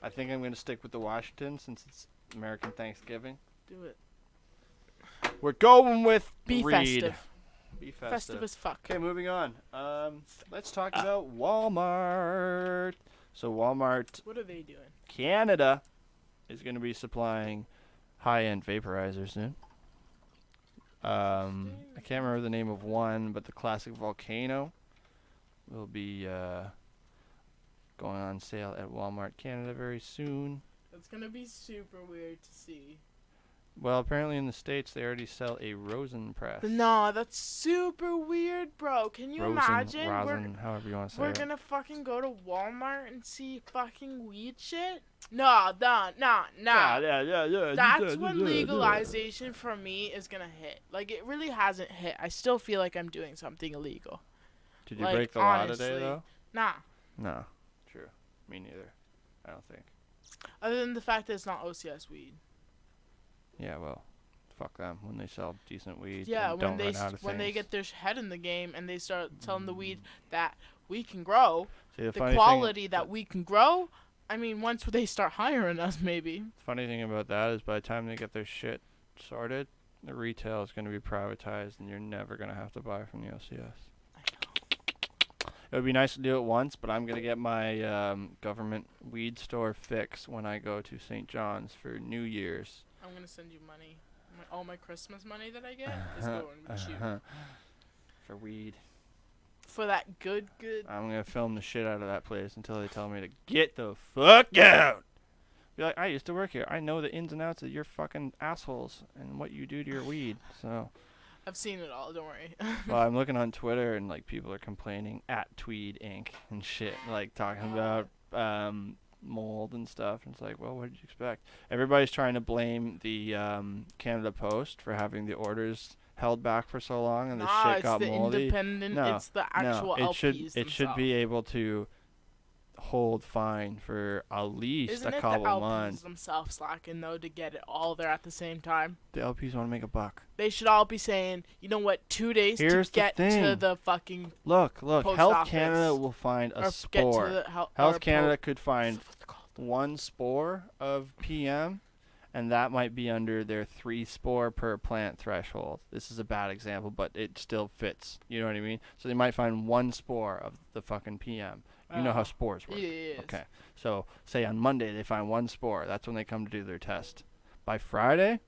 I think I'm going to stick with the Washington since it's American Thanksgiving. Do it. We're going with Be Reed. festive. Be festive. Festive as fuck. Okay, moving on. Let's talk about Walmart. So Walmart What are they doing? Canada is going to be supplying high-end vaporizers soon. I can't remember the name of one, but the classic Volcano will be going on sale at Walmart Canada very soon. It's gonna be super weird to see. Well, apparently in the States they already sell a rosin press. No, that's super weird, bro. Can you imagine? Rosin, however you want to say We're it. gonna fucking go to Walmart and see fucking weed shit? No. Yeah. That's when legalization for me is gonna hit. Like, it really hasn't hit. I still feel like I'm doing something illegal. Did you like, break the law honestly. today, though? Nah. No. True. Me neither. I don't think. Other than the fact that it's not OCS weed. Yeah, well, fuck them. When they sell decent weed, Yeah, and when don't run out of they things. get their head in the game and they start selling the weed that we can grow, See, the funny quality thing, that we can grow, I mean, once they start hiring us, maybe. funny thing about that is by the time they get their shit sorted, the retail is going to be privatized, and you're never going to have to buy from the OCS. It would be nice to do it once, but I'm going to get my government weed store fix when I go to St. John's for New Year's. I'm going to send you money. All my Christmas money that I get is going with you. For weed. For that good. I'm going to film the shit out of that place until they tell me to get the fuck out. Be like, I used to work here. I know the ins and outs of your fucking assholes and what you do to your weed. So... I've seen it all, don't worry. Well, I'm looking on Twitter and like people are complaining at Tweed Inc. and shit, like talking about mold and stuff. And it's like, well, what did you expect? Everybody's trying to blame the Canada Post for having the orders held back for so long, and the shit got moldy. Independent. It's the actual LPs it should be able to hold fine for at least Isn't a couple it the LPs months. themselves slacking though to get it all there at the same time? The LPs want to make a buck. They should all be saying, you know what, 2 days Here's to get the thing. to the fucking Look, post Health office. Canada will find a or spore. get to the Health Canada could find one spore of PM, and that might be under their 3 spore per plant threshold. This is a bad example, but it still fits. You know what I mean? So they might find 1 spore of the fucking PM. You know how spores work. Yes. Okay. So say on Monday they find 1 spore. That's when they come to do their test. By Friday,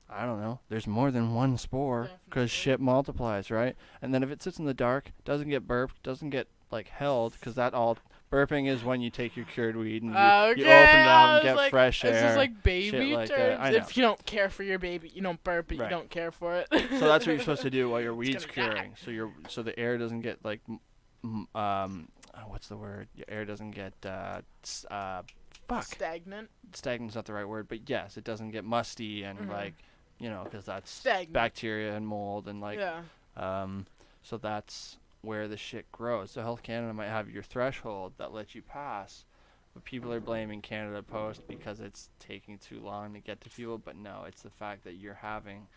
I don't know. There's more than 1 spore because shit multiplies, right? And then if it sits in the dark, doesn't get burped, doesn't get like held, because that all burping is when you take your cured weed and you open it up and get fresh air. This is like baby like terms. I know. If you don't care for your baby, you don't burp it. Right. You don't care for it. So that's what you're supposed to do while your weed's gonna die. curing. So the air doesn't get like what's the word? Your air doesn't get Stagnant. Stagnant's not the right word, but yes, it doesn't get musty and like, you know, because that's Stagnant. bacteria and mold and like Yeah. so that's where the shit grows. So Health Canada might have your threshold that lets you pass, but people are blaming Canada Post because it's taking too long to get to people. But no, it's the fact that you're having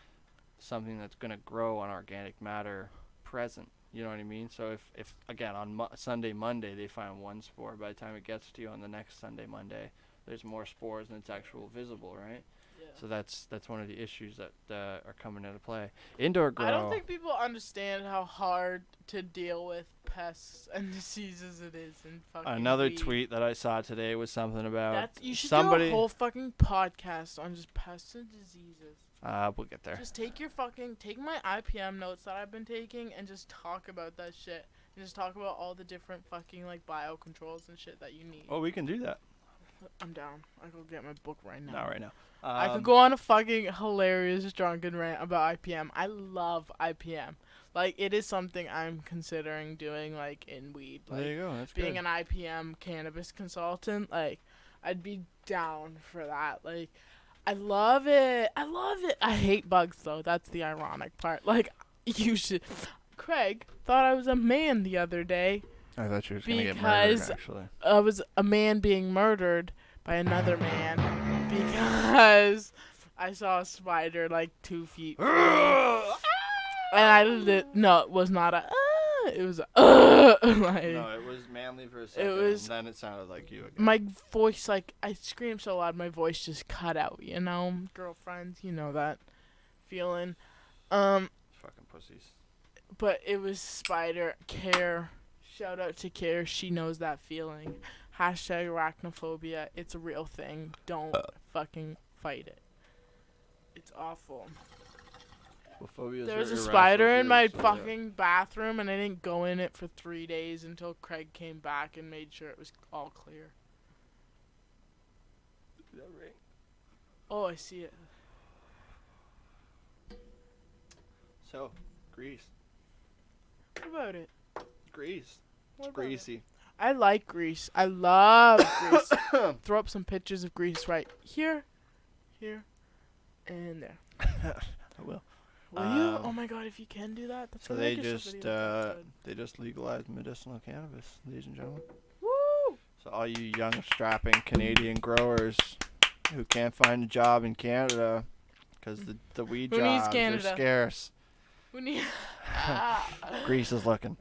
something that's going to grow on organic matter present. You know what I mean? So if again on Sunday, Monday they find 1 spore, by the time it gets to you on the next Sunday, Monday, there's more spores and it's actual visible, right? Yeah. So that's one of the issues that are coming into play. Indoor grow. I don't think people understand how hard to deal with pests and diseases it is in fucking Another weed. tweet that I saw today was something about You should somebody. do a whole fucking podcast on just pests and diseases. We'll get there. Just take my IPM notes that I've been taking and just talk about that shit. And just talk about all the different fucking like biocontrols and shit that you need. Oh, we can do that. I'm down. I could get my book right now. Not right now. I could go on a fucking hilarious drunken rant about IPM. I love IPM. Like, it is something I'm considering doing, like, in weed. Like, there you go. That's being good. an IPM cannabis consultant, like, I'd be down for that. Like, I love it. I hate bugs, though. That's the ironic part. Like, you should... Craig thought I was a man the other day. I thought you were going to get murdered, Because actually. I was a man being murdered by another man because I saw a spider like 2 feet from me. And no, it was not it was like, No, it was manly for a second, was- and then it sounded like you again. my voice, like, I screamed so loud my voice just cut out, you know? Girlfriends, you know that feeling. Fucking pussies. But it was spider care. Shout out to Care. She knows that feeling. Hashtag arachnophobia. It's a real thing. Don't fucking fight it. It's awful. Well, phobias There are was a irrational spider in my fears, so yeah. fucking bathroom, and I didn't go in it for 3 days until Craig came back and made sure it was all clear. Is that right? Oh, I see it. So, grease. What about it? Grease. What It's about it? greasy. I like grease. I love grease. Throw up some pictures of grease right here, and there. I will. Will you? Oh my god, if you can do that, that's So gonna they make us a just video. That's they just legalized medicinal cannabis, ladies and gentlemen. good. Woo! So all you young strapping Canadian growers who can't find a job in Canada because the weed Who needs jobs are Canada? scarce, We need. Greece is looking.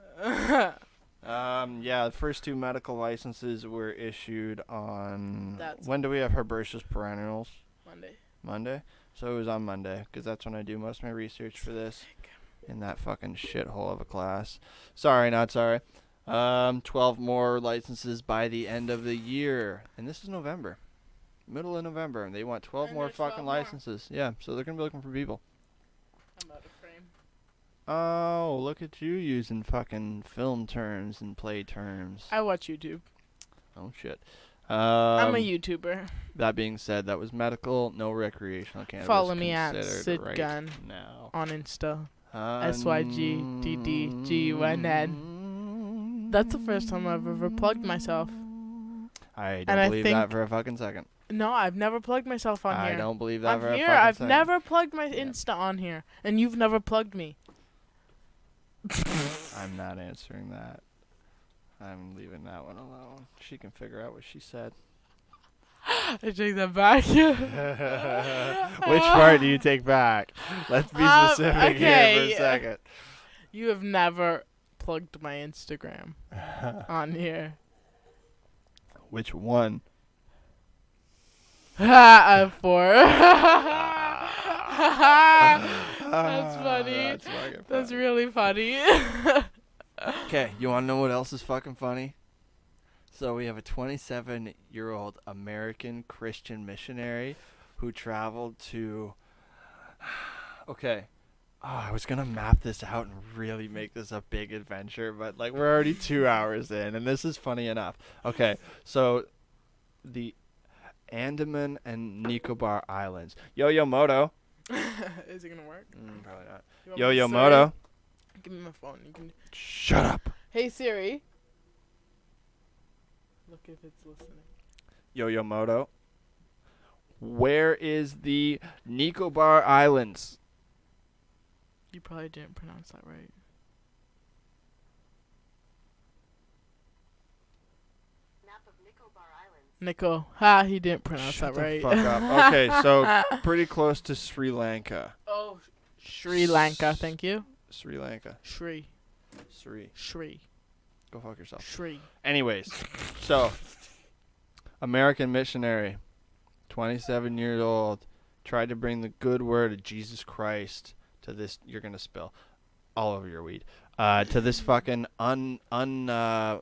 Yeah, the first 2 medical licenses were issued on. That's- When do we have herbaceous perennials? Monday. Monday? So it was on Monday, because that's when I do most of my research for this. In that fucking shithole of a class. Sorry, not sorry. 12 more licenses by the end of the year. And this is November. Middle of November. And they want 12 And more there's 12 fucking more. licenses. Yeah, so they're going to be looking for people. I'm out of frame. Oh, look at you using fucking film terms and play terms. I watch YouTube. Oh, shit. I'm a YouTuber. That being said, that was medical, no recreational cannabis. Follow me at considered Syd right Gunn now. on Insta. SYGDDGUNN. That's the first time I've ever plugged myself. I And I don't believe that think- for a fucking second. No, I've never plugged myself on I here. don't believe that I'm for a here. fucking I've second. never plugged my Yeah. Insta on here, and you've never plugged me. I'm not answering that. I'm leaving that one alone. She can figure out what she said. I take that back. Which part do you take back? Let's be specific here for okay. a second. You have never plugged my Instagram on here. Which one? That's 4. That's Ah, funny. That's fucking That's funny. really funny. Okay, you want to know what else is fucking funny? So we have a 27-year-old American Christian missionary who traveled to... Okay. Oh, I was going to map this out and really make this a big adventure, but like we're already 2 hours in, and this is funny enough. Okay, so the Andaman and Nicobar Islands. Yo-Yo Moto. Is it gonna work? Probably not. You want me to Yo-Yo say Moto. it? Give me my phone. You can. Shut up. Hey Siri. Look if it's listening. Yo-Yo Moto. Where is the Nicobar Islands? You probably didn't pronounce that right. Map of Nicobar Islands. Nico. Ha, he didn't pronounce Shut that the right. fuck up. Okay, so pretty close to Sri Lanka. Oh, Sri Lanka. Thank you. Sri Lanka. Shri. Sri. Go fuck yourself. Shri. Anyways, so American missionary, 27 years old, tried to bring the good word of Jesus Christ to this. You're gonna spill all over your weed. To this fucking untamed.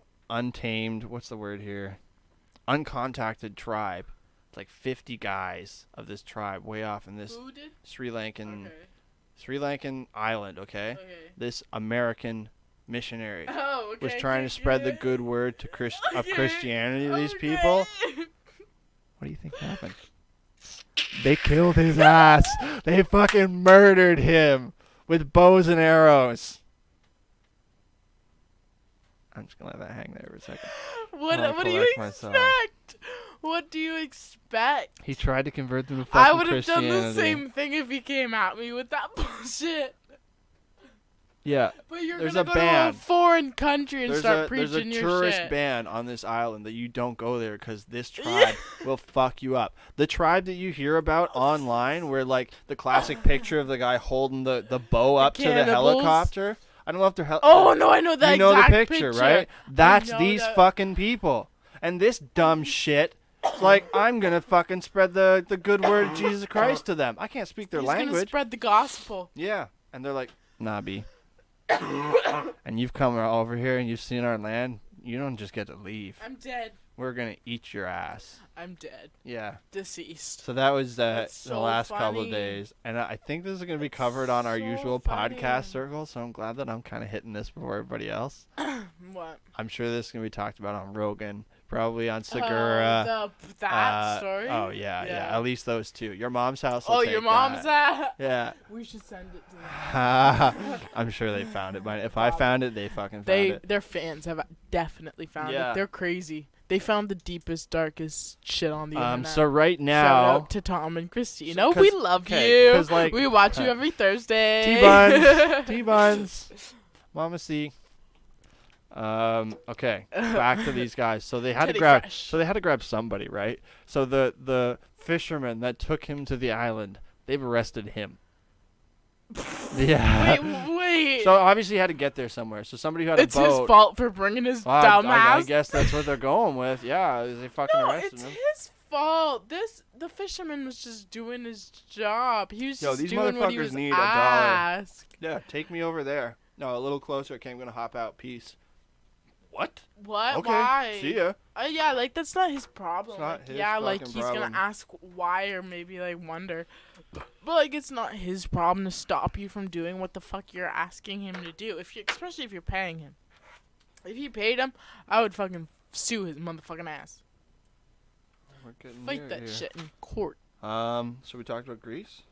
What's the word here? Uncontacted tribe. It's like 50 guys of this tribe, way off in this Who did? Sri Lankan Okay. Sri Lankan island. Okay, Okay. this American missionary Oh, okay. was trying to spread the good word to of Christianity to these people. What do you think happened? They killed his ass. They fucking murdered him with bows and arrows. I'm just gonna let that hang there for a second. What? I'll What do you collect myself. expect? What do you expect? He tried to convert them to I fucking would have done Christianity. the same thing if he came at me with that bullshit. Yeah. But you're There's gonna a go ban. to a foreign country and start there's preaching a your tourist shit. ban on this island that you don't go there because this tribe will fuck you up. The tribe that you hear about online, where like the classic picture of the guy holding the bow up to the cannibals? helicopter. I don't know if they're. Oh no, I know that You know the exact picture, right? That's know these that. fucking people. And this dumb shit. It's like, I'm gonna fucking spread the good word of Jesus Christ to them. I can't speak their He's gonna language. spread the gospel. Yeah. And they're like, nah, B. And you've come over here and you've seen our land. You don't just get to leave. I'm dead. We're gonna eat your ass. I'm dead. Yeah. Deceased. So that was That's the so last couple of funny. days, and I think this is gonna be covered on our so usual funny. podcast circle. So I'm glad that I'm kind of hitting this before everybody else. What? I'm sure this is gonna be talked about on Rogan, probably on Segura. That story? Oh yeah. At least those two. Your mom's house. will Oh, take your mom's that. that? Yeah. We should send it to them. I'm sure they found it. But if I found it, they fucking found it. Their fans have definitely found Yeah. it. They're crazy. They found the deepest, darkest shit on the internet. So right Shout now, out to Tom and Christina. 'cause- We love okay, you. 'cause, like, we watch you every Thursday. T-Buns, T-Buns, Mama C. Okay, back to these guys. So they had to Teddy grab. Fresh. So they had to grab somebody, right? So the fisherman that took him to the island, they've arrested him. Yeah. Wait. So obviously he had to get there somewhere. So somebody who had It's a boat. his fault for bringing his Well, dumb I ass. guess that's what they're going with. Yeah, they fucking No, arrested it's him. his fault. The fisherman was just doing his job. He was Yo, just these doing what he motherfuckers was need $1. asked. Yeah, take me over there. No, a little closer. Okay, I'm gonna hop out. Peace. What? What? Okay. Why? See ya. Yeah, like that's not his problem. It's not Like, his yeah, like fucking he's problem. gonna ask why or maybe like wonder, but like it's not his problem to stop you from doing what the fuck you're asking him to do. Especially if you're paying him. If you paid him, I would fucking sue his motherfucking ass. We're getting Fight near that here. shit in court. So we talked about Greece.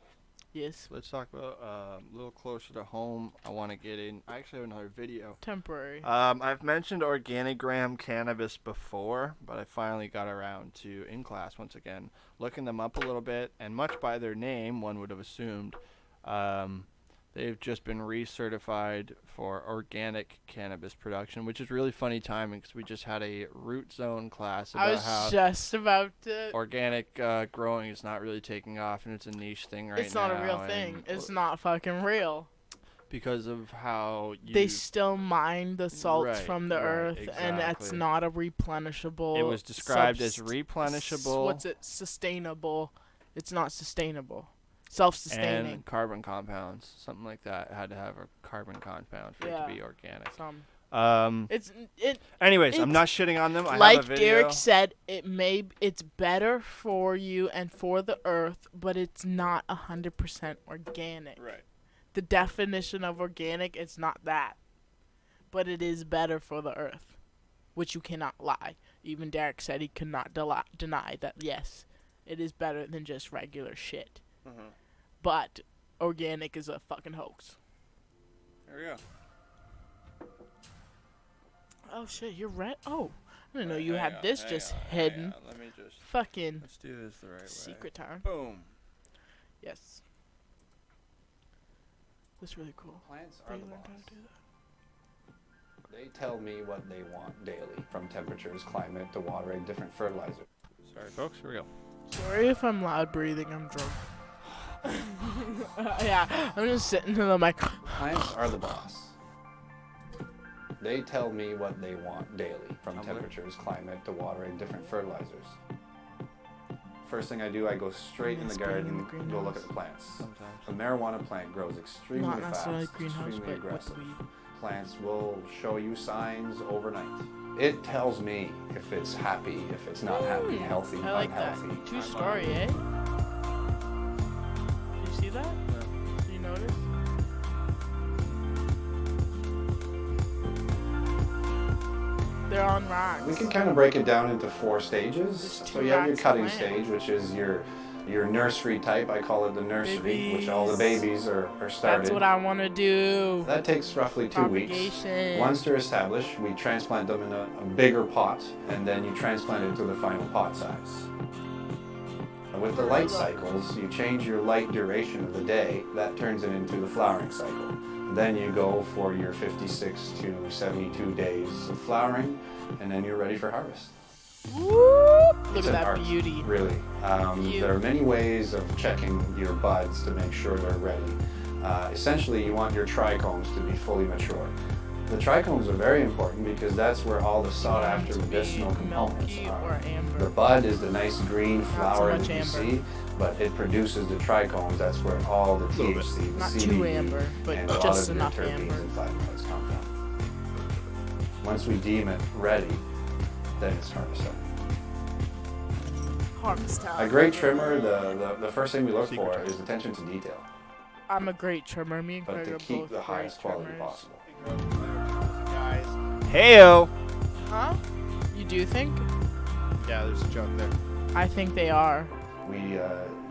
Yes. Let's talk about a little closer to home. I want to get in. I actually have another video. Temporary. I've mentioned Organigram cannabis before, but I finally got around to, in class once again, looking them up a little bit, and much by their name, one would have assumed, they've just been recertified for organic cannabis production, which is really funny timing because we just had a root zone class I about was how just about to. organic growing is not really taking off, and it's a niche thing right now. It's not a real thing. and It's not fucking real. because of how you They still mine the salts Right, from the right, earth, and that's exactly. not a replenishable. it was described as subst- replenishable What's it? Sustainable. It's not sustainable. Self-sustaining. and carbon compounds, something like that. It had to have a carbon compound for it Yeah. to be organic. Some. Anyways, I'm it's- not shitting on them. I Like have a video. Derek said, it's better for you and for the earth, but it's not 100% organic. Right. The definition of organic, it's not that. But it is better for the earth, which you cannot lie. Even Derek said he could not deny that, yes, it is better than just regular shit. Mhm. But organic is a fucking hoax. There we go. Oh shit, you're right. Oh, I didn't know you had this just hidden. Let me just. Fucking Let's do this the right way. secret time. Boom. Yes. That's really cool. Plants They are the learned boss. how to do that. They tell me what they want daily, from temperatures, climate, to watering, different fertilizers. Sorry, folks. Here we go. Sorry if I'm loud breathing, I'm drunk. Yeah, I'm just sitting to the mic. Plants are the boss. They tell me what they want daily, from Tumblr? temperatures, climate, to watering, different fertilizers. First thing I do, I go straight in the Miss being in garden, the go look greenhouse. at the plants. Sometimes. A marijuana plant grows extremely Not fast, necessarily greenhouse, extremely but with aggressive. weed. Plants will show you signs overnight. It tells me if it's happy, if it's not happy, healthy, I like unhealthy. that. True story, eh? Did you see that? Did you notice? They're on racks. We can kind of break it down into 4 stages. There's So 2 you have your racks cutting of stage, which is your nursery type. I call it the nursery, which all the babies are started. That's what I want to do. That takes roughly 2 weeks. Propagation. Once they're established, we transplant them in a bigger pot, and then you transplant it to the final pot size. With the light cycles, you change your light duration of the day. That turns it into the flowering cycle. Then you go for your 56 to 72 days of flowering, and then you're ready for harvest. Whoop! Look It's at an that art, beauty. Really. There are many ways of checking your buds to make sure they're ready. Essentially, you want your trichomes to be fully mature. The trichomes are very important because that's where all the sought-after To be medicinal components milky are. or amber. The bud is the nice green so flower much that you amber. see, but it produces the trichomes. That's where all the THC, the Not CBD, too amber, but and a lot just of enough your terpenes amber. and flavonoids come from. Once we deem it ready, then it's harvest time. Harvest time. A great trimmer, the first thing we look for is attention to detail, I'm a great trimmer. Me and but Craig to are keep both the highest great quality trimmers. possible. Guys. Heyo. Huh? You do think? Yeah, there's a joke there. I think they are. We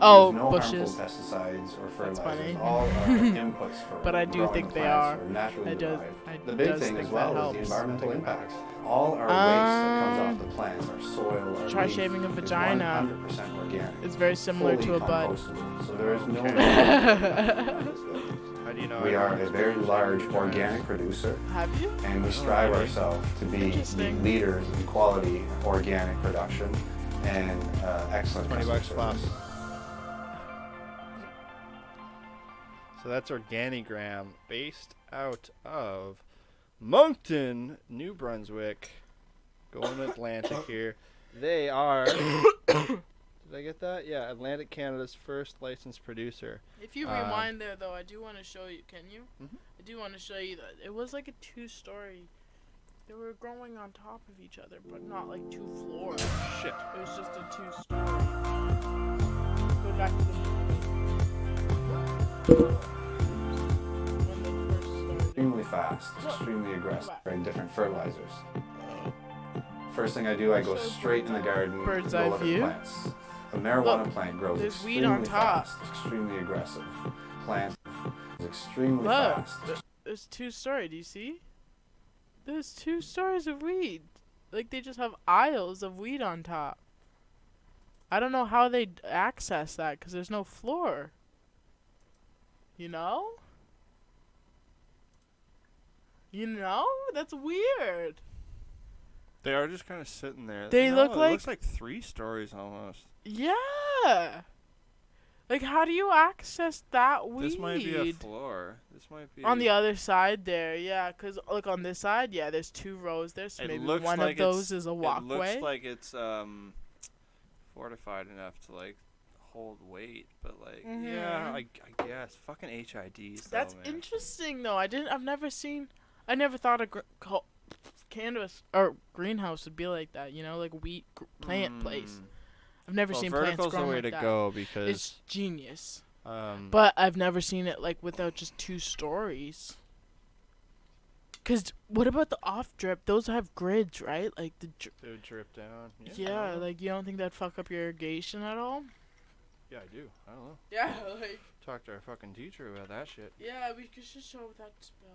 Oh, use no bushes. harmful pesticides or That's funny. fertilizers. All are inputs for But I do growing think the they plants are. naturally I does- derived. I The big does thing think as that well is helps. the environmental impact. All our waste that comes off the plants, our soil, our Try leaf, shaving a is vagina. 100% organic. It's very similar fully to a bud. compostable, so there is no. How do you know? We are a very large organic producer, Have you? and we strive ourselves to be the Interesting. leaders in quality organic production and excellent $20 customer pops. service. So that's Organigram, based out of Moncton, New Brunswick. Going Atlantic here. They are. Did I get that? Yeah, Atlantic Canada's first licensed producer. If you rewind there, though, I do want to show you. Can you? Mhm. I do want to show you that it was like a 2-story. They were growing on top of each other, but not like 2 floors. Shit. It was just a 2-story. Go back to the when they first started. Extremely fast, extremely aggressive, very different fertilizers. First thing I do, I go straight in the garden, Bird's go eye look at view. plants. A marijuana Look, plant grows there's weed extremely on top. fast, extremely aggressive. Plant is extremely Look, fast. there's 2-story. Do you see? There's 2 stories of weed. Like they just have aisles of weed on top. I don't know how they access that because there's no floor. You know? You know? That's weird. They are just kind of sitting there. They No, look it like- looks like 3 stories almost. Yeah. Like how do you access that weed? This might be a floor. This might be On the other side there, yeah, because look on this side, yeah, there's 2 rows there, so It maybe looks one like of those it's- is a It walkway. looks like it's fortified enough to like hold weight, but like yeah, I guess fucking HIDs. That's though, man. interesting though. I never thought a cannabis or greenhouse would be like that. You know, like wheat plant place. I've never Well, seen plants vertical's grown the way like to that. go because It's genius. but But I've never seen it like without just 2 stories. Cause what about the off drip? Those have grids, right? Like the they would drip down. yeah, like you don't think that'd fuck up your irrigation at all? yeah, I do. I don't know. Yeah, like Talk to our fucking teacher about that shit. yeah, we could just show that spell.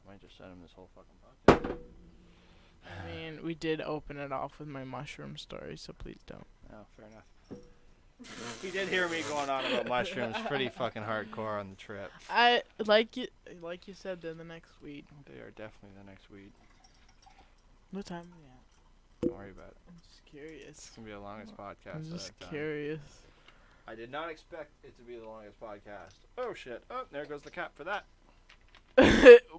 I might just send him this whole fucking podcast. I mean, we did open it off with my mushroom story, so please don't. Oh, fair enough. He did hear me going on about mushrooms pretty fucking hardcore on the trip. I like you said. They're the next weed. They are definitely the next weed. What time are we at? Don't worry about it. I'm just curious. It's gonna be the longest podcast. I'm that just I've done. curious. I did not expect it to be the longest podcast. Oh shit! Oh, there goes the cap for that.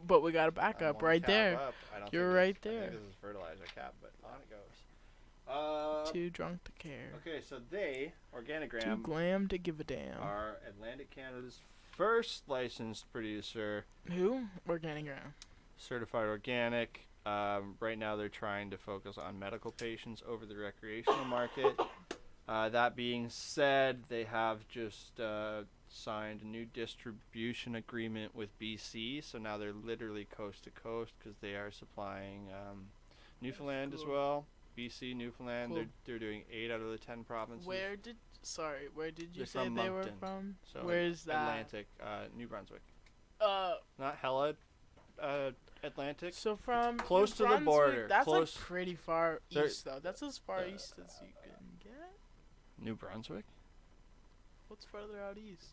But we got a backup I'm one right cap there. up. I don't You're think right this- I there. think this is fertilizer cap, but on it goes. Too drunk to care. Okay, so they Too Organigram glam to give a damn. are Atlantic Canada's first licensed producer, Who? Organigram. certified organic. Right now, they're trying to focus on medical patients over the recreational market. That being said, they have just signed a new distribution agreement with BC, so now they're literally coast to coast because they are supplying Newfoundland as cool. well. BC, Newfoundland, Cool. they're doing 8 out of the 10 provinces. Where did you They're say from they were Moncton. from? So Where's that? Atlantic, New Brunswick. Uh, Not hella Atlantic. so from Close New to the Brunswick, border, That's close- like pretty far They're- east though. That's as far east as you can get. New Brunswick, What's further out east?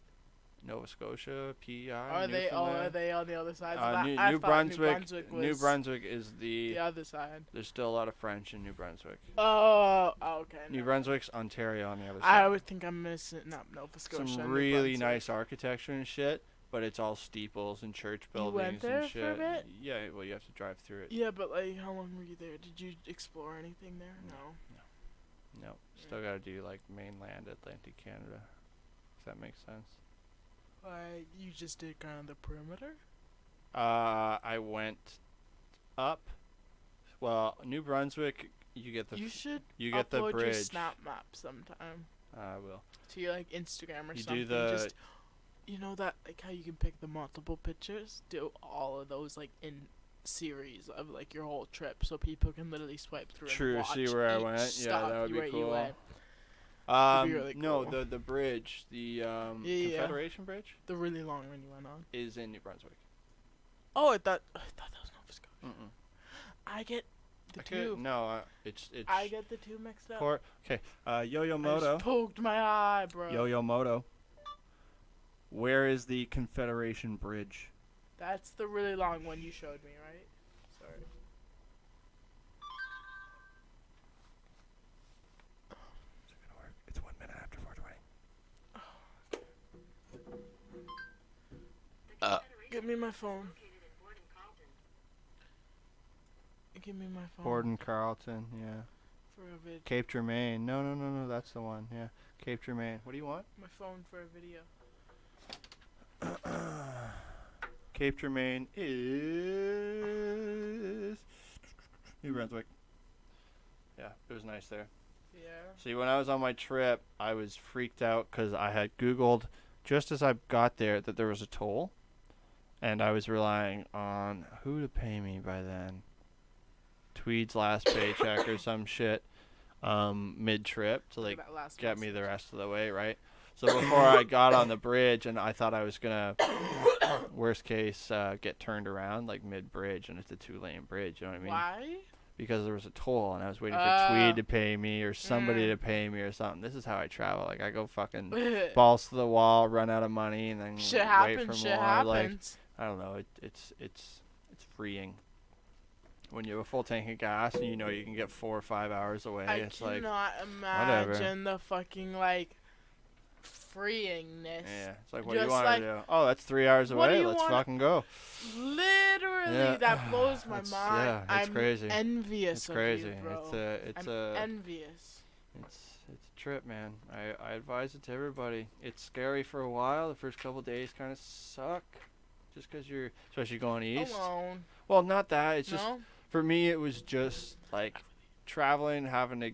Nova Scotia, PEI. Are they? Oh, are they on the other side? I New thought Brunswick. was New Brunswick is the other side. There's still a lot of French in New Brunswick. Oh, okay. New no. Brunswick's Ontario on the other I side. would think I'm missing Nova Scotia. Some New really Brunswick. nice architecture and shit, but it's all steeples and church You buildings went there and for a shit. bit? Yeah, well, you have to drive through it. Yeah, but like, how long were you there? Did you explore anything there? No. No, still gotta do like mainland Atlantic Canada. If that makes sense. Like, you just did kind of the perimeter. I went up. Well, New Brunswick, you get the You should you get the upload your bridge. snap map sometime I will. to your like Instagram or You something. do the Just you know that like how you can pick the multiple pictures. Do all of those like in series of like your whole trip, so people can literally swipe through. True, And see watch where I each went? Yeah, stop that would be where you cool. went. really No, cool. the bridge, the yeah. Confederation Bridge, The really long one you went on. is in New Brunswick. Oh, I thought that was Nova Scotia. Mm-mm. I get the Okay, two. no, it's I get the two mixed up. Okay, Yo-Yo I Moto. just poked my eye, bro. Yo-Yo Moto. Where is the Confederation Bridge? That's the really long one you showed me, right? Sorry. Is it gonna work? It's 1 minute after 4:20. Give me my phone. located in Borden Carlton. Give me my phone. Borden Carlton, yeah. For a vid. Cape Germain. No, that's the one. Yeah, Cape Germain. What do you want? My phone for a video. Cape Germain is New Brunswick. Yeah, it was nice there. Yeah. See, when I was on my trip, I was freaked out because I had Googled just as I got there that there was a toll, and I was relying on who to pay me by then. Tweed's last paycheck or some shit, mid-trip to like That last get me message. the rest of the way, right? So before I got on the bridge, and I thought I was gonna, worst case, get turned around like mid-bridge, and it's a 2-lane bridge. You know what I mean? Why? Because there was a toll, and I was waiting for Tweed to pay me or somebody Mm. to pay me or something. This is how I travel. Like I go fucking balls to the wall, run out of money, and then Shit wait happens. for Shit more. Like happens. I don't know. It's freeing when you have a full tank of gas and you know you can get 4 or 5 hours away. I It's like cannot whatever. imagine the fucking like freeingness. yeah, it's like what do you Just want like, to do? Oh, that's 3 hours what do away. you Let's wanna- fucking go. Literally, Yeah. that blows my That's- mind. yeah, it's I'm crazy. envious It's of crazy. you, bro. It's I'm envious. It's a trip, man. I advise it to everybody. It's scary for a while. The first couple days kind of suck, just 'cause you're, especially going east. Alone. Well, not that. It's just No? for me. It was just like traveling, having to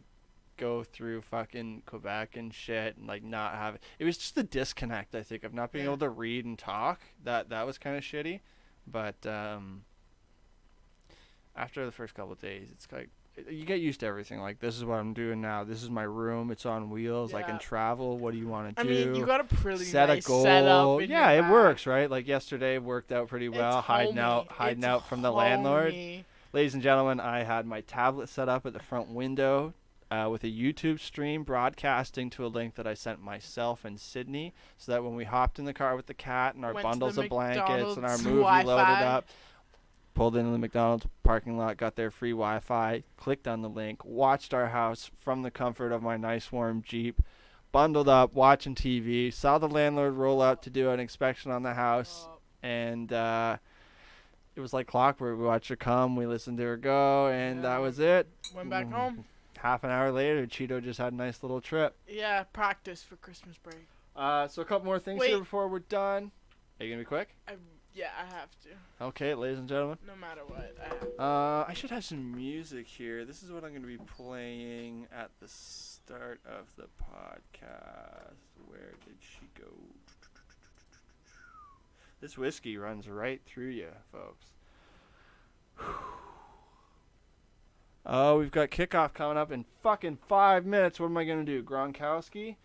go through fucking Quebec and shit, and like not having. It was just the disconnect. I think of not being Yeah. able to read and talk. That was kind of shitty, but after the first couple of days, it's like you get used to everything. Like this is what I'm doing now. This is my room. It's on wheels. I Yeah. can travel. What do you want to I do? mean, you got a pretty Set nice a goal. setup in Yeah, your it back. works, right? Like yesterday worked out pretty well. It's Hiding homey. out from the landlord. Homey. Ladies and gentlemen, I had my tablet set up at the front window with a YouTube stream broadcasting to a link that I sent myself and Sydney, so that when we hopped in the car with the cat and our Went to bundles the of blankets and our McDonald's movie loaded Wi-Fi. up, pulled into the McDonald's parking lot, got their free Wi-Fi, clicked on the link, watched our house from the comfort of my nice warm Jeep, bundled up, watching TV, saw the landlord roll up to do an inspection on the house, Oh, and it was like clockwork. We watched her come, we listened to her go, and that Yeah. was it. went back Mm. home. Half an hour later, Cheeto just had a nice little trip. Yeah, practice for Christmas break. So a couple more things Wait. here before we're done. Are you gonna be quick? Yeah, I have to. Okay, ladies and gentlemen. No matter what, I have to. I should have some music here. This is what I'm gonna be playing at the start of the podcast. Where did she go? This whiskey runs right through you, folks. Oh, we've got kickoff coming up in fucking 5 minutes. What am I gonna do? Gronkowski?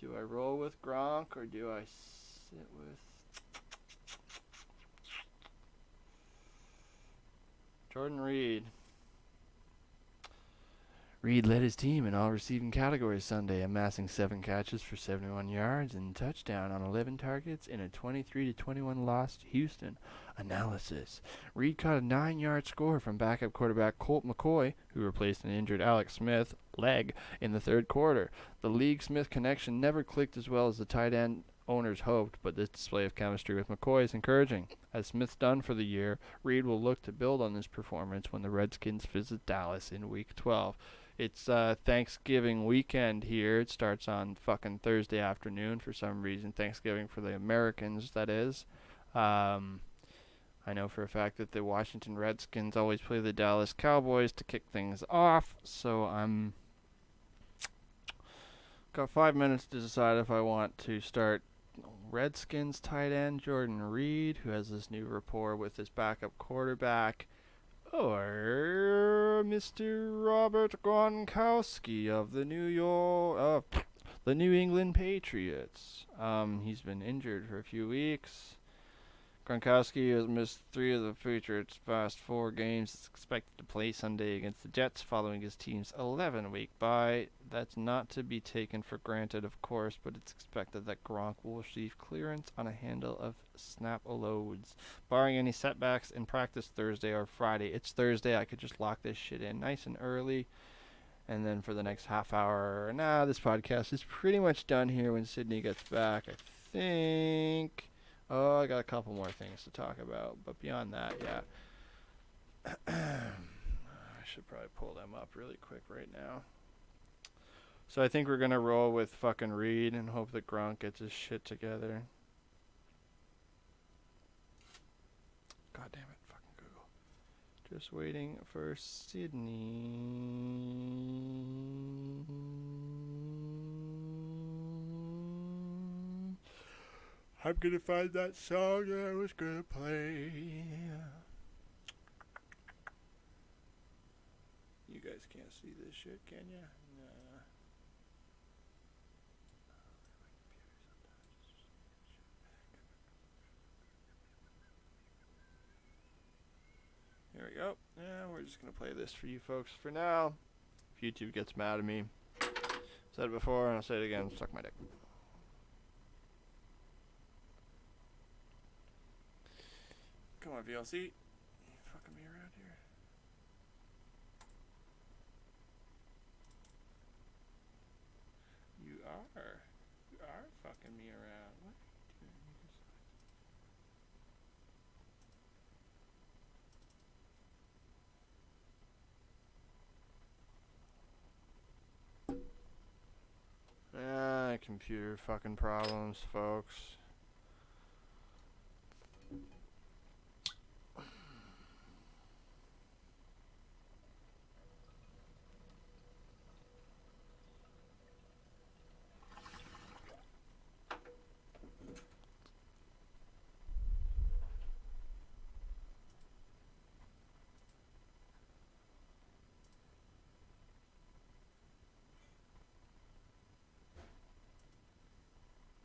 Do I roll with Gronk or do I sit with Jordan Reed? Reed led his team in all receiving categories Sunday, amassing 7 catches for 71 yards and touchdown on 11 targets in a 23-21 loss to Houston. Analysis. Reed caught a 9-yard score from backup quarterback Colt McCoy, who replaced an injured Alex Smith leg in the third quarter. The League-Smith connection never clicked as well as the tight end owners hoped, but this display of chemistry with McCoy is encouraging. As Smith's done for the year, Reed will look to build on this performance when the Redskins visit Dallas in Week 12. It's Thanksgiving weekend here. It starts on fucking Thursday afternoon for some reason. Thanksgiving for the Americans, that is. I know for a fact that the Washington Redskins always play the Dallas Cowboys to kick things off, so I'm got 5 minutes to decide if I want to start Redskins tight end Jordan Reed, who has this new rapport with his backup quarterback, or Mr. Robert Gronkowski of the the New England Patriots. He's been injured for a few weeks. Gronkowski has missed 3 of the Patriots' past 4 games. Is expected to play Sunday against the Jets following his team's 11-week bye. That's not to be taken for granted, of course, but it's expected that Gronk will receive clearance on a handle of snap loads. Barring any setbacks in practice Thursday or Friday. It's Thursday. I could just lock this shit in nice and early. And then for the next half hour, this podcast is pretty much done here when Sydney gets back. I think Oh, I got a couple more things to talk about, but beyond that, yeah. I should probably pull them up really quick right now. So I think we're gonna roll with fucking Reed and hope that Gronk gets his shit together. God damn it, fucking Google. Just waiting for Sydney. I'm gonna find that song that I was gonna play. You guys can't see this shit, can ya? Nah. Here we go. Yeah, we're just gonna play this for you folks for now. If YouTube gets mad at me. Said it before and I'll say it again, suck my dick. Come on, VLC. You fucking me around here. You are fucking me around. What are you doing? Computer fucking problems, folks.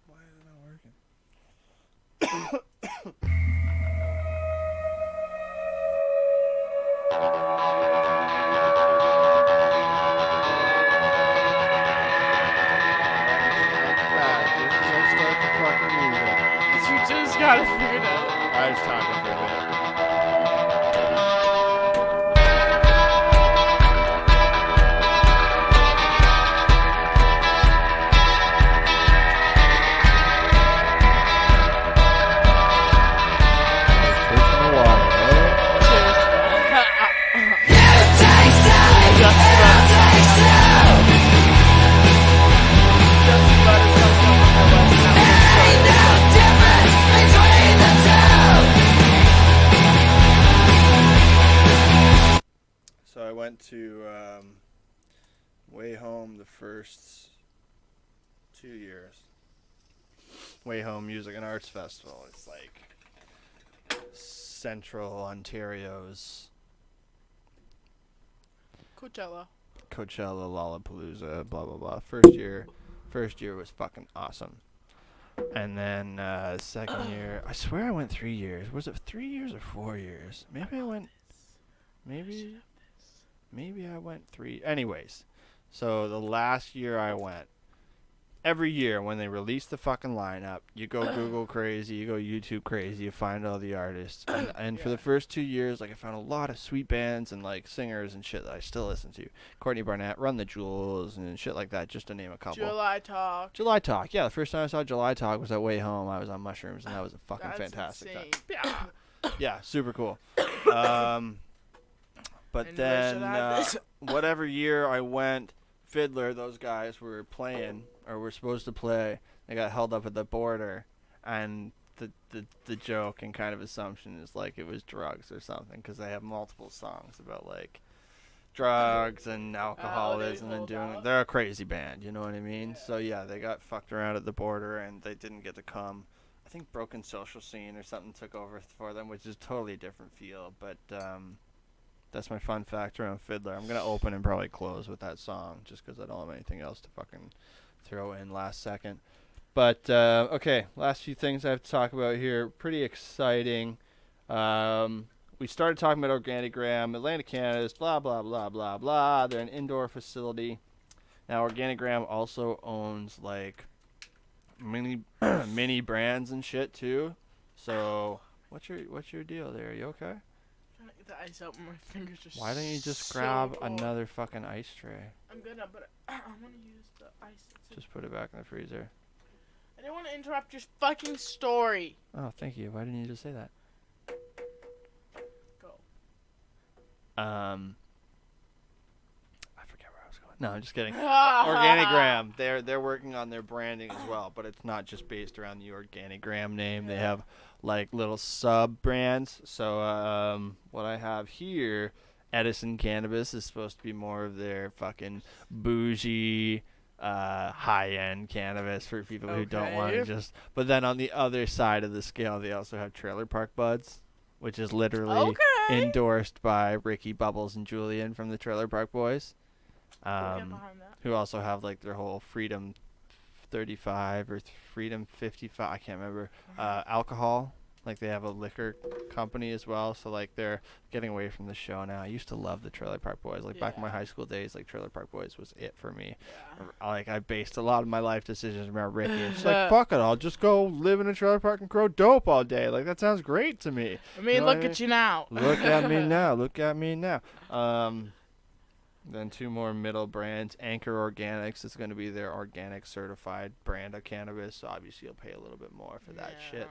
Why is it not working? You just gotta figure it out. I was talking for a bit. So I went to Way Home the first 2 years. Way Home Music and Arts Festival. It's like Central Ontario's Coachella. Lollapalooza, blah blah blah. First year was fucking awesome. And then second year, I swear I went 3 years. Was it 3 years or 4 years? Maybe I went three. Anyways, so the last year I went, every year when they release the fucking lineup, you go Google crazy, you go YouTube crazy, you find all the artists. And for the first 2 years, like I found a lot of sweet bands and like singers and shit that I still listen to. Courtney Barnett, Run the Jewels, and shit like that, just to name a couple. July Talk. July Talk, yeah. The first time I saw July Talk was at Way Home. I was on mushrooms, and that was a fucking That's fantastic insane. time. Yeah, super cool. But I knew I then should have this. whatever year I went, Fiddler, those guys were playing or were supposed to play. They got held up at the border, and the joke and kind of assumption is like it was drugs or something, because they have multiple songs about like drugs and alcoholism and doing. They're a crazy band, you know what I mean? So yeah, they got fucked around at the border and they didn't get to come. I think Broken Social Scene or something took over for them, which is totally different feel, but that's my fun fact around Fiddler. I'm going to open and probably close with that song just because I don't have anything else to fucking throw in last second. But, okay, last few things I have to talk about here. Pretty exciting. We started talking about Organigram, Atlantic Cannabis, blah, blah, blah, blah, blah. They're an indoor facility. Now, Organigram also owns, like, mini brands and shit, too. So, what's your deal there? Are you okay? Trying to get the ice out, my fingers just. Why don't you just so grab cold. another fucking ice tray? I'm gonna, but I want to use the ice. Just put it back in the freezer. I didn't want to interrupt your fucking story. Oh, thank you. Why didn't you just say that? Go. I forget where I was going. No, I'm just kidding. Organigram. They're working on their branding as well, but it's not just based around the Organigram name. They have like little sub brands. So what I have here, Edison Cannabis, is supposed to be more of their fucking bougie, high-end cannabis for people who don't want to just. But then on the other side of the scale, they also have Trailer Park Buds, which is literally endorsed by Ricky, Bubbles, and Julian from the Trailer Park Boys, who also have like their whole Freedom 35 or Freedom 55, I can't remember, alcohol. Like they have a liquor company as well, so like they're getting away from the show now. I used to love the Trailer Park Boys. Like back in my high school days, like Trailer Park Boys was it for me. Like I based a lot of my life decisions around Ricky. It's like, fuck it, I'll just go live in a trailer park and grow dope all day. Like that sounds great to me. I mean, look at you now. Look at me now. Look at me now. Then two more middle brands. Anchor Organics is going to be their organic certified brand of cannabis. So obviously you'll pay a little bit more for that shit.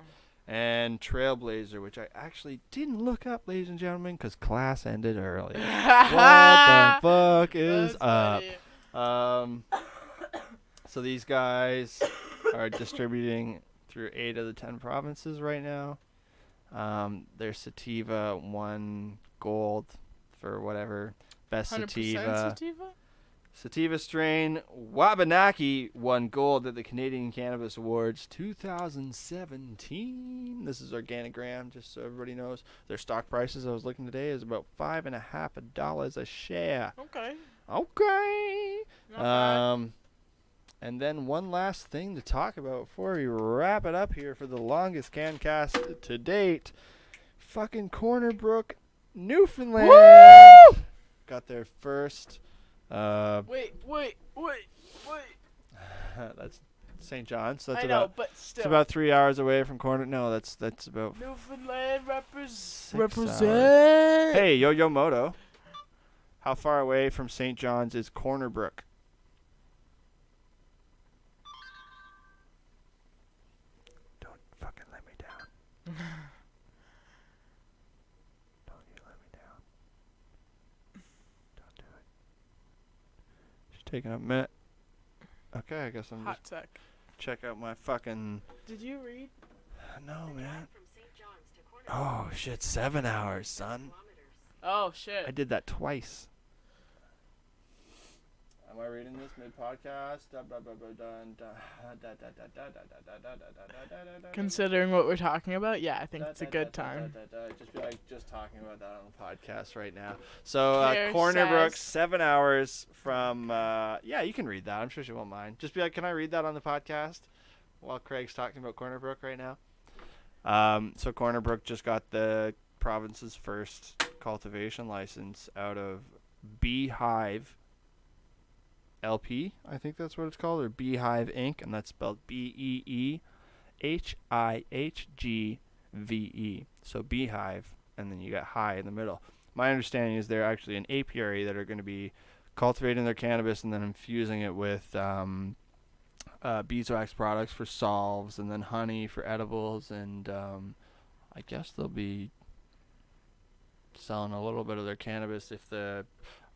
And Trailblazer, which I actually didn't look up, ladies and gentlemen, because class ended early. What the fuck is up? So these guys are distributing through 8 of the 10 provinces right now. Their sativa won gold for whatever best sativa. Sativa strain Wabanaki won gold at the Canadian Cannabis Awards 2017. This is Organigram, just so everybody knows. Their stock prices, I was looking today, is about $5.50 a share. Okay. And then one last thing to talk about before we wrap it up here for the longest CanCast to date. Fucking Corner Brook, Newfoundland. Woo! Got their first... Wait. That's St. John's. So that's I know, about, but still. it's about 3 hours away from Corner. No, that's about Newfoundland 6 represent. hours. Hey, Yo-Yo Moto. How far away from St. John's is Corner Brook? Don't fucking let me down. Don't you let me down. Don't do it. She's taking a minute. Okay, I guess I'm Hot just sec. check out my fucking. Did you read? No, man. From St. John's to Corner Oh shit, 7 hours, son. kilometers. Oh shit. I did that twice. Am I reading this mid-podcast? Considering what we're talking about, yeah, I think it's a good time. Just be like just talking about that on the podcast right now. So Here Corner Brook, says- 7 hours from. Yeah, you can read that. I'm sure she won't mind. Just be like, can I read that on the podcast while Craig's talking about Corner Brook right now? So Corner Brook just got the province's first cultivation license out of Beehive LP, I think that's what it's called, or Beehive Inc., and that's spelled Beehivgve. So Beehive, and then you got high in the middle. My understanding is they're actually an apiary that are going to be cultivating their cannabis and then infusing it with beeswax products for solves, and then honey for edibles, and I guess they'll be selling a little bit of their cannabis if the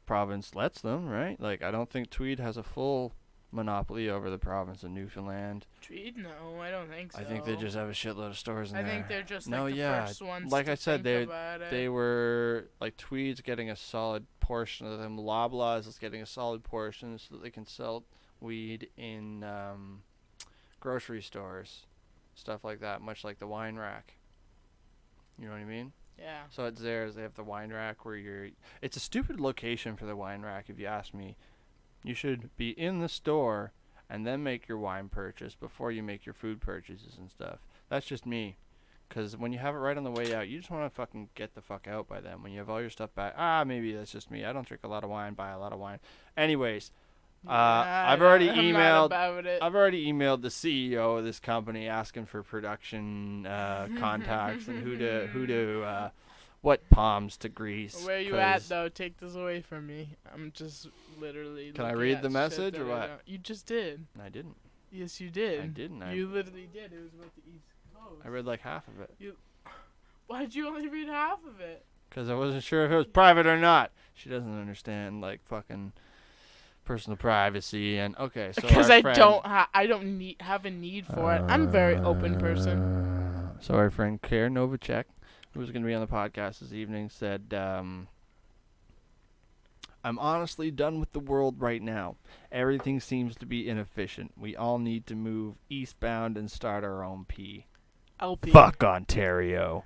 province lets them, right? Like, I don't think Tweed has a full monopoly over the province of Newfoundland. Tweed? No, I don't think so. I think they just have a shitload of stores in I there. think they're just No, like the yeah, first ones like to I said, think about it. they were like Tweed's getting a solid portion of them. Loblaws is getting a solid portion so that they can sell weed in grocery stores, stuff like that, much like the wine rack. You know what I mean? Yeah. So it's theirs. They have the wine rack where you're. It's a stupid location for the wine rack, if you ask me. You should be in the store and then make your wine purchase before you make your food purchases and stuff. That's just me. Because when you have it right on the way out, you just want to fucking get the fuck out by then. When you have all your stuff back. Maybe that's just me. I don't drink a lot of wine, buy a lot of wine. Anyways. I've already emailed the CEO of this company asking for production contacts and what palms to grease. Where you at though? Take this away from me. I'm just literally. Can I looking read at the shit message that or I what? don't- You just did. I didn't. Yes, you did. I didn't. You literally did. It was about the East Coast. I read like half of it. Why'd you only read half of it? Because I wasn't sure if it was private or not. She doesn't understand, like, fucking personal privacy. And, okay, so Because our I friend, don't have a need for it. I'm a very open person. So our friend Karen Novacek, who was going to be on the podcast this evening, said, I'm honestly done with the world right now. Everything seems to be inefficient. We all need to move eastbound and start our own P. LP. Fuck Ontario.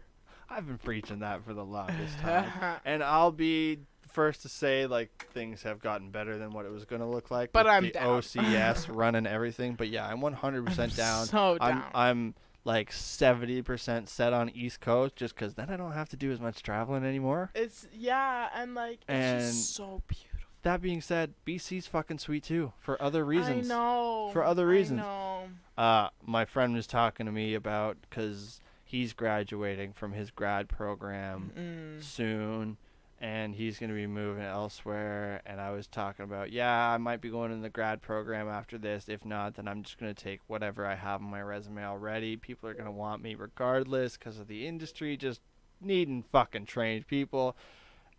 I've been preaching that for the longest time. And I'll be first to say, like, things have gotten better than what it was going to look like. But with I'm the down. OCS running everything. But yeah, I'm 100% down. So down. I'm like 70% set on East Coast just because then I don't have to do as much traveling anymore. It's just so beautiful. That being said, BC's fucking sweet too for other reasons. I know. For other reasons. I know. My friend was talking to me about because he's graduating from his grad program soon, and he's going to be moving elsewhere. And I was talking about, I might be going in the grad program after this. If not, then I'm just going to take whatever I have on my resume already. People are going to want me regardless because of the industry just needing fucking trained people.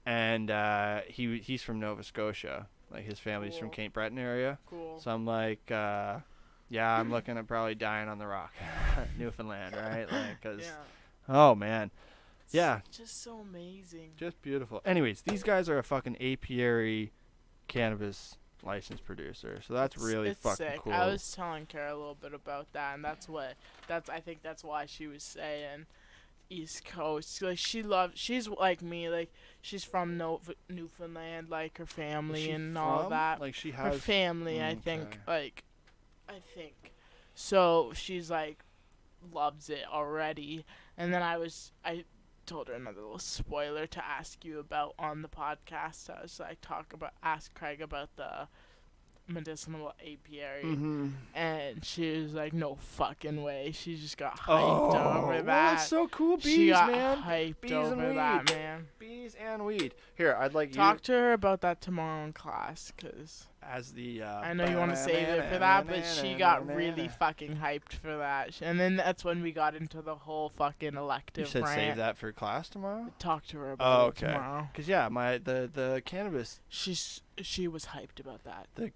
And he's from Nova Scotia. Like, his family's from Cape Breton area. Cool. So I'm like, I'm looking at probably dying on the rock. Newfoundland, right? Like, cause, oh, man. Yeah. It's just so amazing. Just beautiful. Anyways, these guys are a fucking apiary cannabis license producer. So that's really it's fucking sick. cool. I was telling Kara a little bit about that, and I think that's why she was saying East Coast. Like, she's like me, like, she's from Newfoundland, like, her family and all that. Like, she Her has family, I think, I think. So she's like, loves it already. And then I told her another little spoiler to ask you about on the podcast. I was like, ask Craig about the medicinal apiary. And she was like, no fucking way. She just got hyped over that. Well, that's so cool. Bees, she got man. hyped Bees over and that, weed. man. Bees and weed. Here, I'd like Talk to her about that tomorrow in class, because as the I know you want to save it for that, but she got really fucking hyped for that. And then that's when we got into the whole fucking elective You said rant. save that for class tomorrow? Talk to her about it okay. tomorrow. Because, the cannabis... She was hyped about that. The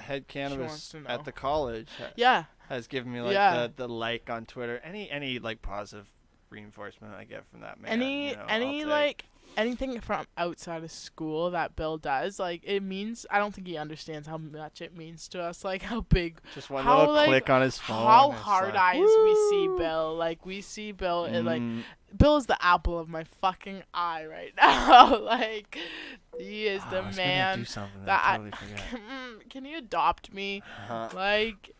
head cannabis wants to know. at the college has given me, like, the like on Twitter. Any like, positive reinforcement I get from that man. Anything from outside of school that Bill does, like, it means, I don't think he understands how much it means to us, like, how big, just one little click on his phone. How hard-eyed we see Bill. Like, we see Bill, like, Bill is the apple of my fucking eye right now. Like, he is the man. I was gonna do something that I totally forgot. Can you adopt me? Like,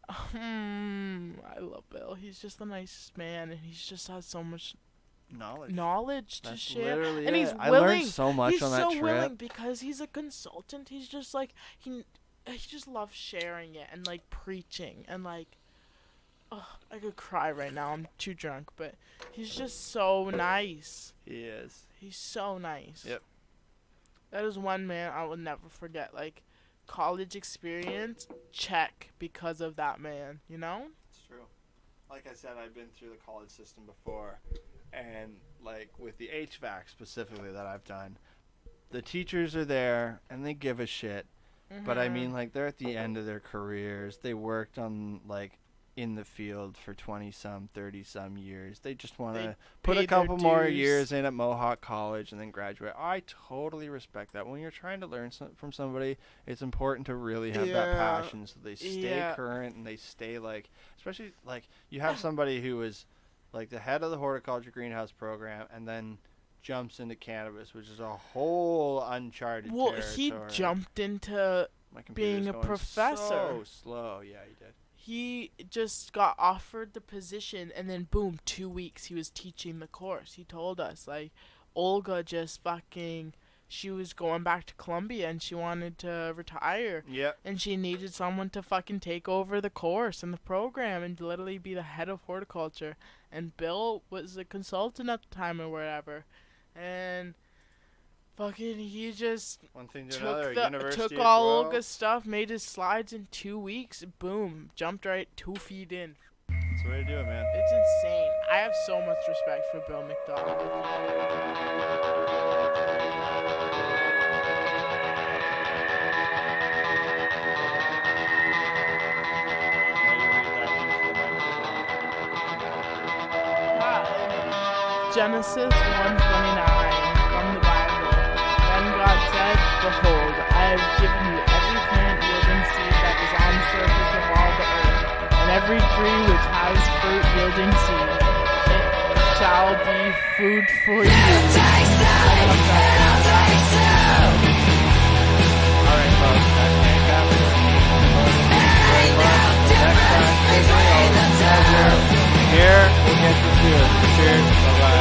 I love Bill. He's just the nicest man, and he just has so much knowledge to share. And he's willing. I learned so much on that trip. He's so willing because he's a consultant. He's just like, he just loves sharing it and, like, preaching and, like, I could cry right now. I'm too drunk, but he's just so nice. He is. He's so nice. Yep. That is one man I will never forget. Like, college experience, check because of that man, you know? It's true. Like I said, I've been through the college system before, and, like, with the HVAC specifically that I've done, the teachers are there, and they give a shit. But, I mean, like, they're at the end of their careers. They worked on, like, in the field for 20-some, 30-some years. They just want to put a couple more years in at Mohawk College and then graduate. I totally respect that. When you're trying to learn from somebody, it's important to really have that passion so they stay current and they stay, like, especially, like, you have somebody who is, like, the head of the horticulture greenhouse program and then jumps into cannabis, which is a whole uncharted territory. Well, he jumped into being a professor. So slow. Yeah, he did. He just got offered the position, and then boom, 2 weeks he was teaching the course. He told us, like, Olga just fucking, she was going back to Columbia and she wanted to retire. Yep. And she needed someone to fucking take over the course and the program and literally be the head of horticulture. And Bill was a consultant at the time or whatever. And Fucking, he just One thing to another. University took at all 12. Olga's stuff, made his slides in 2 weeks. Boom, jumped right 2 feet in. That's the way to do it, man. It's insane. I have so much respect for Bill McDonald. Genesis 1:29 from the Bible. Then God said, Behold, I have given you every plant yielding seed that is on the surface of all the earth, and every tree which has fruit yielding seed. It shall be food for you. Alright, folks. That's CANCAST. Next time, here, we'll get to see you. Cheers. Bye-bye.